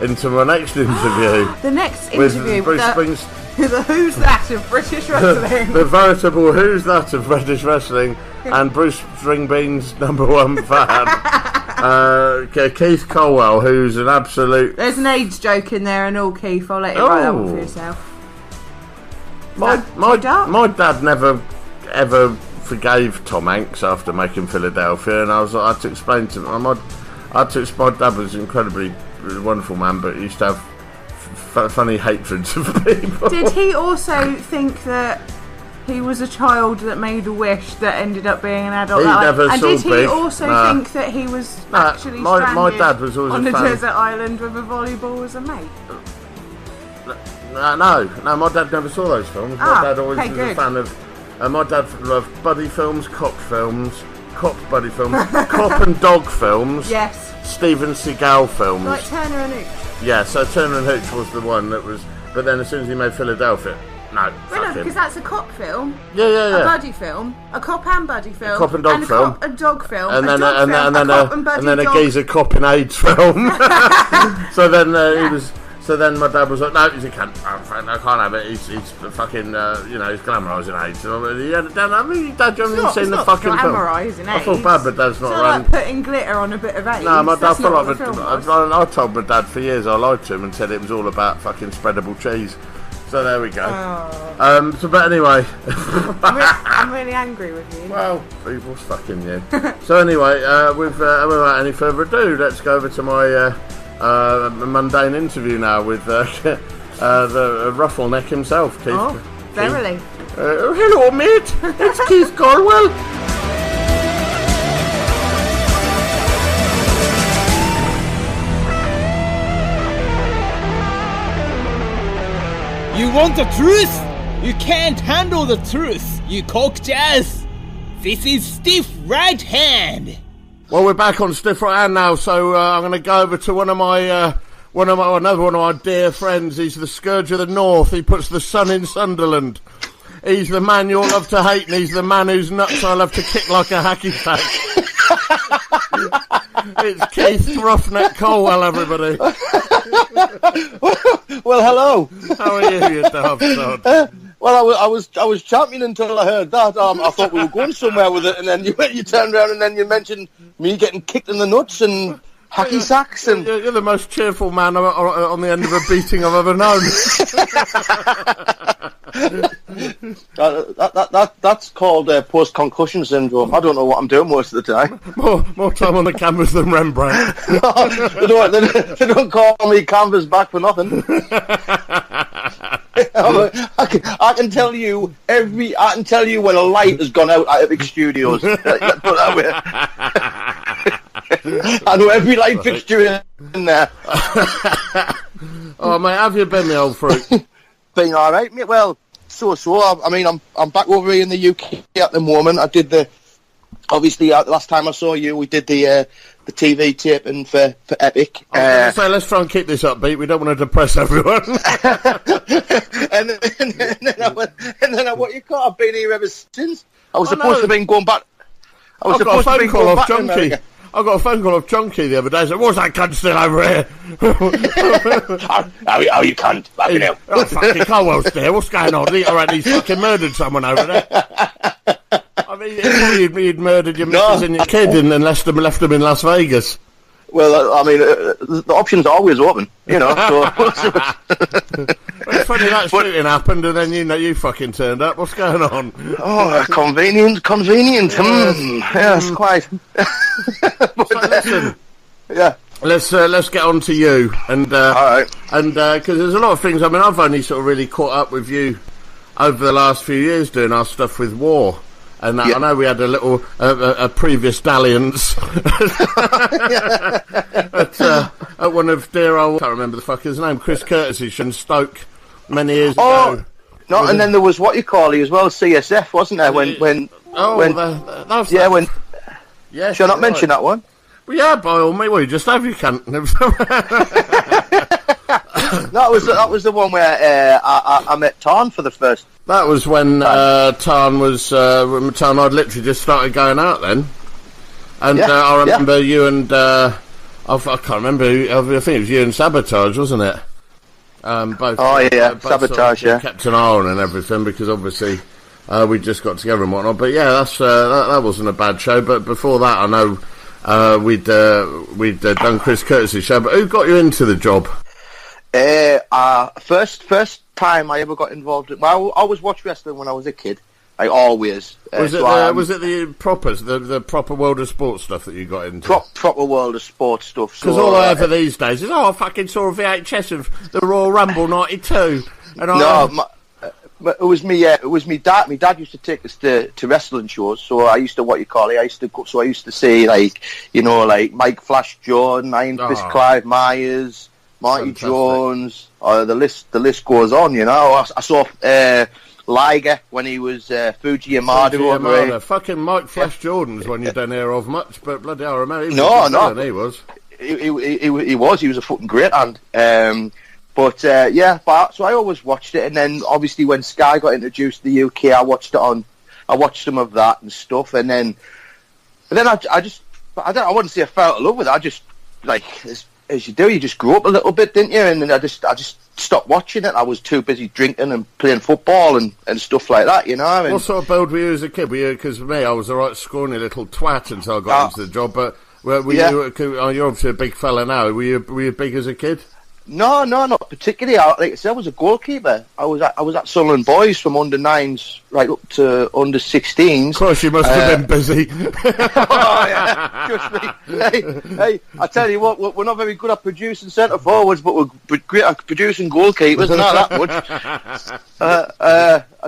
Speaker 1: into my next interview.
Speaker 3: The next
Speaker 1: with
Speaker 3: interview
Speaker 1: Bruce
Speaker 3: with
Speaker 1: Springsteen.
Speaker 3: the Who's That of British Wrestling.
Speaker 1: The veritable Who's That of British Wrestling and Bruce Stringbean's #1 fan, Keith Colwill, who's an absolute...
Speaker 3: There's an AIDS joke in there and all, Keith. I'll let you write that one for yourself.
Speaker 1: My dad never ever forgave Tom Hanks after making Philadelphia, and I had to explain to him. My dad was an incredibly wonderful man, but he used to have funny hatreds of people.
Speaker 3: Did he also think that he was a child that made a wish that ended up being an adult?
Speaker 1: He never
Speaker 3: and
Speaker 1: saw
Speaker 3: did he
Speaker 1: big.
Speaker 3: also
Speaker 1: Nah.
Speaker 3: think that he was actually
Speaker 1: my
Speaker 3: stranded
Speaker 1: dad was always
Speaker 3: on
Speaker 1: a
Speaker 3: a
Speaker 1: fan.
Speaker 3: desert island with a volleyball as a mate?
Speaker 1: No, my dad never saw those films. My dad always was a fan of... my dad loved buddy films, cop buddy films, cop and dog films,
Speaker 3: Yes.
Speaker 1: Steven Seagal films.
Speaker 3: Like Turner and Hooch.
Speaker 1: Yeah, so Turner and Hooch was the one that was... But then as soon as he made Philadelphia, no,
Speaker 3: Well, no, because that's a cop film,
Speaker 1: Yeah.
Speaker 3: a buddy film, a cop and buddy film,
Speaker 1: Cop and dog film.
Speaker 3: a dog film,
Speaker 1: And then
Speaker 3: a cop and buddy
Speaker 1: a
Speaker 3: dog.
Speaker 1: geezer cop in AIDS film. So then he was... So then my dad was like, no, he can't. I can't have it. He's fucking, he's glamorising AIDS. Dad, you haven't seen the fucking film.
Speaker 3: Glamorising
Speaker 1: I feel
Speaker 3: AIDS.
Speaker 1: bad, but Dad's not
Speaker 3: It's
Speaker 1: around.
Speaker 3: like putting glitter on a bit of AIDS.
Speaker 1: No, my dad
Speaker 3: That's not
Speaker 1: felt
Speaker 3: what the
Speaker 1: like
Speaker 3: film was.
Speaker 1: I told my dad for years I lied to him and said it was all about fucking spreadable cheese. So there we go.
Speaker 3: Oh.
Speaker 1: But anyway,
Speaker 3: I'm really angry with you.
Speaker 1: well, people's fucking you. So anyway, without any further ado, let's go over to my mundane interview now with the ruffleneck himself, Keith.
Speaker 3: Oh, verily.
Speaker 1: Hello, mate. It's Keith Colwill.
Speaker 10: You want the truth? You can't handle the truth, you cock jazz. This is Stiff Right Hand.
Speaker 1: Well, we're back on Stiff Right Hand now, so I'm going to go over to another one of my dear friends. He's the Scourge of the North. He puts the sun in Sunderland. He's the man you'll love to hate, and he's the man whose nuts I love to kick like a hacky sack. It's Keith Roughneck Colwill, everybody.
Speaker 2: Well, hello.
Speaker 1: How are you daft sod?
Speaker 2: Well, I was championing until I heard that. I thought we were going somewhere with it, and then you turned around and then you mentioned me getting kicked in the nuts and hacky sacks. And
Speaker 1: You're the most cheerful man on the end of a beating I've ever known.
Speaker 2: That's called post-concussion syndrome. I don't know what I'm doing most of the time.
Speaker 1: More time on the canvas than Rembrandt.
Speaker 2: They don't call me canvas back for nothing. I can tell you when a light has gone out at Epic Studios. Put that way. I know every light fixture in there.
Speaker 1: Oh mate, have you been, the old fruit?
Speaker 2: Been all right, mate. Well, so. I mean, I'm back over here in the UK at the moment. I did obviously the last time I saw you, we did the TV taping for Epic.
Speaker 1: So let's try and keep this upbeat. We don't want to depress everyone.
Speaker 2: and then I've been here ever since. I was supposed to have been going back.
Speaker 1: I got a phone call off Junkie. I got a phone call off Junkie the other day. I said, "What's that cunt still over here?"
Speaker 2: How you cunt? Fucking hell.
Speaker 1: Oh, fucking Colwell's there. What's going on? He's fucking murdered someone over there. I mean, he'd murdered your missus and your kid and left them in Las Vegas.
Speaker 2: Well, I mean, the option's always open, you know. So.
Speaker 1: It's funny that shooting happened, and then you fucking turned up. What's going on?
Speaker 2: Oh, convenient. Yes, quite.
Speaker 1: So listen.
Speaker 2: Yeah.
Speaker 1: let's get on to you, and
Speaker 2: All right.
Speaker 1: and because there's a lot of things. I mean, I've only sort of really caught up with you over the last few years doing our stuff with war, and I know we had a little a previous dalliance at one of dear old, I can't remember the fucker's name, Chris Curtis's in Stoke many years ago.
Speaker 2: No, and then there was what you call he as well, CSF, wasn't there? When shall I not mention that one?
Speaker 1: Well, yeah, by all means, well, you just have, you can't.
Speaker 2: That was the one where I met Tarn for the first.
Speaker 1: That was when Tarn I'd literally just started going out then, and I remember you and I can't remember. I think it was you and Sabotage, wasn't it? Both.
Speaker 2: Oh yeah, both Sabotage.
Speaker 1: Sort of kept an eye on and everything because obviously we just got together and whatnot. But yeah, that wasn't a bad show. But before that, I know. We'd done Chris Curtis's show, but who got you into the job?
Speaker 2: First time I ever got involved. I always watched wrestling when I was a kid. I always.
Speaker 1: Was it the propers, the proper World of Sport stuff that you got into?
Speaker 2: Proper World of Sport stuff.
Speaker 1: Because all I ever these days is, I fucking saw a VHS of the Royal Rumble '92, and
Speaker 2: it was me. It was me dad. My dad used to take us to wrestling shows. So I used to I used to see like Mike Flash Jordan, Iron Fist Clive Myers, Marty Jones. The list goes on. I saw Liger when he was Fuji Yamada.
Speaker 1: Fucking Mike Flash Jordan's one you don't hear of much, but bloody hell, I remember. He was.
Speaker 2: He was a fucking great hand. So I always watched it, and then obviously when Sky got introduced to the UK, I watched some of that and stuff, and then I wouldn't say I fell in love with it. I just as you do, you just grew up a little bit, didn't you? And then I just stopped watching it. I was too busy drinking and playing football and stuff like that,
Speaker 1: What sort of build were you as a kid? Because for me, I was a right scrawny little twat until I got into the job. But you're obviously a big fella now. Were you big as a kid?
Speaker 2: No, not particularly. Like I said, I was a goalkeeper. I was at Sunderland Boys from under 9s right up to under 16s.
Speaker 1: Of course, you must have been busy.
Speaker 2: Oh yeah, trust me. Hey, I tell you what, we're not very good at producing centre forwards, but we're great at producing goalkeepers. Not that much.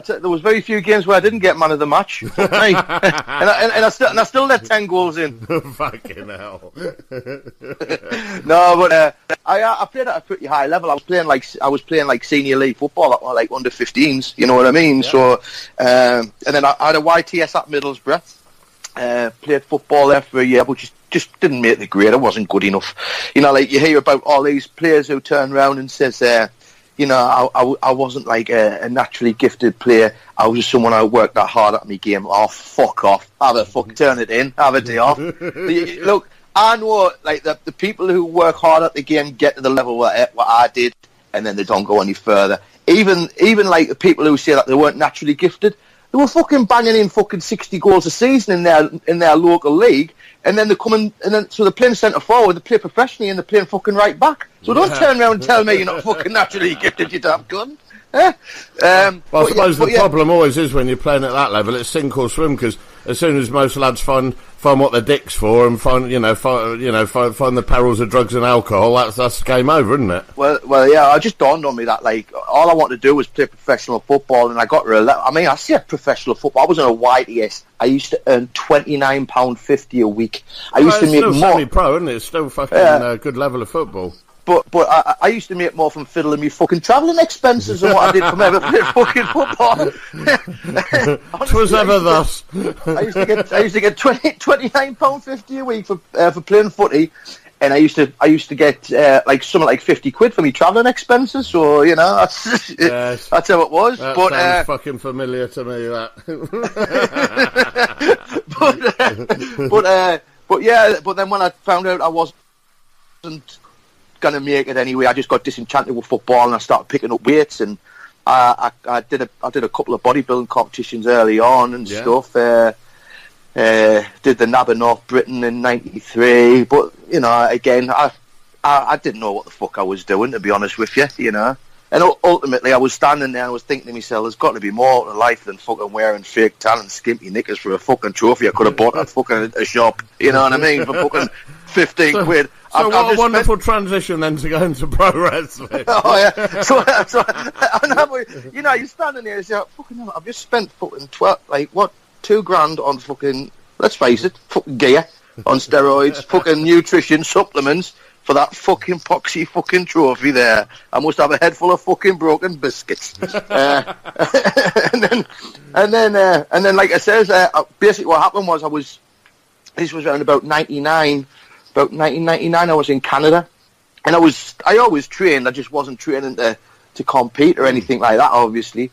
Speaker 2: There was very few games where I didn't get man of the match. and I still let 10 goals in.
Speaker 1: Fucking hell.
Speaker 2: No, but I played at a pretty high level. I was playing like senior league football, like under 15s. You know what I mean? Yeah. So, and then I had a YTS at Middlesbrough. Played football there for a year, but just didn't make the grade. I wasn't good enough. Like you hear about all these players who turn around and says, I wasn't like a naturally gifted player. I was just someone who worked that hard at my game. Oh, fuck off. Turn it in. Have a day off. Look, I know like the people who work hard at the game get to the level what I did, and then they don't go any further. Even like the people who say that they weren't naturally gifted, they were fucking banging in fucking 60 goals a season in their local league, and then so they're playing centre forward, they play professionally, and they're playing fucking right back. So don't turn around and tell me you're not fucking naturally gifted, you damn cunt. I
Speaker 1: suppose the problem always is when you're playing at that level, it's sink or swim, because as soon as most lads find what they're dicks for and find the perils of drugs and alcohol, that's game over, isn't it?
Speaker 2: Well, yeah. It just dawned on me that like all I wanted to do was play professional football, and I got I said professional football. I was on a YTS. I used to earn £29.50 a week. I used to make
Speaker 1: still
Speaker 2: more.
Speaker 1: Semi-pro, isn't it? It's still fucking good level of football.
Speaker 2: But I used to make more from fiddling me fucking travelling expenses than what I did from ever playing fucking football.
Speaker 1: Twas ever thus.
Speaker 2: I used to get £29.50 a week for playing footy, and I used to get like something like 50 quid for me travelling expenses. So that's how it was.
Speaker 1: That
Speaker 2: but
Speaker 1: sounds fucking familiar to me. That.
Speaker 2: but then when I found out I wasn't going to make it anyway, I just got disenchanted with football, and I started picking up weights, and I did a couple of bodybuilding competitions early on and stuff. Did the NAB of North Britain in '93, but again, I didn't know what the fuck I was doing, to be honest with you, And ultimately, I was standing there and I was thinking to myself, there's got to be more to life than fucking wearing fake tan and skimpy knickers for a fucking trophy I could have bought at fucking a shop. You know what I mean? For fucking 15 quid.
Speaker 1: So what a wonderful transition then to go into pro wrestling.
Speaker 2: Oh yeah. So you know, you're standing there and you're like, fucking hell, I've just spent fucking 2 grand on fucking, let's face it, fucking gear, on steroids, fucking nutrition, supplements, for that fucking poxy fucking trophy there. I must have a head full of fucking broken biscuits. and then, like I says, basically what happened was this was around about 1999, I was in Canada, and I always trained, I just wasn't training to compete or anything like that, obviously,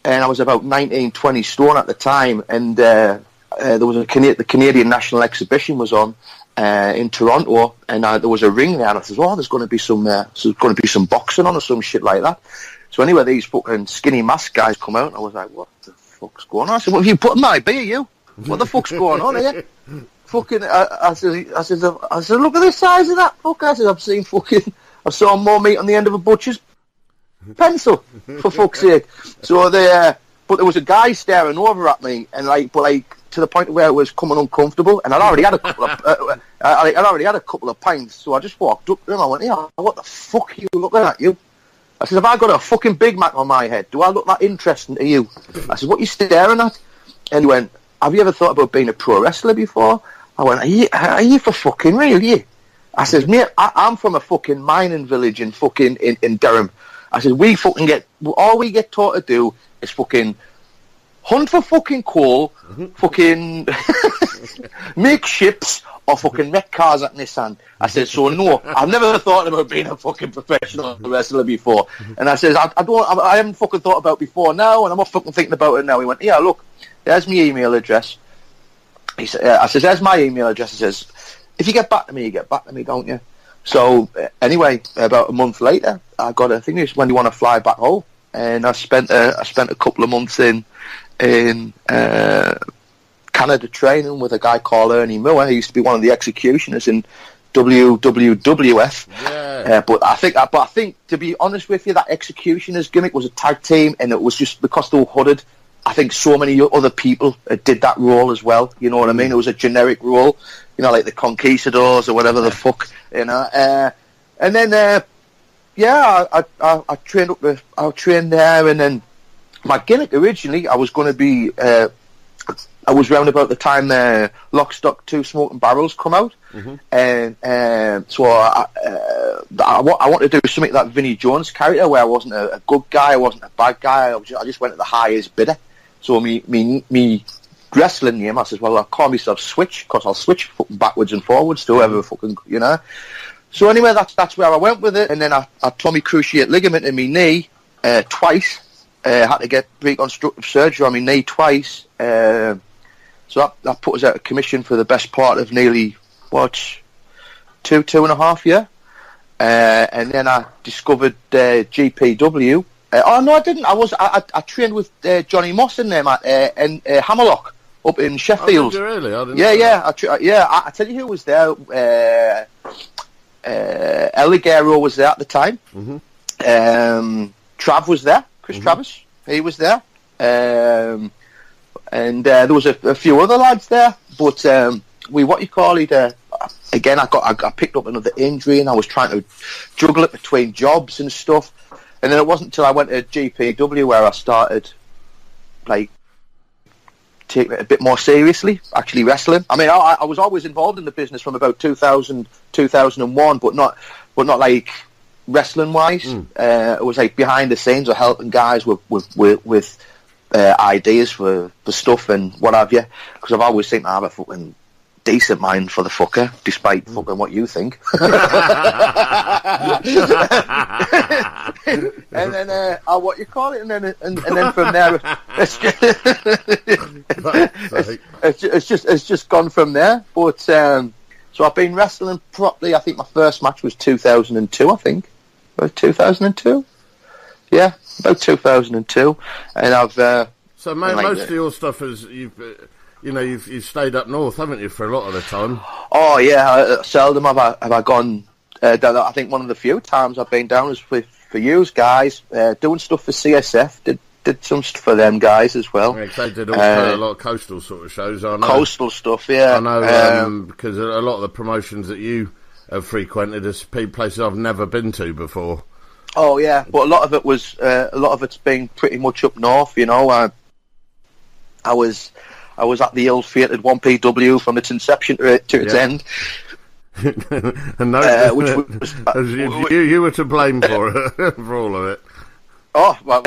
Speaker 2: and I was about 19, 20 stone at the time, and there was the Canadian National Exhibition was on, in Toronto, and there was a ring there, and I said, "Oh, there's going to be some boxing on or some shit like that." So anyway, these fucking skinny mask guys come out, and I was like, "What the fuck's going on?" I said, "What have you put in my beer, you? What the fuck's going on here?" Fucking, I said, "Look at the size of that fuck." I said, I saw more meat on the end of a butcher's pencil, for fuck's sake. So but there was a guy staring over at me, and to the point where it was coming uncomfortable, and I'd already had a couple of pints, so I just walked up to him. I went, "Yeah, what the fuck are you looking at, you?" I said, "Have I got a fucking Big Mac on my head? Do I look that interesting to you?" I said, "What are you staring at?" And he went, "Have you ever thought about being a pro wrestler before?" I went, Are you for fucking real, you?" I says, "Mate, I'm from a fucking mining village in fucking in Durham." I said, all we get taught to do is fucking hunt for fucking coal, fucking make ships, or fucking make cars at Nissan. I said, "So no, I've never thought about being a fucking professional wrestler before." And I says, I haven't fucking thought about it before now, and I'm not fucking thinking about it now. He went, "Yeah, look, there's my email address." He said, I says, "There's my email address." He says, "If you get back to me, you get back to me, don't you?" So anyway, about a month later, I got a thing. When you want to fly back home, and I spent a couple of months in Canada training with a guy called Ernie Moore. He used to be one of the executioners in WWF. Yeah. But I think, to be honest with you, that executioners gimmick was a tag team, and it was just because they were hooded. I think so many other people did that role as well. You know what I mean? It was a generic role, like the Conquistadors or whatever the fuck, And then, I trained up. I trained there, and then my gimmick originally, I was going to be. I was round about the time Lock, Stock, 2 Smoking Barrels come out, and so I wanted to do something like Vinnie Jones' character, where I wasn't a good guy, I wasn't a bad guy. I just went to the highest bidder. So me wrestling name, I says, "Well, I'll call myself Switch, because I'll switch fucking backwards and forwards to whoever fucking, So anyway, that's where I went with it, and then I tore my cruciate ligament in my knee twice. Had to get reconstructive surgery on my knee twice. So that put us out of commission for the best part of nearly, 2.5 years. And then I discovered GPW. Oh no, I didn't. I trained with Johnny Moss in there, in Hammerlock up in Sheffield.
Speaker 1: Oh, did you really? I didn't
Speaker 2: I tell you who was there. El Ligero was there at the time. Trav was there. Chris Travis, he was there. And there was a few other lads there. But again, I picked up another injury, and I was trying to juggle it between jobs and stuff. And then it wasn't until I went to GPW where I started, taking it a bit more seriously, actually wrestling. I mean, I was always involved in the business from about 2000, 2001, but not like wrestling wise. It was like behind the scenes or helping guys with ideas for stuff and what have you. Because I've always think I have a fucking decent mind for the fucker, despite fucking what you think. And then what you call it, and then from there, it's just gone from there. But so I've been wrestling properly. I think my first match was 2002. I think about 2002. Yeah, about 2002, and I've.
Speaker 1: So most of your stuff is you've stayed up north, haven't you, for a lot of the time? Oh
Speaker 2: yeah, seldom have I gone down. I think one of the few times I've been down is for you guys doing stuff for CSF. did some stuff for them guys as well.
Speaker 1: Yeah, 'cause they did a lot of coastal sort of shows. I know.
Speaker 2: Coastal stuff, yeah.
Speaker 1: I know because a lot of the promotions that you have frequented is places I've never been to before.
Speaker 2: Oh yeah, but a lot of it's been pretty much up north. You know, I was at the ill-fated 1PW from its inception to its end.
Speaker 1: And you were to blame for all of it.
Speaker 2: Oh well,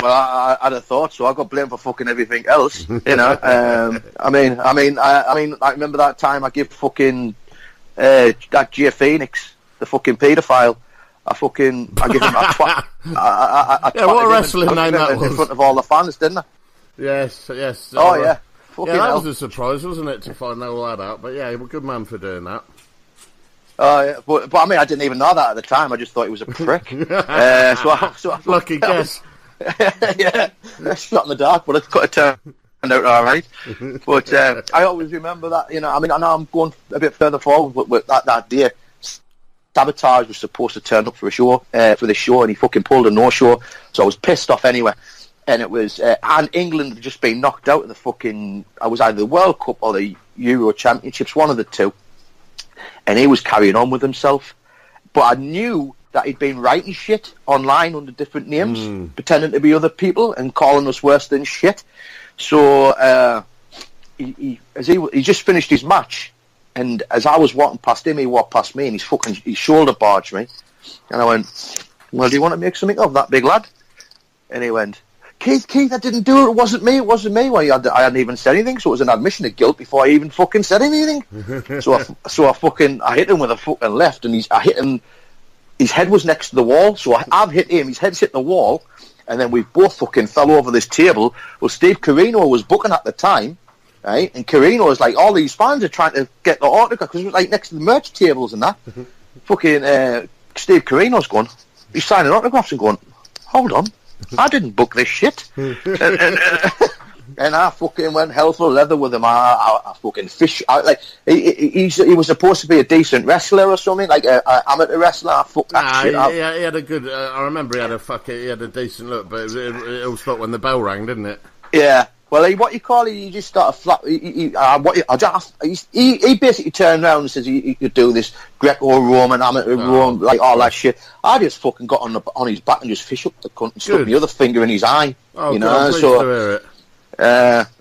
Speaker 2: I'd have thought so. I got blamed for fucking everything else, you know. I mean, I remember that time I give fucking that J Phoenix, the fucking paedophile. I give him a twat.
Speaker 1: What a wrestling name that was
Speaker 2: in front of all the fans, didn't I?
Speaker 1: Yes.
Speaker 2: Oh yeah.
Speaker 1: That was a surprise, wasn't it, to find all that out? But yeah, you're a good man for doing that.
Speaker 2: Yeah, but I mean, I didn't even know that at the time. I just thought he was a prick.
Speaker 1: Lucky guess.
Speaker 2: Yeah, shot in the dark, but it could have turned out all right. But I always remember that, you know. I mean, I know I'm going a bit further forward with that day. Sabotage was supposed to turn up for this show, and he fucking pulled a no-show. So I was pissed off anyway. And it was, and England had just been knocked out of the fucking. I was either the World Cup or the Euro Championships, one of the two. And he was carrying on with himself, but I knew that he'd been writing shit online under different names, pretending to be other people and calling us worse than shit. So he just finished his match, and as I was walking past him, he walked past me, and he shoulder barged me, and I went, "Well, do you want to make something of that, big lad?" And he went, Keith, I didn't do it. It wasn't me. Well, I hadn't even said anything, so it was an admission of guilt before I even fucking said anything. So I hit him with a fucking left, and I hit him. His head was next to the wall, so I've hit him. His head's hit the wall, and then we both fucking fell over this table. Well, Steve Carino was booking at the time, right? And Carino was like, all these fans are trying to get the autograph because it was like next to the merch tables and that. Fucking Steve Carino's going, he's signing autographs and going, hold on. I didn't book this shit. And I fucking went hell for leather with him. I fucking fish. He was supposed to be a decent wrestler or something, like an amateur wrestler. I fucked that shit up.
Speaker 1: He had a good. I remember he had a decent look, but it all stopped when the bell rang, didn't it?
Speaker 2: Yeah. Well, what you call it? You just start a flat. He basically turned around and says he could do this Greco-Roman, amateur Roman, like all that shit. I just fucking got on his back and just fish up the cunt and stuck the other finger in his eye.
Speaker 1: Oh,
Speaker 2: you know,
Speaker 1: God, I'm pleased to hear it.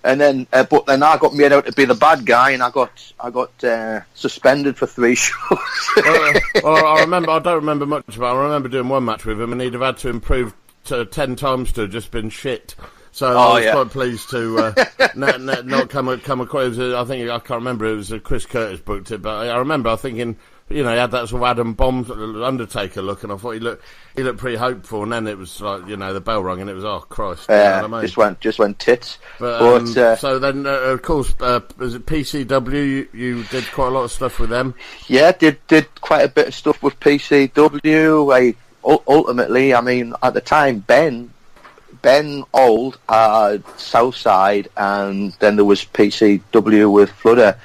Speaker 2: And then, but then I got made out to be the bad guy, and I got suspended for 3 shows.
Speaker 1: well, I remember. I don't remember much, but I remember doing one match with him, and he'd have had to improve 10 times to have just been shit. So I was quite pleased to not come across. I think I can't remember. It was Chris Curtis booked it, but I remember thinking, you know, he had that sort of Adam Bomb Undertaker look, and I thought he looked pretty hopeful. And then it was like, you know, the bell rang, and it was Christ.
Speaker 2: Yeah,
Speaker 1: you know what I mean?
Speaker 2: just went tits.
Speaker 1: But so then, of course, was it PCW? You did quite a lot of stuff with them.
Speaker 2: Yeah, did quite a bit of stuff with PCW. Ultimately, I mean, at the time, Ben Old, Southside, and then there was PCW with Fludder,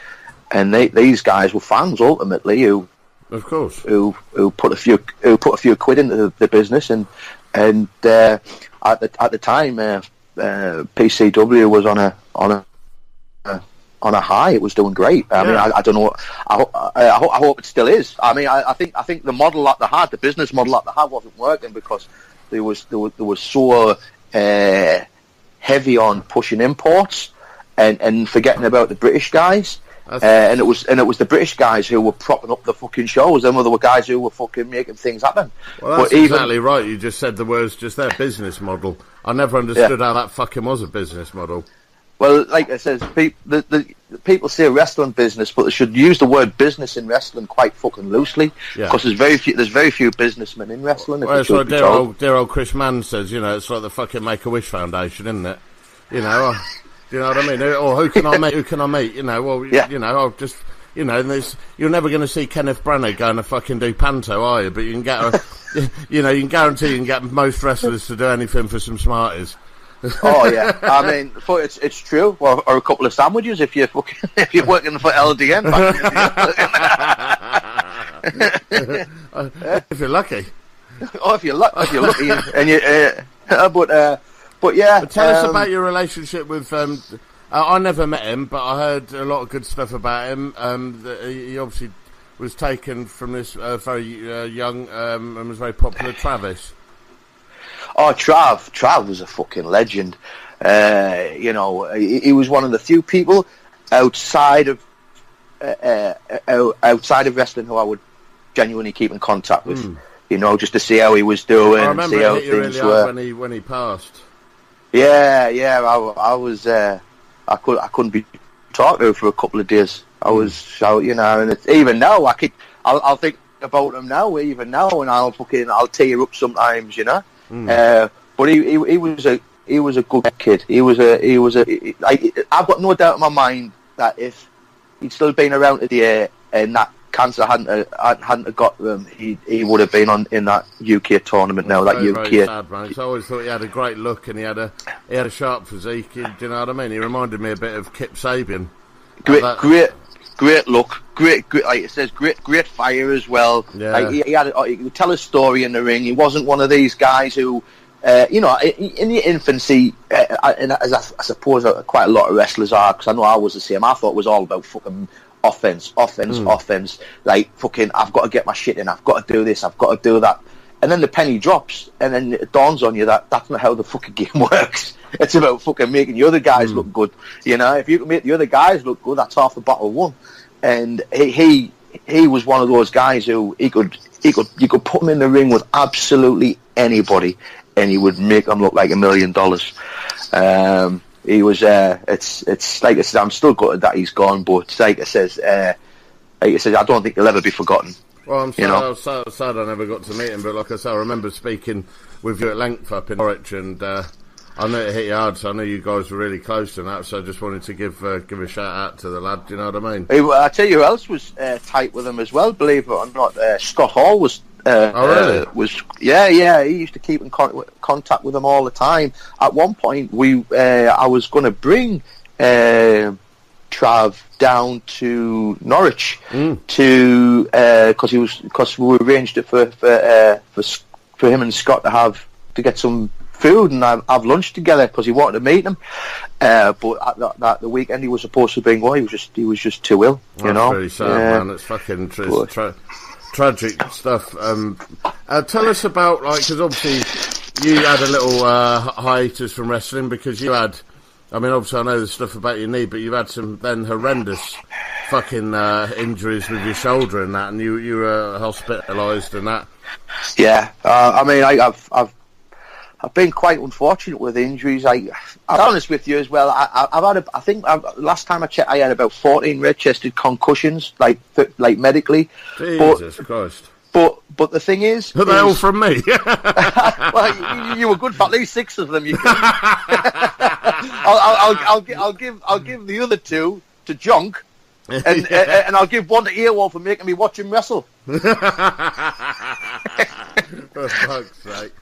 Speaker 2: and these guys were fans ultimately who put a few quid into the business, and at the time PCW was on a high. It was doing great. I mean, I don't know. I hope it still is. I mean, I think the model that they had, the business model that they had, wasn't working because there was so heavy on pushing imports and forgetting about the British guys. And it was the British guys who were propping up the fucking shows. Them were the guys who were fucking making things happen.
Speaker 1: Well, that's exactly right. You just said the words just there, business model. I never understood how that fucking was a business model.
Speaker 2: Well, like I said, people say wrestling business, but they should use the word business in wrestling quite fucking loosely, because there's very few businessmen in wrestling.
Speaker 1: Well, it's like dear old Chris Mann says, you know, it's like the fucking Make-A-Wish Foundation, isn't it? You know, do you know what I mean? Or who can I meet? Who can I meet? You know, well, you know, I'll just, you know, you're never going to see Kenneth Branagh going to fucking do panto, are you? But you can get, you know, you can guarantee you can get most wrestlers to do anything for some Smarties.
Speaker 2: Oh yeah, I mean, it's true. Or a couple of sandwiches if you're working for LDN.
Speaker 1: If you're lucky.
Speaker 2: Oh, if you're lucky, and you. But yeah,
Speaker 1: But tell us about your relationship with. I never met him, but I heard a lot of good stuff about him. That he obviously was taken from this very young and was very popular Travis.
Speaker 2: Oh, Trav was a fucking legend. You know, he was one of the few people outside of wrestling who I would genuinely keep in contact with. You know, just to see how he was doing and see how things were.
Speaker 1: When he passed.
Speaker 2: Yeah, I was. I couldn't be talking to him for a couple of days. I was, you know, and even now I'll think about him now, even now, and I'll tear up sometimes, you know. But he was a good kid. I've got no doubt in my mind that if he'd still been around today and that cancer hadn't got him, he would have been in that UK tournament now. That UK.
Speaker 1: Very sad, man. I always thought he had a great look and he had a sharp physique. Do you know what I mean? He reminded me a bit of Kip Sabian.
Speaker 2: Great look, great. Like it says, great fire as well.
Speaker 1: Yeah.
Speaker 2: Like he could tell a story in the ring. He wasn't one of these guys who, you know, in the infancy, as I suppose quite a lot of wrestlers are, because I know I was the same. I thought it was all about fucking offense. Like fucking, I've got to get my shit in. I've got to do this. I've got to do that. And then the penny drops, and then it dawns on you that that's not how the fucking game works. It's about fucking making the other guys look good. You know, if you can make the other guys look good, that's half the battle won. And he was one of those guys who you could put him in the ring with absolutely anybody, and he would make them look like $1 million. He was. It's like I said, I'm still gutted that he's gone, but like I says, I don't think he'll ever be forgotten.
Speaker 1: Well, I'm sad I never got to meet him, but like I said, I remember speaking with you at length up in Norwich, and I know it hit you hard, so I know you guys were really close to that, so I just wanted to give a shout out to the lad, do you know what I mean?
Speaker 2: I tell you who else was tight with him as well, believe it or not, Scott Hall was...
Speaker 1: really?
Speaker 2: Yeah, he used to keep in contact with him all the time. At one point, I was going to bring... Trav down to Norwich because we arranged it for him and Scott to get some food and have lunch together because he wanted to meet him. But at the weekend he was supposed to be going. He was just too ill. You know,
Speaker 1: really sad, man. It's fucking tragic stuff. Tell us about because obviously you had a little hiatus from wrestling because you had. I mean, obviously, I know the stuff about your knee, but you've had some then horrendous fucking injuries with your shoulder and that, and you were hospitalised and that. Yeah,
Speaker 2: I mean, I've been quite unfortunate with injuries. I'm honest with you as well. I think last time I checked, I had about 14 red-chested concussions, like medically.
Speaker 1: Jesus Christ.
Speaker 2: But the thing is...
Speaker 1: Are they all from me?
Speaker 2: Well, you were good for at least 6 of them. I'll give the other 2 to Junk, and I'll give 1 to Earwolf for making me watch him wrestle.
Speaker 1: For fuck's sake.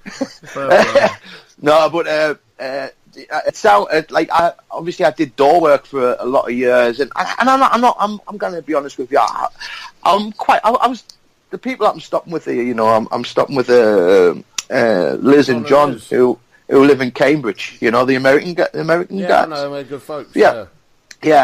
Speaker 2: No, but it sounds like obviously I did door work for a lot of years, and I'm going to be honest with you. I was. The people that I'm stopping with here, you know, I'm stopping with Liz and John, who live in Cambridge. You know, the American guys.
Speaker 1: Yeah, I know, they're good folks.
Speaker 2: Yeah.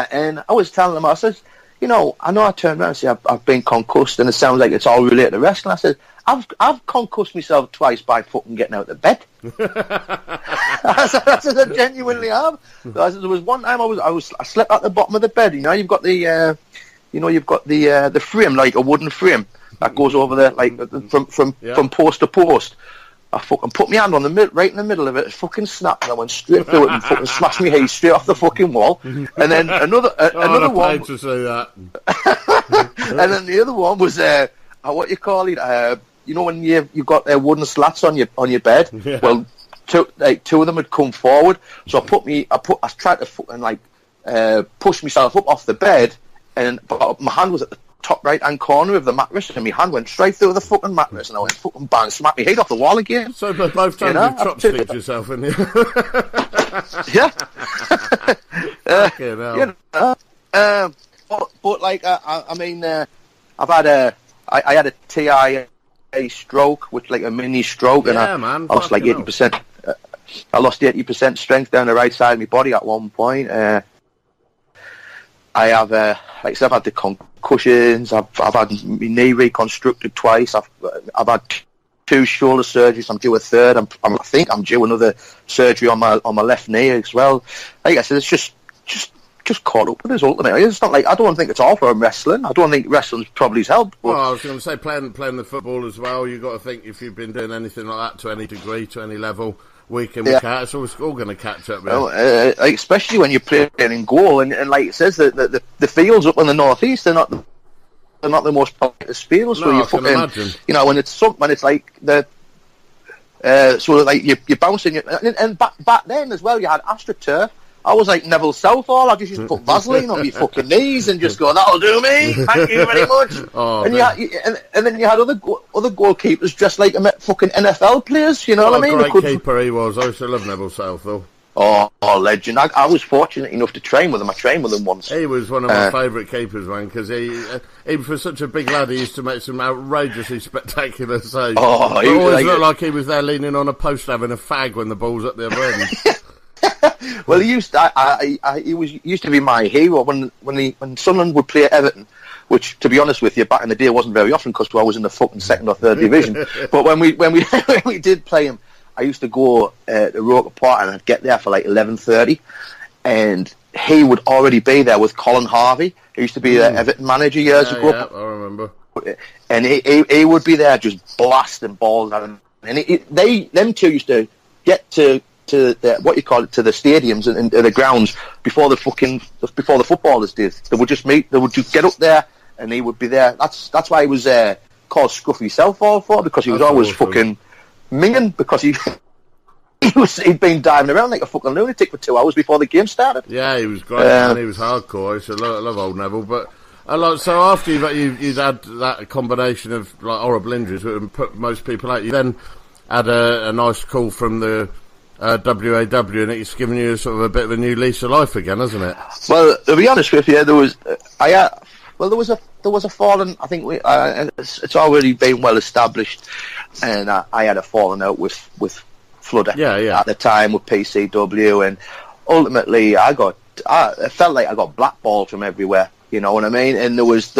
Speaker 2: And I was telling them, I says, you know I turned around and said I've been concussed, and it sounds like it's all related to wrestling. I said I've concussed myself twice by fucking getting out of bed. I said I genuinely have. I said there was one time I slept at the bottom of the bed. You know, you've got the the frame, like a wooden frame. That goes over there, like from post to post. I fucking put my hand on right in the middle of it. It fucking snapped, and I went straight through it and fucking smashed my head straight off the fucking wall. And then another one.
Speaker 1: To say that.
Speaker 2: And then the other one was what you call it? You know when you've got wooden slats on your bed. Yeah. Well, two of them had come forward, so I tried to fucking push myself up off the bed, but my hand was at the top right hand corner of the mattress, and my hand went straight through the fucking mattress, and I went fucking bang, smacked my head off the wall again.
Speaker 1: So both times you chopsticked yourself in here.
Speaker 2: Yeah.
Speaker 1: You
Speaker 2: know, but like I mean, I've had I had a TIA stroke, which like a mini stroke, and I was like 80%. I lost 80% strength down the right side of my body at one point. I have, like I said, I've had the concussions. I've had my knee reconstructed twice. I've had 2 shoulder surgeries. I'm due a third. I think I'm due another surgery on my left knee as well. Like I said, it's just caught up with us ultimately. It's not like, I don't think it's all from wrestling. I don't think wrestling's probably helped. But
Speaker 1: well, I was going to say playing the football as well. You've got to think if you've been doing anything like that to any degree, to any level, week in, week out, it's all going to catch up with you.
Speaker 2: Like, especially when you're playing in goal, and like it says, the fields up in the northeast, they're not the most populous fields. So
Speaker 1: No,
Speaker 2: you're
Speaker 1: I can imagine.
Speaker 2: you know, when it's like the sort of like you're bouncing, and back then as well, you had AstroTurf. I was like Neville Southall. I just used to put Vaseline on my fucking knees and just go, "That'll do me. Thank you very much." And then you had other goalkeepers dressed like fucking NFL players. You know what I mean?
Speaker 1: Great keeper he was. I used to love Neville Southall.
Speaker 2: Oh, legend! I was fortunate enough to train with him. I trained with him once.
Speaker 1: He was one of my favourite keepers, man, because even for such a big lad, he used to make some outrageously spectacular saves. Oh, he always looked like he was there leaning on a post having a fag when the ball's at the other end.
Speaker 2: Well, he used to be my hero when Sunderland would play at Everton, which, to be honest with you, back in the day wasn't very often because I was in the fucking 2nd or 3rd division. But when we did play him, I used to go to Roker Park and I'd get there for like 11:30, and he would already be there with Colin Harvey, who used to be the Everton manager years ago.
Speaker 1: Yeah, I remember.
Speaker 2: And he would be there just blasting balls at him. And them two used to get to the stadiums and the grounds before the footballers did. They would just meet. They would just get up there, and he would be there. That's why he was called Scruffy Southall for, because he was always fucking minging, because he'd been diving around like a fucking lunatic for 2 hours before the game started.
Speaker 1: Yeah, he was great, man. He was hardcore. I used to love old Neville, but. So after you'd had that combination of like horrible injuries that put most people out, you then had a nice call from the WAW, and it's given you sort of a bit of a new lease of life again, hasn't it?
Speaker 2: Well, to be honest with you, there was a falling. I think it's already been well established, and I had a falling out with Fludder at the time with PCW, and ultimately I felt like I got blackballed from everywhere. You know what I mean? And there was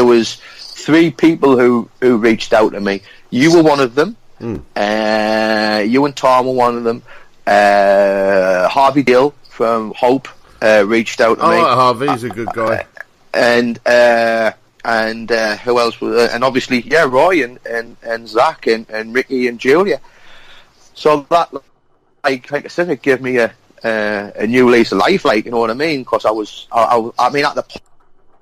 Speaker 2: 3 people who reached out to me. You were one of them. You and Tom were one of them. Harvey Gill from Hope reached out to me.
Speaker 1: Oh, Harvey's a good guy.
Speaker 2: And who else was? And obviously, Roy and Zach and Ricky and Julia. So that, like I said, it gave me a new lease of life. Like, you know what I mean? Because I mean, at the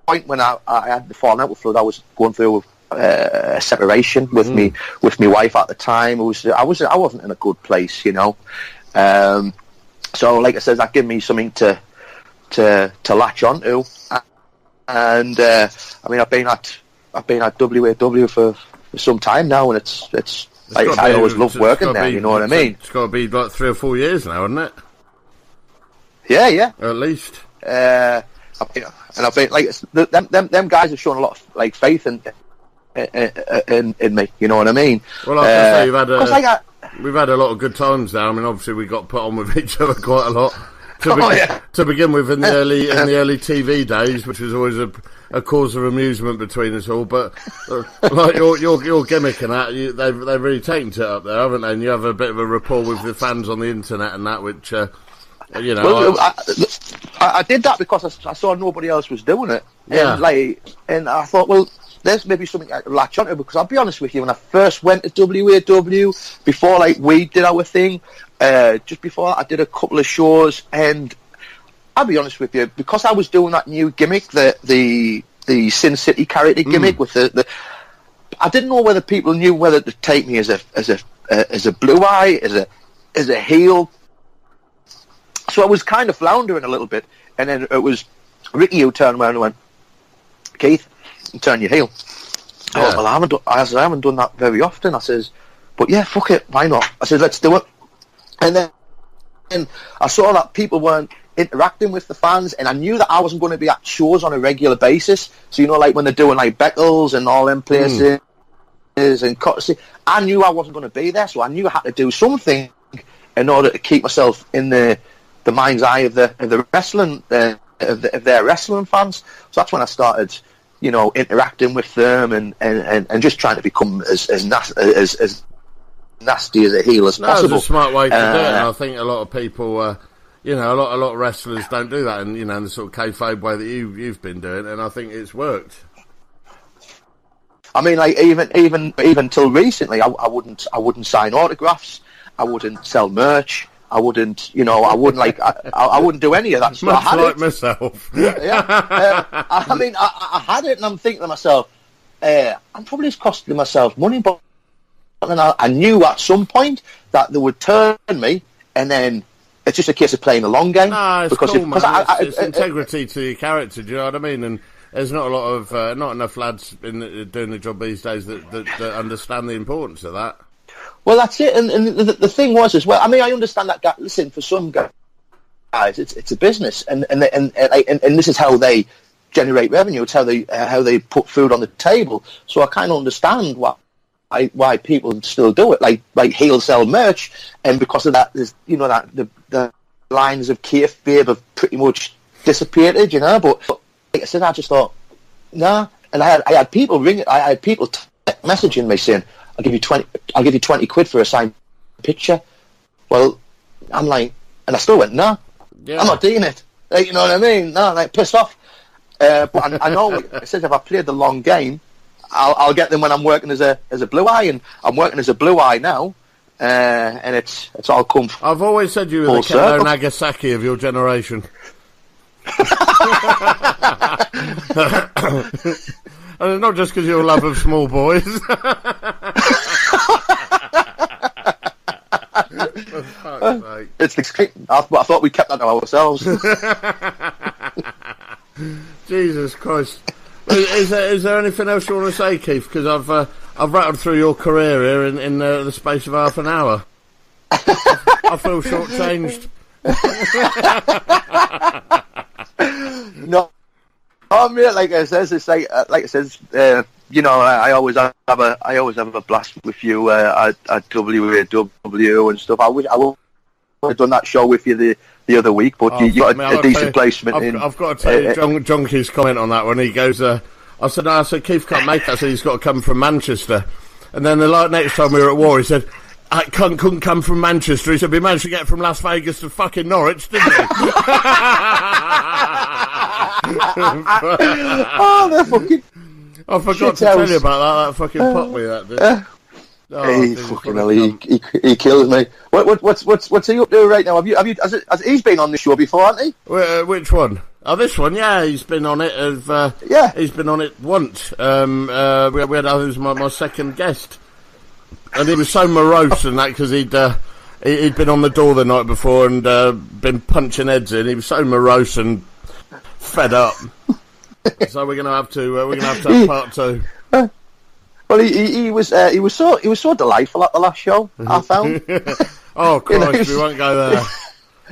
Speaker 2: point when I had the falling out with Flood, I was going through a separation with me wife at the time. I wasn't in a good place, you know. So like I said, that gave me something to latch onto, and I mean I've been at WAW for some time now, and it's like I always loved working there. You know what I mean?
Speaker 1: It's got to be like 3 or 4 years now, isn't it?
Speaker 2: Yeah.
Speaker 1: At least.
Speaker 2: And I've been like them guys have shown a lot of like faith in me. You know what I mean?
Speaker 1: Well, like I say, we've had a lot of good times now. I mean, obviously we got put on with each other quite a lot to begin with in the early TV days, which was always a cause of amusement between us all. But like your gimmick and that, they've really taken to it up there, haven't they? And you have a bit of a rapport with the fans on the internet and that, which you know.
Speaker 2: Well, I did that because I saw nobody else was doing it, and I thought, well, there's maybe something I could latch onto, because I'll be honest with you, when I first went to WAW, before like we did our thing, just before I did a couple of shows, and I'll be honest with you, because I was doing that new gimmick, the Sin City character gimmick with the I didn't know whether people knew whether to take me as a blue eye, as a heel. So I was kind of floundering a little bit, and then it was Ricky who turned around and went, "Keith, turn your heel." Yeah. Oh, well, I haven't done that very often. I says, but yeah, fuck it, why not? I said, let's do it. And then I saw that people weren't interacting with the fans, and I knew that I wasn't going to be at shows on a regular basis. So, you know, like when they're doing like Beckles and all them places and Courtesy, I knew I wasn't going to be there, so I knew I had to do something in order to keep myself in the mind's eye of the wrestling of their wrestling fans. So that's when I started, interacting with them and just trying to become as nasty as a heel as possible.
Speaker 1: That's a smart way to do it. And I think a lot of people, a lot of wrestlers don't do that, and in the sort of kayfabe way that you've been doing, and I think it's worked.
Speaker 2: I mean, like even till recently, I wouldn't sign autographs. I wouldn't sell merch. I wouldn't do any of that stuff.
Speaker 1: Much like myself.
Speaker 2: I mean, I had it, and I'm thinking to myself, I'm probably just costing myself money, but then I knew at some point that they would turn me, and then it's just a case of playing a long game.
Speaker 1: No, it's cool, man. It's integrity to your character. Do you know what I mean? And there's not a lot of not enough lads doing the job these days that understand the importance of that.
Speaker 2: Well, that's it. And the thing was as well. I mean, I understand that. Listen, for some guys, it's a business, and this is how they generate revenue. It's how they put food on the table. So I kind of understand why people still do it. Like he'll sell merch, and because of that, there's the lines of kayfabe have pretty much disappeared. But like I said, I just thought, nah. And I had people messaging me saying, I'll give you 20 quid for a signed picture. Well, I'm like, and I still went, nah, I'm not doing it. Like, you know what I mean? No, like, piss off. But I know, like I said, if I played the long game, I'll get them when I'm working as a blue eye, and I'm working as a blue eye now, and it's all come.
Speaker 1: I've always said you were the Kendo Nagasaki of your generation. And not just because of your love of small boys.
Speaker 2: It's I thought we kept that to ourselves.
Speaker 1: Jesus Christ! Is there anything else you want to say, Keith? Because I've rattled through your career here in the space of half an hour. I feel shortchanged.
Speaker 2: No. Oh, mate, like I says, it's like it says, I always have a blast with you at WAW and stuff. I would have done that show with you the other week, but you got a decent placement.
Speaker 1: I've got to tell you, John Key's comment on that when he goes, I said Keith can't make that, so he's got to come from Manchester. And then the next time we were at war, he said, I couldn't come from Manchester. He said, we managed to get from Las Vegas to fucking Norwich, didn't we?
Speaker 2: Oh, they're fucking...
Speaker 1: I forgot to tell you about that. That fucking popped me, that did.
Speaker 2: He fucking hell, he kills me. What's he up to right now? Has he's been on the show before, hasn't he?
Speaker 1: Which one? Oh, this one, yeah, he's been on it. He's been on it once. We had who's my second guest, and he was so morose and that because he'd been on the door the night before and been punching heads in. He was so morose and fed up. So we're gonna have to have part two.
Speaker 2: Well, he was so delightful at the last show. I found.
Speaker 1: Oh Christ, we won't go there.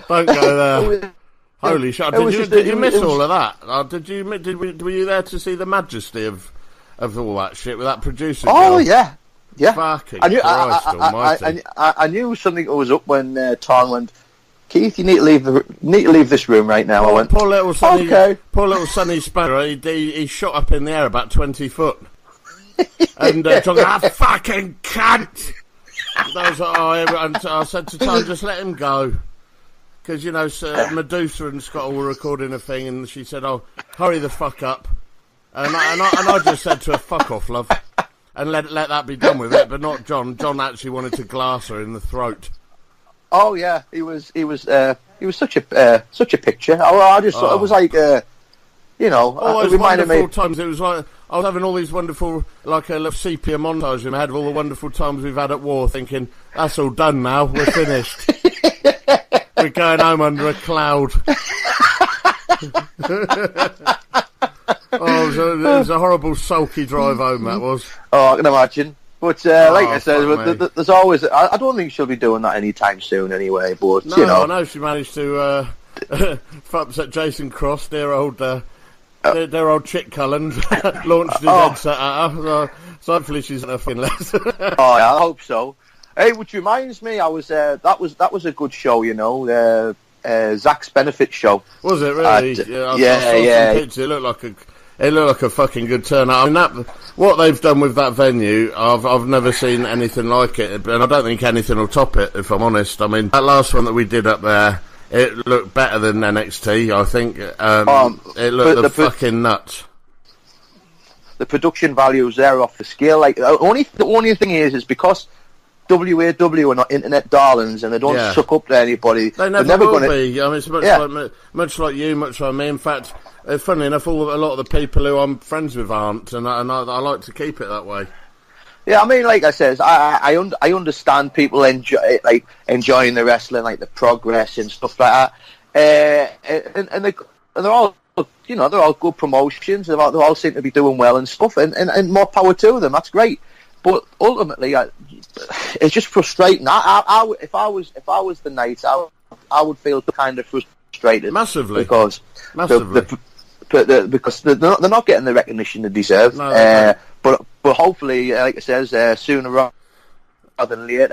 Speaker 1: Don't go there. Holy shit! Did you miss all of that? Were you there to see the majesty of all that shit with that producer?
Speaker 2: Oh
Speaker 1: girl?
Speaker 2: Yeah.
Speaker 1: Fucking Christ Almighty!
Speaker 2: I knew something was up when Tom went, Keith, you need to leave this room right now. I went,
Speaker 1: poor little Sonny Sparrow. He shot up in the air about 20 foot, and John goes, fucking cunt. I said to Tom, just let him go. Because, Medusa and Scott were recording a thing, and she said, oh, hurry the fuck up. And I just said to her, fuck off, love. And let that be done with it, but not John. John actually wanted to glass her in the throat.
Speaker 2: Oh, yeah, he was such a picture. I just thought it was like,
Speaker 1: all those
Speaker 2: reminded
Speaker 1: wonderful
Speaker 2: me...
Speaker 1: times. It was like, I was having all these wonderful, like a little sepia montage in my head of all the wonderful times we've had at war, thinking, that's all done now, we're finished. We're going home under a cloud. It was a horrible sulky drive home, that was.
Speaker 2: Oh, I can imagine. But like I said, there's always... I don't think she'll be doing that anytime soon anyway, but,
Speaker 1: No, I know she managed to upset Jason Cross, their old Chick Cullen, launched his headset at her, so hopefully she's nothing less.
Speaker 2: Oh, yeah, I hope so. Hey, which reminds me, that was a good show, you know, Zach's benefit show.
Speaker 1: Was it really? I saw some pictures. It looked like a fucking good turnout. I mean, what they've done with that venue, I've never seen anything like it, and I don't think anything will top it, if I'm honest. I mean, that last one that we did up there, it looked better than NXT, I think. It looked fucking nuts.
Speaker 2: The production values there off the scale. Like the only thing is because WAW are not internet darlings and they don't suck up to anybody.
Speaker 1: They're never will be. I mean, it's much like you, much like me. In fact, funnily enough, a lot of the people who I'm friends with aren't, and I like to keep it that way.
Speaker 2: Yeah, I mean, like I says, I understand people enjoying the wrestling, like the progress and stuff like that, and they're all, you know, they're all good promotions. They all seem to be doing well and stuff, and more power to them. That's great. But ultimately, it's just frustrating. If I was the Knights, I would feel kind of frustrated
Speaker 1: massively
Speaker 2: because they're not getting the recognition they deserve.
Speaker 1: No,
Speaker 2: but hopefully, like it says, sooner rather than later,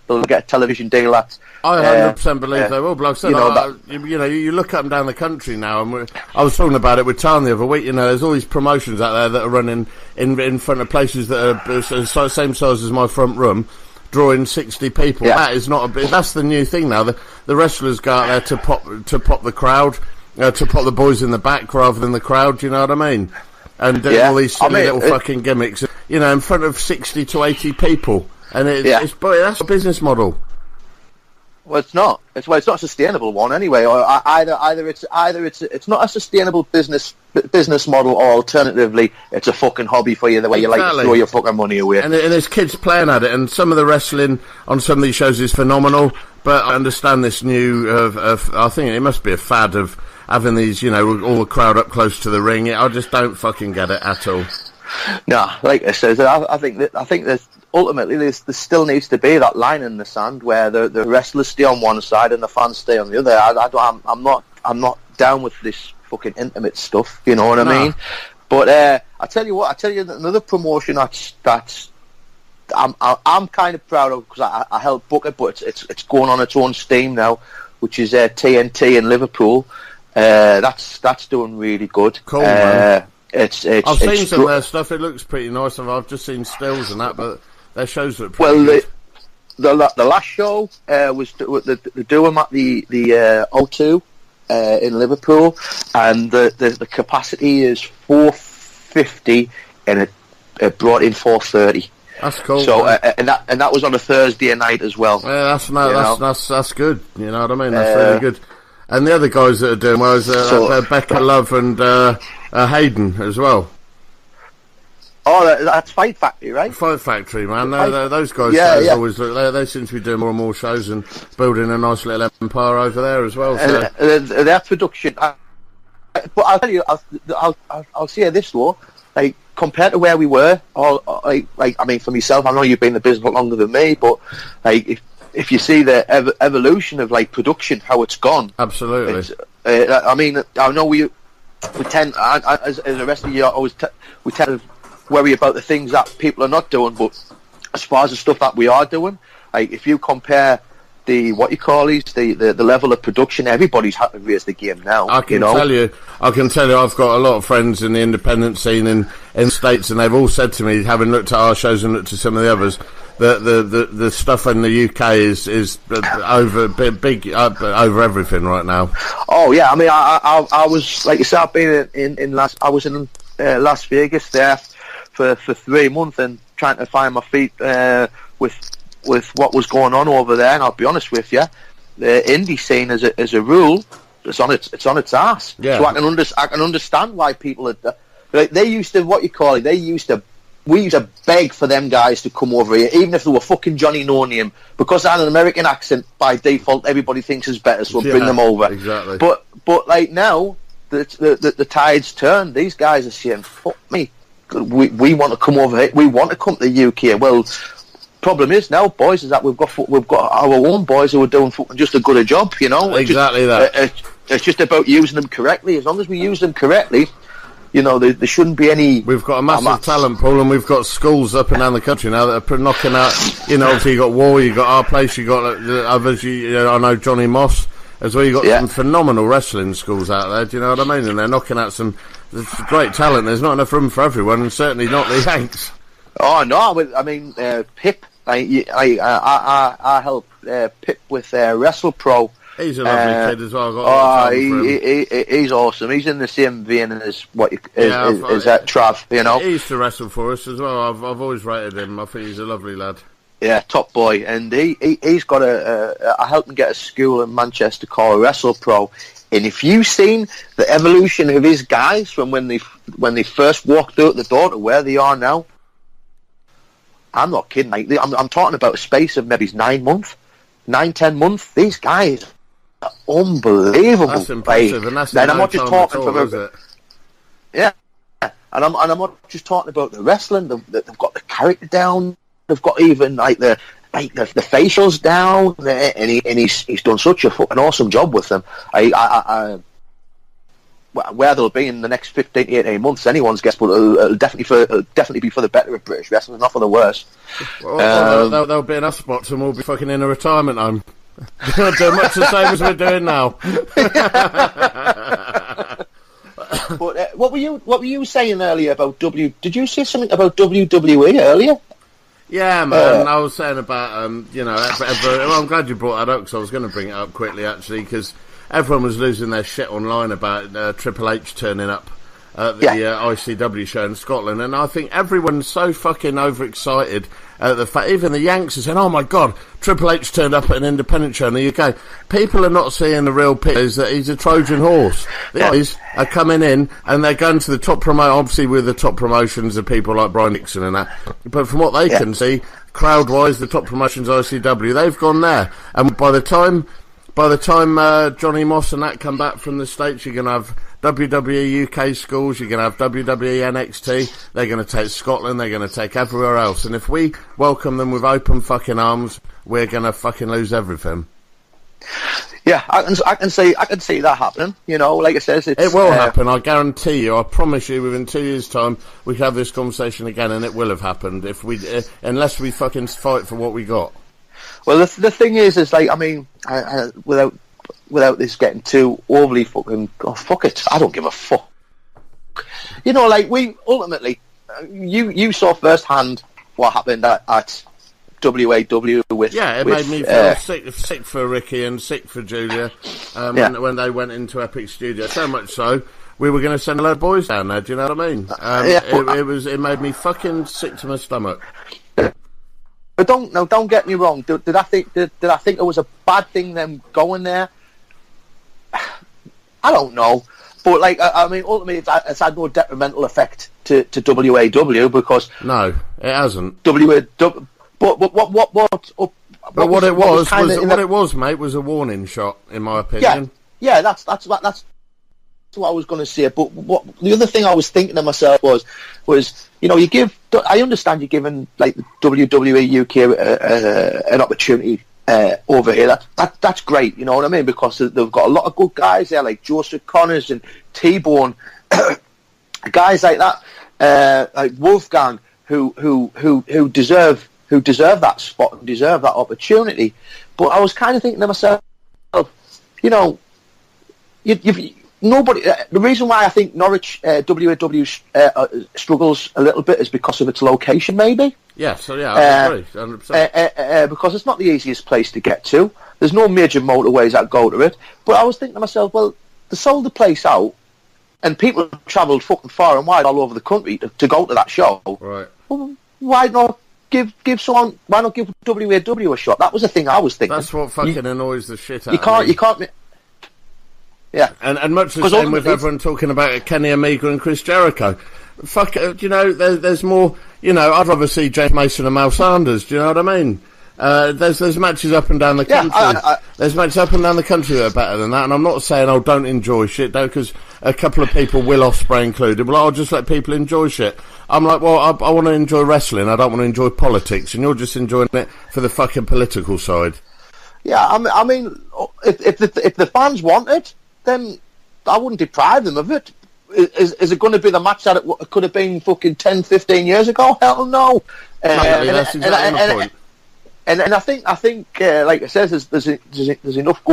Speaker 2: they'll get a television deal. I
Speaker 1: 100% believe they will. But like I said, you look up and down the country now, and I was talking about it with Tan the other week. You know, there's all these promotions out there that are running in front of places that are same size as my front room, drawing 60 people.
Speaker 2: Yeah.
Speaker 1: That is not that's the new thing now. The wrestlers go out there to pop the crowd, to pop the boys in the back rather than the crowd. You know what I mean? And doing all these silly little fucking gimmicks, you know, in front of 60 to 80 people, and that's a business model.
Speaker 2: Well, it's not. It's not a sustainable one anyway. Or either it's not a sustainable business model, or alternatively, it's a fucking hobby for you. The way you like to throw your fucking money away.
Speaker 1: And there's kids playing at it, and some of the wrestling on some of these shows is phenomenal. But I understand this new. I think it must be a fad of having these, you know, all the crowd up close to the ring. I just don't fucking get it at all.
Speaker 2: No, like I said, I think there's ultimately there still needs to be that line in the sand where the wrestlers stay on one side and the fans stay on the other. I'm not down with this fucking intimate stuff. You know what I mean? But I tell you another promotion that's I'm kind of proud of, because I helped book it, but it's going on its own steam now, which is TNT in Liverpool. That's doing really good.
Speaker 1: Cool, man.
Speaker 2: I've
Speaker 1: seen some of their stuff. It looks pretty nice. I've just seen stills and that, but their shows look pretty good.
Speaker 2: The last show was they're doing at the O2 in Liverpool, and the capacity is 450, and it brought in 430.
Speaker 1: That's cool.
Speaker 2: So and that was on a Thursday night as well.
Speaker 1: Yeah, that's good. You know what I mean? That's really good. And the other guys that are doing well is Becca Love and Hayden as well.
Speaker 2: Oh, that's Fight Factory, right?
Speaker 1: Fight Factory, man. Those guys always look. They seem to be doing more and more shows and building a nice little empire over there as well. So.
Speaker 2: Their production, but I'll tell you, I'll say this though, like compared to where we were, I mean, for myself, I know you've been in the business longer than me, but like if you see the evolution of like production, how it's gone,
Speaker 1: absolutely.
Speaker 2: I mean, I know we tend, as the rest of you, we tend to worry about the things that people are not doing, but as far as the stuff that we are doing, like if you compare the level of production, everybody's had to raise the game now.
Speaker 1: I can tell you, I've got a lot of friends in the independent scene in the States, and they've all said to me, having looked at our shows and looked at some of the others, that the stuff in the UK is over over everything right now.
Speaker 2: Oh yeah, I mean, I was, like you said, I've been in Las Vegas there for 3 months and trying to find my feet with what was going on over there. And I'll be honest with you, the indie scene as a rule, it's on its ass.
Speaker 1: Yeah.
Speaker 2: So I can understand why people are like, they used to, we used to beg for them guys to come over here, even if they were fucking Johnny No Name, because they had an American accent. By default, everybody thinks is better, so bring them over.
Speaker 1: Exactly.
Speaker 2: But like now, the tide's turned. These guys are saying, "Fuck me, we want to come over here. We want to come to the UK." Well, problem is now, boys, is that we've got our own boys who are doing fucking just as good a job. You know,
Speaker 1: exactly
Speaker 2: it's just about using them correctly. As long as we use them correctly, You know, there shouldn't be any.
Speaker 1: We've got a massive talent pool, and we've got schools up and down the country now that are knocking out. You know, obviously you got War, you got Our Place, you got others. I know Johnny Moss as well. You got some phenomenal wrestling schools out there. Do you know what I mean? And they're knocking out some great talent. There's not enough room for everyone, and certainly not the Yanks.
Speaker 2: Oh no! I mean, Pip. I help Pip with WrestlePro.
Speaker 1: He's a lovely kid as well.
Speaker 2: He's awesome. He's in the same vein as Trav. You know,
Speaker 1: he used to wrestle for us as well. I've always rated him. I think he's a lovely lad.
Speaker 2: Yeah, top boy, and he's got I helped him get a school in Manchester called WrestlePro. And if you've seen the evolution of his guys from when they first walked out the door to where they are now, I'm not kidding. Like, I'm talking about a space of maybe 10 months. These guys are unbelievable.
Speaker 1: That's impressive, and that's
Speaker 2: I'm not just talking
Speaker 1: about it.
Speaker 2: Yeah, and I'm not just talking about the wrestling. They've got the character down. They've got even like the facials down, and he's done such a fucking awesome job with them. Where they'll be in the next 15 to 18 months, anyone's guess, but it'll definitely be for the better of British wrestling, not for the worse.
Speaker 1: Well, they'll be in our spots, and we'll be fucking in a retirement home. We'll do much the same as we're doing now.
Speaker 2: But what were you saying earlier about Did you say something about WWE earlier?
Speaker 1: Yeah, man. I was saying about well, I'm glad you brought that up, because I was going to bring it up quickly actually, because everyone was losing their shit online about Triple H turning up at the ICW show in Scotland, and I think everyone's so fucking overexcited at the fact. Even the Yanks are saying, "Oh my god, Triple H turned up at an independent show in the UK." People are not seeing the real picture, is that he's a Trojan horse. The guys are coming in and they're going to the top obviously with the top promotions of people like Brian Nixon and that, but from what they can see, crowd-wise, the top promotions ICW, they've gone there, and by the time Johnny Moss and that come back from the States, you're going to have WWE UK schools, you're going to have WWE NXT, they're going to take Scotland, they're going to take everywhere else, and if we welcome them with open fucking arms, we're going to fucking lose everything.
Speaker 2: Yeah, I can see that happening. You know, like I says, it
Speaker 1: will happen. I guarantee you. I promise you. Within 2 years' time, we can have this conversation again, and it will have happened if unless we fucking fight for what we got.
Speaker 2: Well, the thing is like, I mean, without this getting too overly fucking, fuck it, I don't give a fuck. You know, like, we ultimately, you saw firsthand what happened at WAW with.
Speaker 1: Yeah, it made me feel sick for Ricky and sick for Julia when they went into Epic Studio. So much so, we were going to send a load of boys down there. Do you know what I mean? It made me fucking sick to my stomach.
Speaker 2: But don't get me wrong. Did I think it was a bad thing them going there? I don't know, but like I mean, ultimately it's had no detrimental effect to WAW because
Speaker 1: no, it hasn't.
Speaker 2: But what it
Speaker 1: was, mate, was a warning shot, in my opinion.
Speaker 2: Yeah, that's what I was going to say. But what the other thing I was thinking to myself was you know, I understand you're giving like the WWE UK an opportunity over here. That's great, you know what I mean? Because they've got a lot of good guys there, like Joseph Connors and T-Bone, guys like that, like Wolfgang, who deserve that spot and deserve that opportunity. But I was kind of thinking to myself, you know, nobody. The reason why I think Norwich WAW struggles a little bit is because of its location, maybe.
Speaker 1: Yeah, so yeah, I agree, 100%.
Speaker 2: Because it's not the easiest place to get to. There's no major motorways that go to it. But I was thinking to myself, well, they sold the place out, and people travelled fucking far and wide all over the country to go to that show.
Speaker 1: Right.
Speaker 2: Well, why not give WAW a shot? That was the thing I was thinking.
Speaker 1: That's what fucking annoys the shit out of me.
Speaker 2: You can't. Yeah,
Speaker 1: and much the same with everyone talking about Kenny Omega and Chris Jericho. Fuck, you know, there's more. You know, I'd rather see James Mason and Mal Sanders. Do you know what I mean? There's matches up and down the country. There's matches up and down the country that are better than that. And I'm not saying don't enjoy shit, though, because a couple of people, Will Ospreay included, well, I'll just let people enjoy shit. I'm like, well, I want to enjoy wrestling. I don't want to enjoy politics, and you're just enjoying it for the fucking political side.
Speaker 2: Yeah, I mean, if the fans want it, then I wouldn't deprive them of it. is it going to be the match that it could have been fucking 10, 15 years ago? Hell no.
Speaker 1: That's exactly the point.
Speaker 2: And I think like I said, there's enough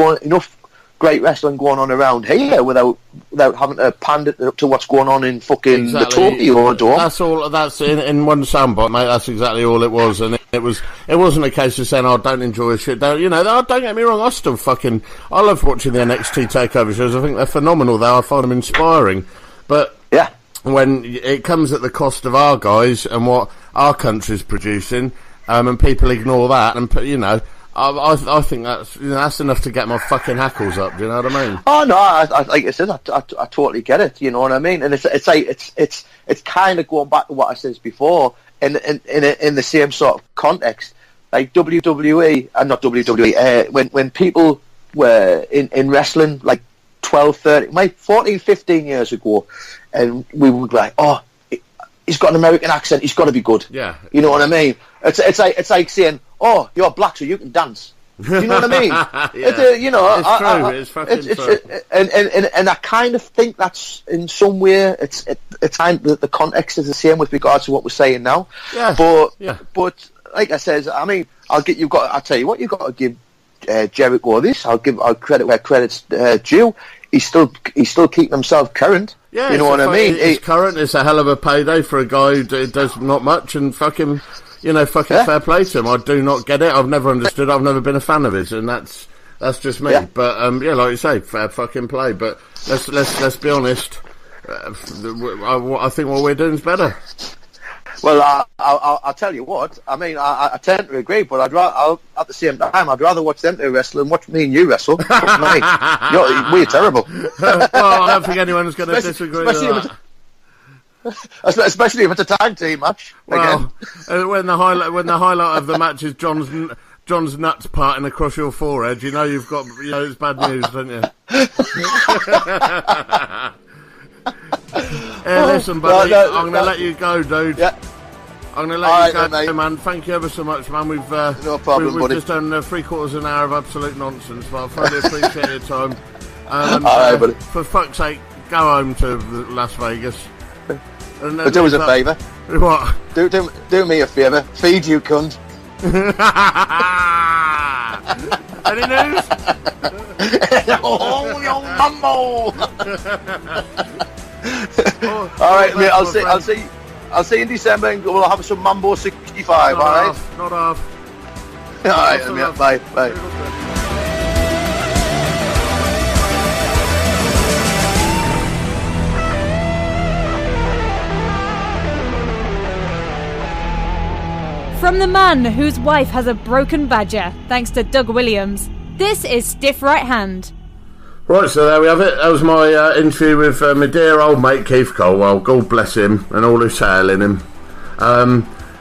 Speaker 2: great wrestling going on around here without having to pander to what's going on in fucking the Tokyo Dome.
Speaker 1: That's all. That's in one soundbite, mate. That's exactly all it was, and it wasn't a case of saying, "I don't enjoy shit." Don't get me wrong. I love watching the NXT takeover shows. I think they're phenomenal. Though I find them inspiring, but
Speaker 2: yeah, when
Speaker 1: it comes at the cost of our guys and what our country's producing, and people ignore that, and I think that's enough to get my fucking hackles up. Do you know what I mean?
Speaker 2: Oh no, I like I said, I totally get it. You know what I mean? And it's kind of going back to what I said before in the same sort of context, like WWE and not WWE. When people were in wrestling like 12, 30, 14, 15 years ago, and we would be like, oh, he's got an American accent, he's got to be good.
Speaker 1: Yeah,
Speaker 2: you know what I mean? It's like saying, oh, you're black, so you can dance. You know what I mean?
Speaker 1: Yeah. It's true. It's fucking true.
Speaker 2: And I kind of think that's in some way the context is the same with regards to what we're saying now.
Speaker 1: Yeah.
Speaker 2: But like I said, I mean, I'll tell you what, you've got to give Jericho this. I'll credit where credit's due. He's still keeping himself current.
Speaker 1: Yeah,
Speaker 2: you know what I mean?
Speaker 1: It's current. It's a hell of a payday for a guy who does not much, and fucking fair play to him. I do not get it. I've never understood. I've never been a fan of his, and that's just me. Yeah. But like you say, fair fucking play. But let's be honest. I think what we're doing is better.
Speaker 2: Well, I'll tell you what. I mean, I tend to agree, but at the same time, I'd rather watch them two wrestle than watch me and you wrestle. We're terrible.
Speaker 1: Well, I don't think anyone's going to disagree with that.
Speaker 2: Especially if it's a tag team match.
Speaker 1: Well, when the highlight of the match is John's nuts parting across your forehead, you've got it's bad news, don't you? Listen, buddy, I'm going to let you go, dude. Yeah. I'm going to let you go, man. Thank you ever so much, man. We've
Speaker 2: no problem,
Speaker 1: we've
Speaker 2: buddy.
Speaker 1: just done 3/4 of an hour of absolute nonsense, but I thoroughly appreciate your time.
Speaker 2: All right, buddy.
Speaker 1: For fuck's sake, go home to Las Vegas.
Speaker 2: But do us a favour.
Speaker 1: What?
Speaker 2: Do me a favour. Feed you, cunt.
Speaker 1: Any news?
Speaker 2: Oh, your mumbo! All right, mate. I'll see you in December, and we'll have some Mambo 65. All right.
Speaker 1: Not off.
Speaker 2: All right, mate. Bye.
Speaker 11: From the man whose wife has a broken badger, thanks to Doug Williams, this is Stiff Right Hand.
Speaker 1: Right, so there we have it. That was my interview with my dear old mate Keith Colwill. God bless him and all who's hailing him.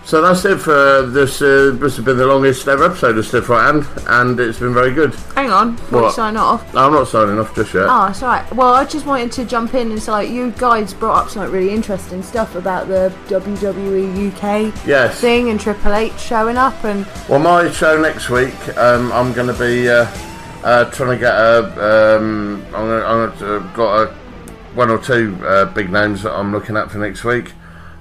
Speaker 1: So that's it for this. This has been the longest ever episode of Stiff Right Hand, and it's been very good.
Speaker 3: Hang on, before you sign off.
Speaker 1: No, I'm not signing off just yet.
Speaker 3: Oh, that's right. Well, I just wanted to jump in and say, you guys brought up some really interesting stuff about the WWE UK thing and Triple H showing up. And
Speaker 1: well, my show next week, I'm going to be trying to get I've got one or two big names that I'm looking at for next week,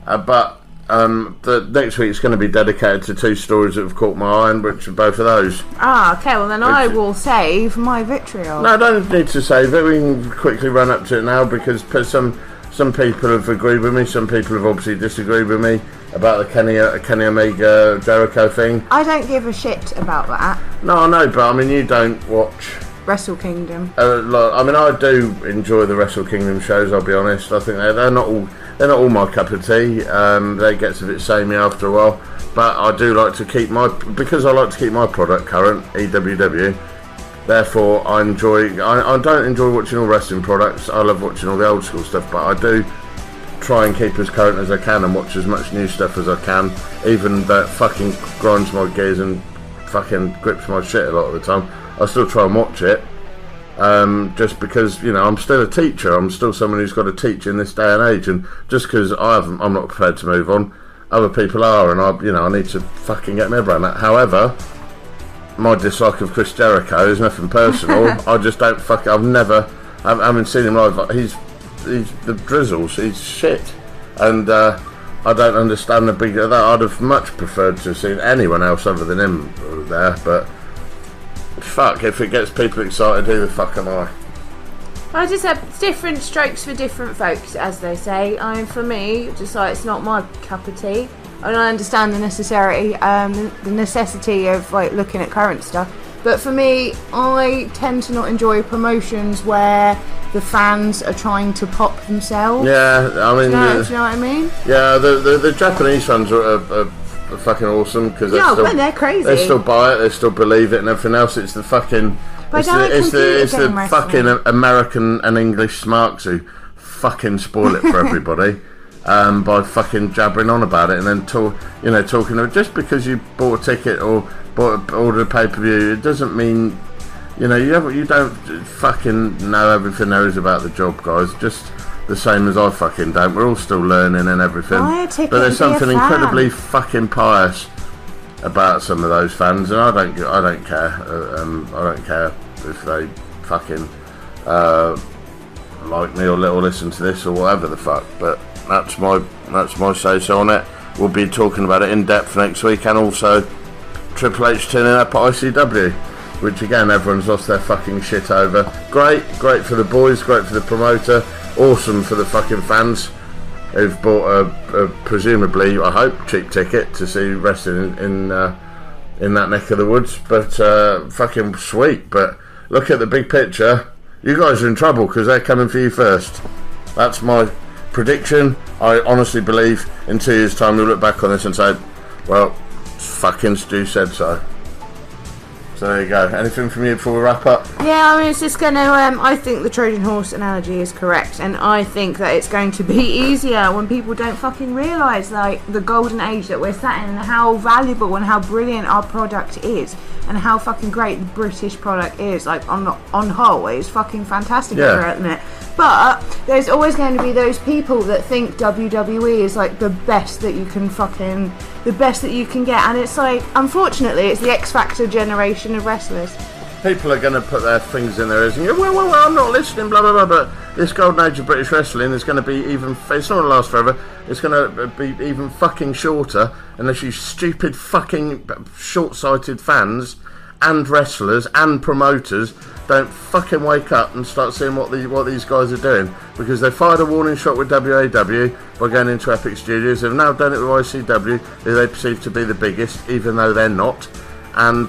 Speaker 1: but. The next week's going to be dedicated to two stories that have caught my eye, which are both of those.
Speaker 3: Okay, well then I will save my vitriol.
Speaker 1: No, I don't need to save it. We can quickly run up to it now because some people have agreed with me, some people have obviously disagreed with me about the Kenny Omega Jericho thing.
Speaker 3: I don't give a shit about that.
Speaker 1: No, I know, but I mean, you don't watch
Speaker 3: Wrestle Kingdom.
Speaker 1: I mean, I do enjoy the Wrestle Kingdom shows, I'll be honest. I think they're not all my cup of tea. They get a bit samey after a while, but I do like to keep because I like to keep my product current, EWW. Therefore, I don't enjoy watching all wrestling products. I love watching all the old school stuff, but I do try and keep as current as I can and watch as much new stuff as I can, even that fucking grinds my gears and fucking grips my shit a lot of the time. I still try and watch it. Just because I'm still a teacher, I'm still someone who's got to teach in this day and age, and just because I'm not prepared to move on, other people are, and I need to fucking get my head around that. However, my dislike of Chris Jericho is nothing personal. I just don't I haven't seen him live. the drizzles. He's shit, and I don't understand the big of that. I'd have much preferred to have seen anyone else other than him there, but fuck, if it gets people excited, who the fuck am I?
Speaker 3: I just have different strokes for different folks, as they say. I mean, for me, just like it's not my cup of tea. And I understand the necessity of like looking at current stuff. But for me, I tend to not enjoy promotions where the fans are trying to pop themselves.
Speaker 1: Yeah, I mean,
Speaker 3: do you know what I mean?
Speaker 1: Yeah, the Japanese fans are fucking awesome because
Speaker 3: they're crazy.
Speaker 1: They still buy it, they still believe it, and everything else. It's the fucking. It's the fucking American and English smarks who fucking spoil it for everybody by fucking jabbering on about it and then talking of just because you bought a ticket or ordered a pay-per-view, it doesn't mean you don't fucking know everything there is about the job, guys. Just the same as I fucking don't. We're all still learning and everything. But there's something incredibly fucking pious about some of those fans, and I don't care. I don't care if they fucking like me or listen to this or whatever the fuck. But that's my say so on it. We'll be talking about it in depth next week, and also Triple H turning up at ICW, which again everyone's lost their fucking shit over. Great for the boys, great for the promoter, awesome for the fucking fans who've bought a presumably, I hope, cheap ticket to see wrestling in that neck of the woods. But fucking sweet. But look at the big picture. You guys are in trouble because they're coming for you first. That's my prediction. I honestly believe in 2 years' time we'll look back on this and say, well, fucking Stu said so. So there you go. Anything from you before we wrap up?
Speaker 3: Yeah, I mean, it's just going to... I think the Trojan horse analogy is correct, and I think that it's going to be easier when people don't fucking realise, like, the golden age that we're sat in and how valuable and how brilliant our product is and how fucking great the British product is. Like, on whole, it's fucking fantastic, isn't it? But there's always going to be those people that think WWE is, like, the best that you can get, and it's like, unfortunately, it's the X Factor generation of wrestlers.
Speaker 1: People are going to put their fingers in their ears and go, well, I'm not listening, blah, blah, blah, but this golden age of British wrestling is going to be even, it's not going to last forever, it's going to be even fucking shorter unless you stupid fucking short-sighted fans and wrestlers and promoters don't fucking wake up and start seeing what these guys are doing, because they fired a warning shot with WAW by going into Epic Studios. They've now done it with ICW, who they perceive to be the biggest, even though they're not. And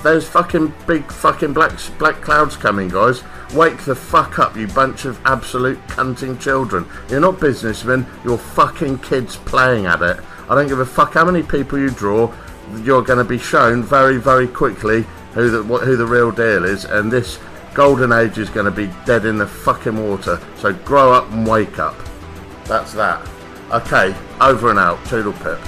Speaker 1: there's fucking big fucking black clouds coming, guys. Wake the fuck up, you bunch of absolute cunting children. You're not businessmen, you're fucking kids playing at it. I don't give a fuck how many people you draw. You're going to be shown very, very quickly who the real deal is, and this golden age is going to be dead in the fucking water. So grow up and wake up. That's that. Okay, over and out. Toodle pip.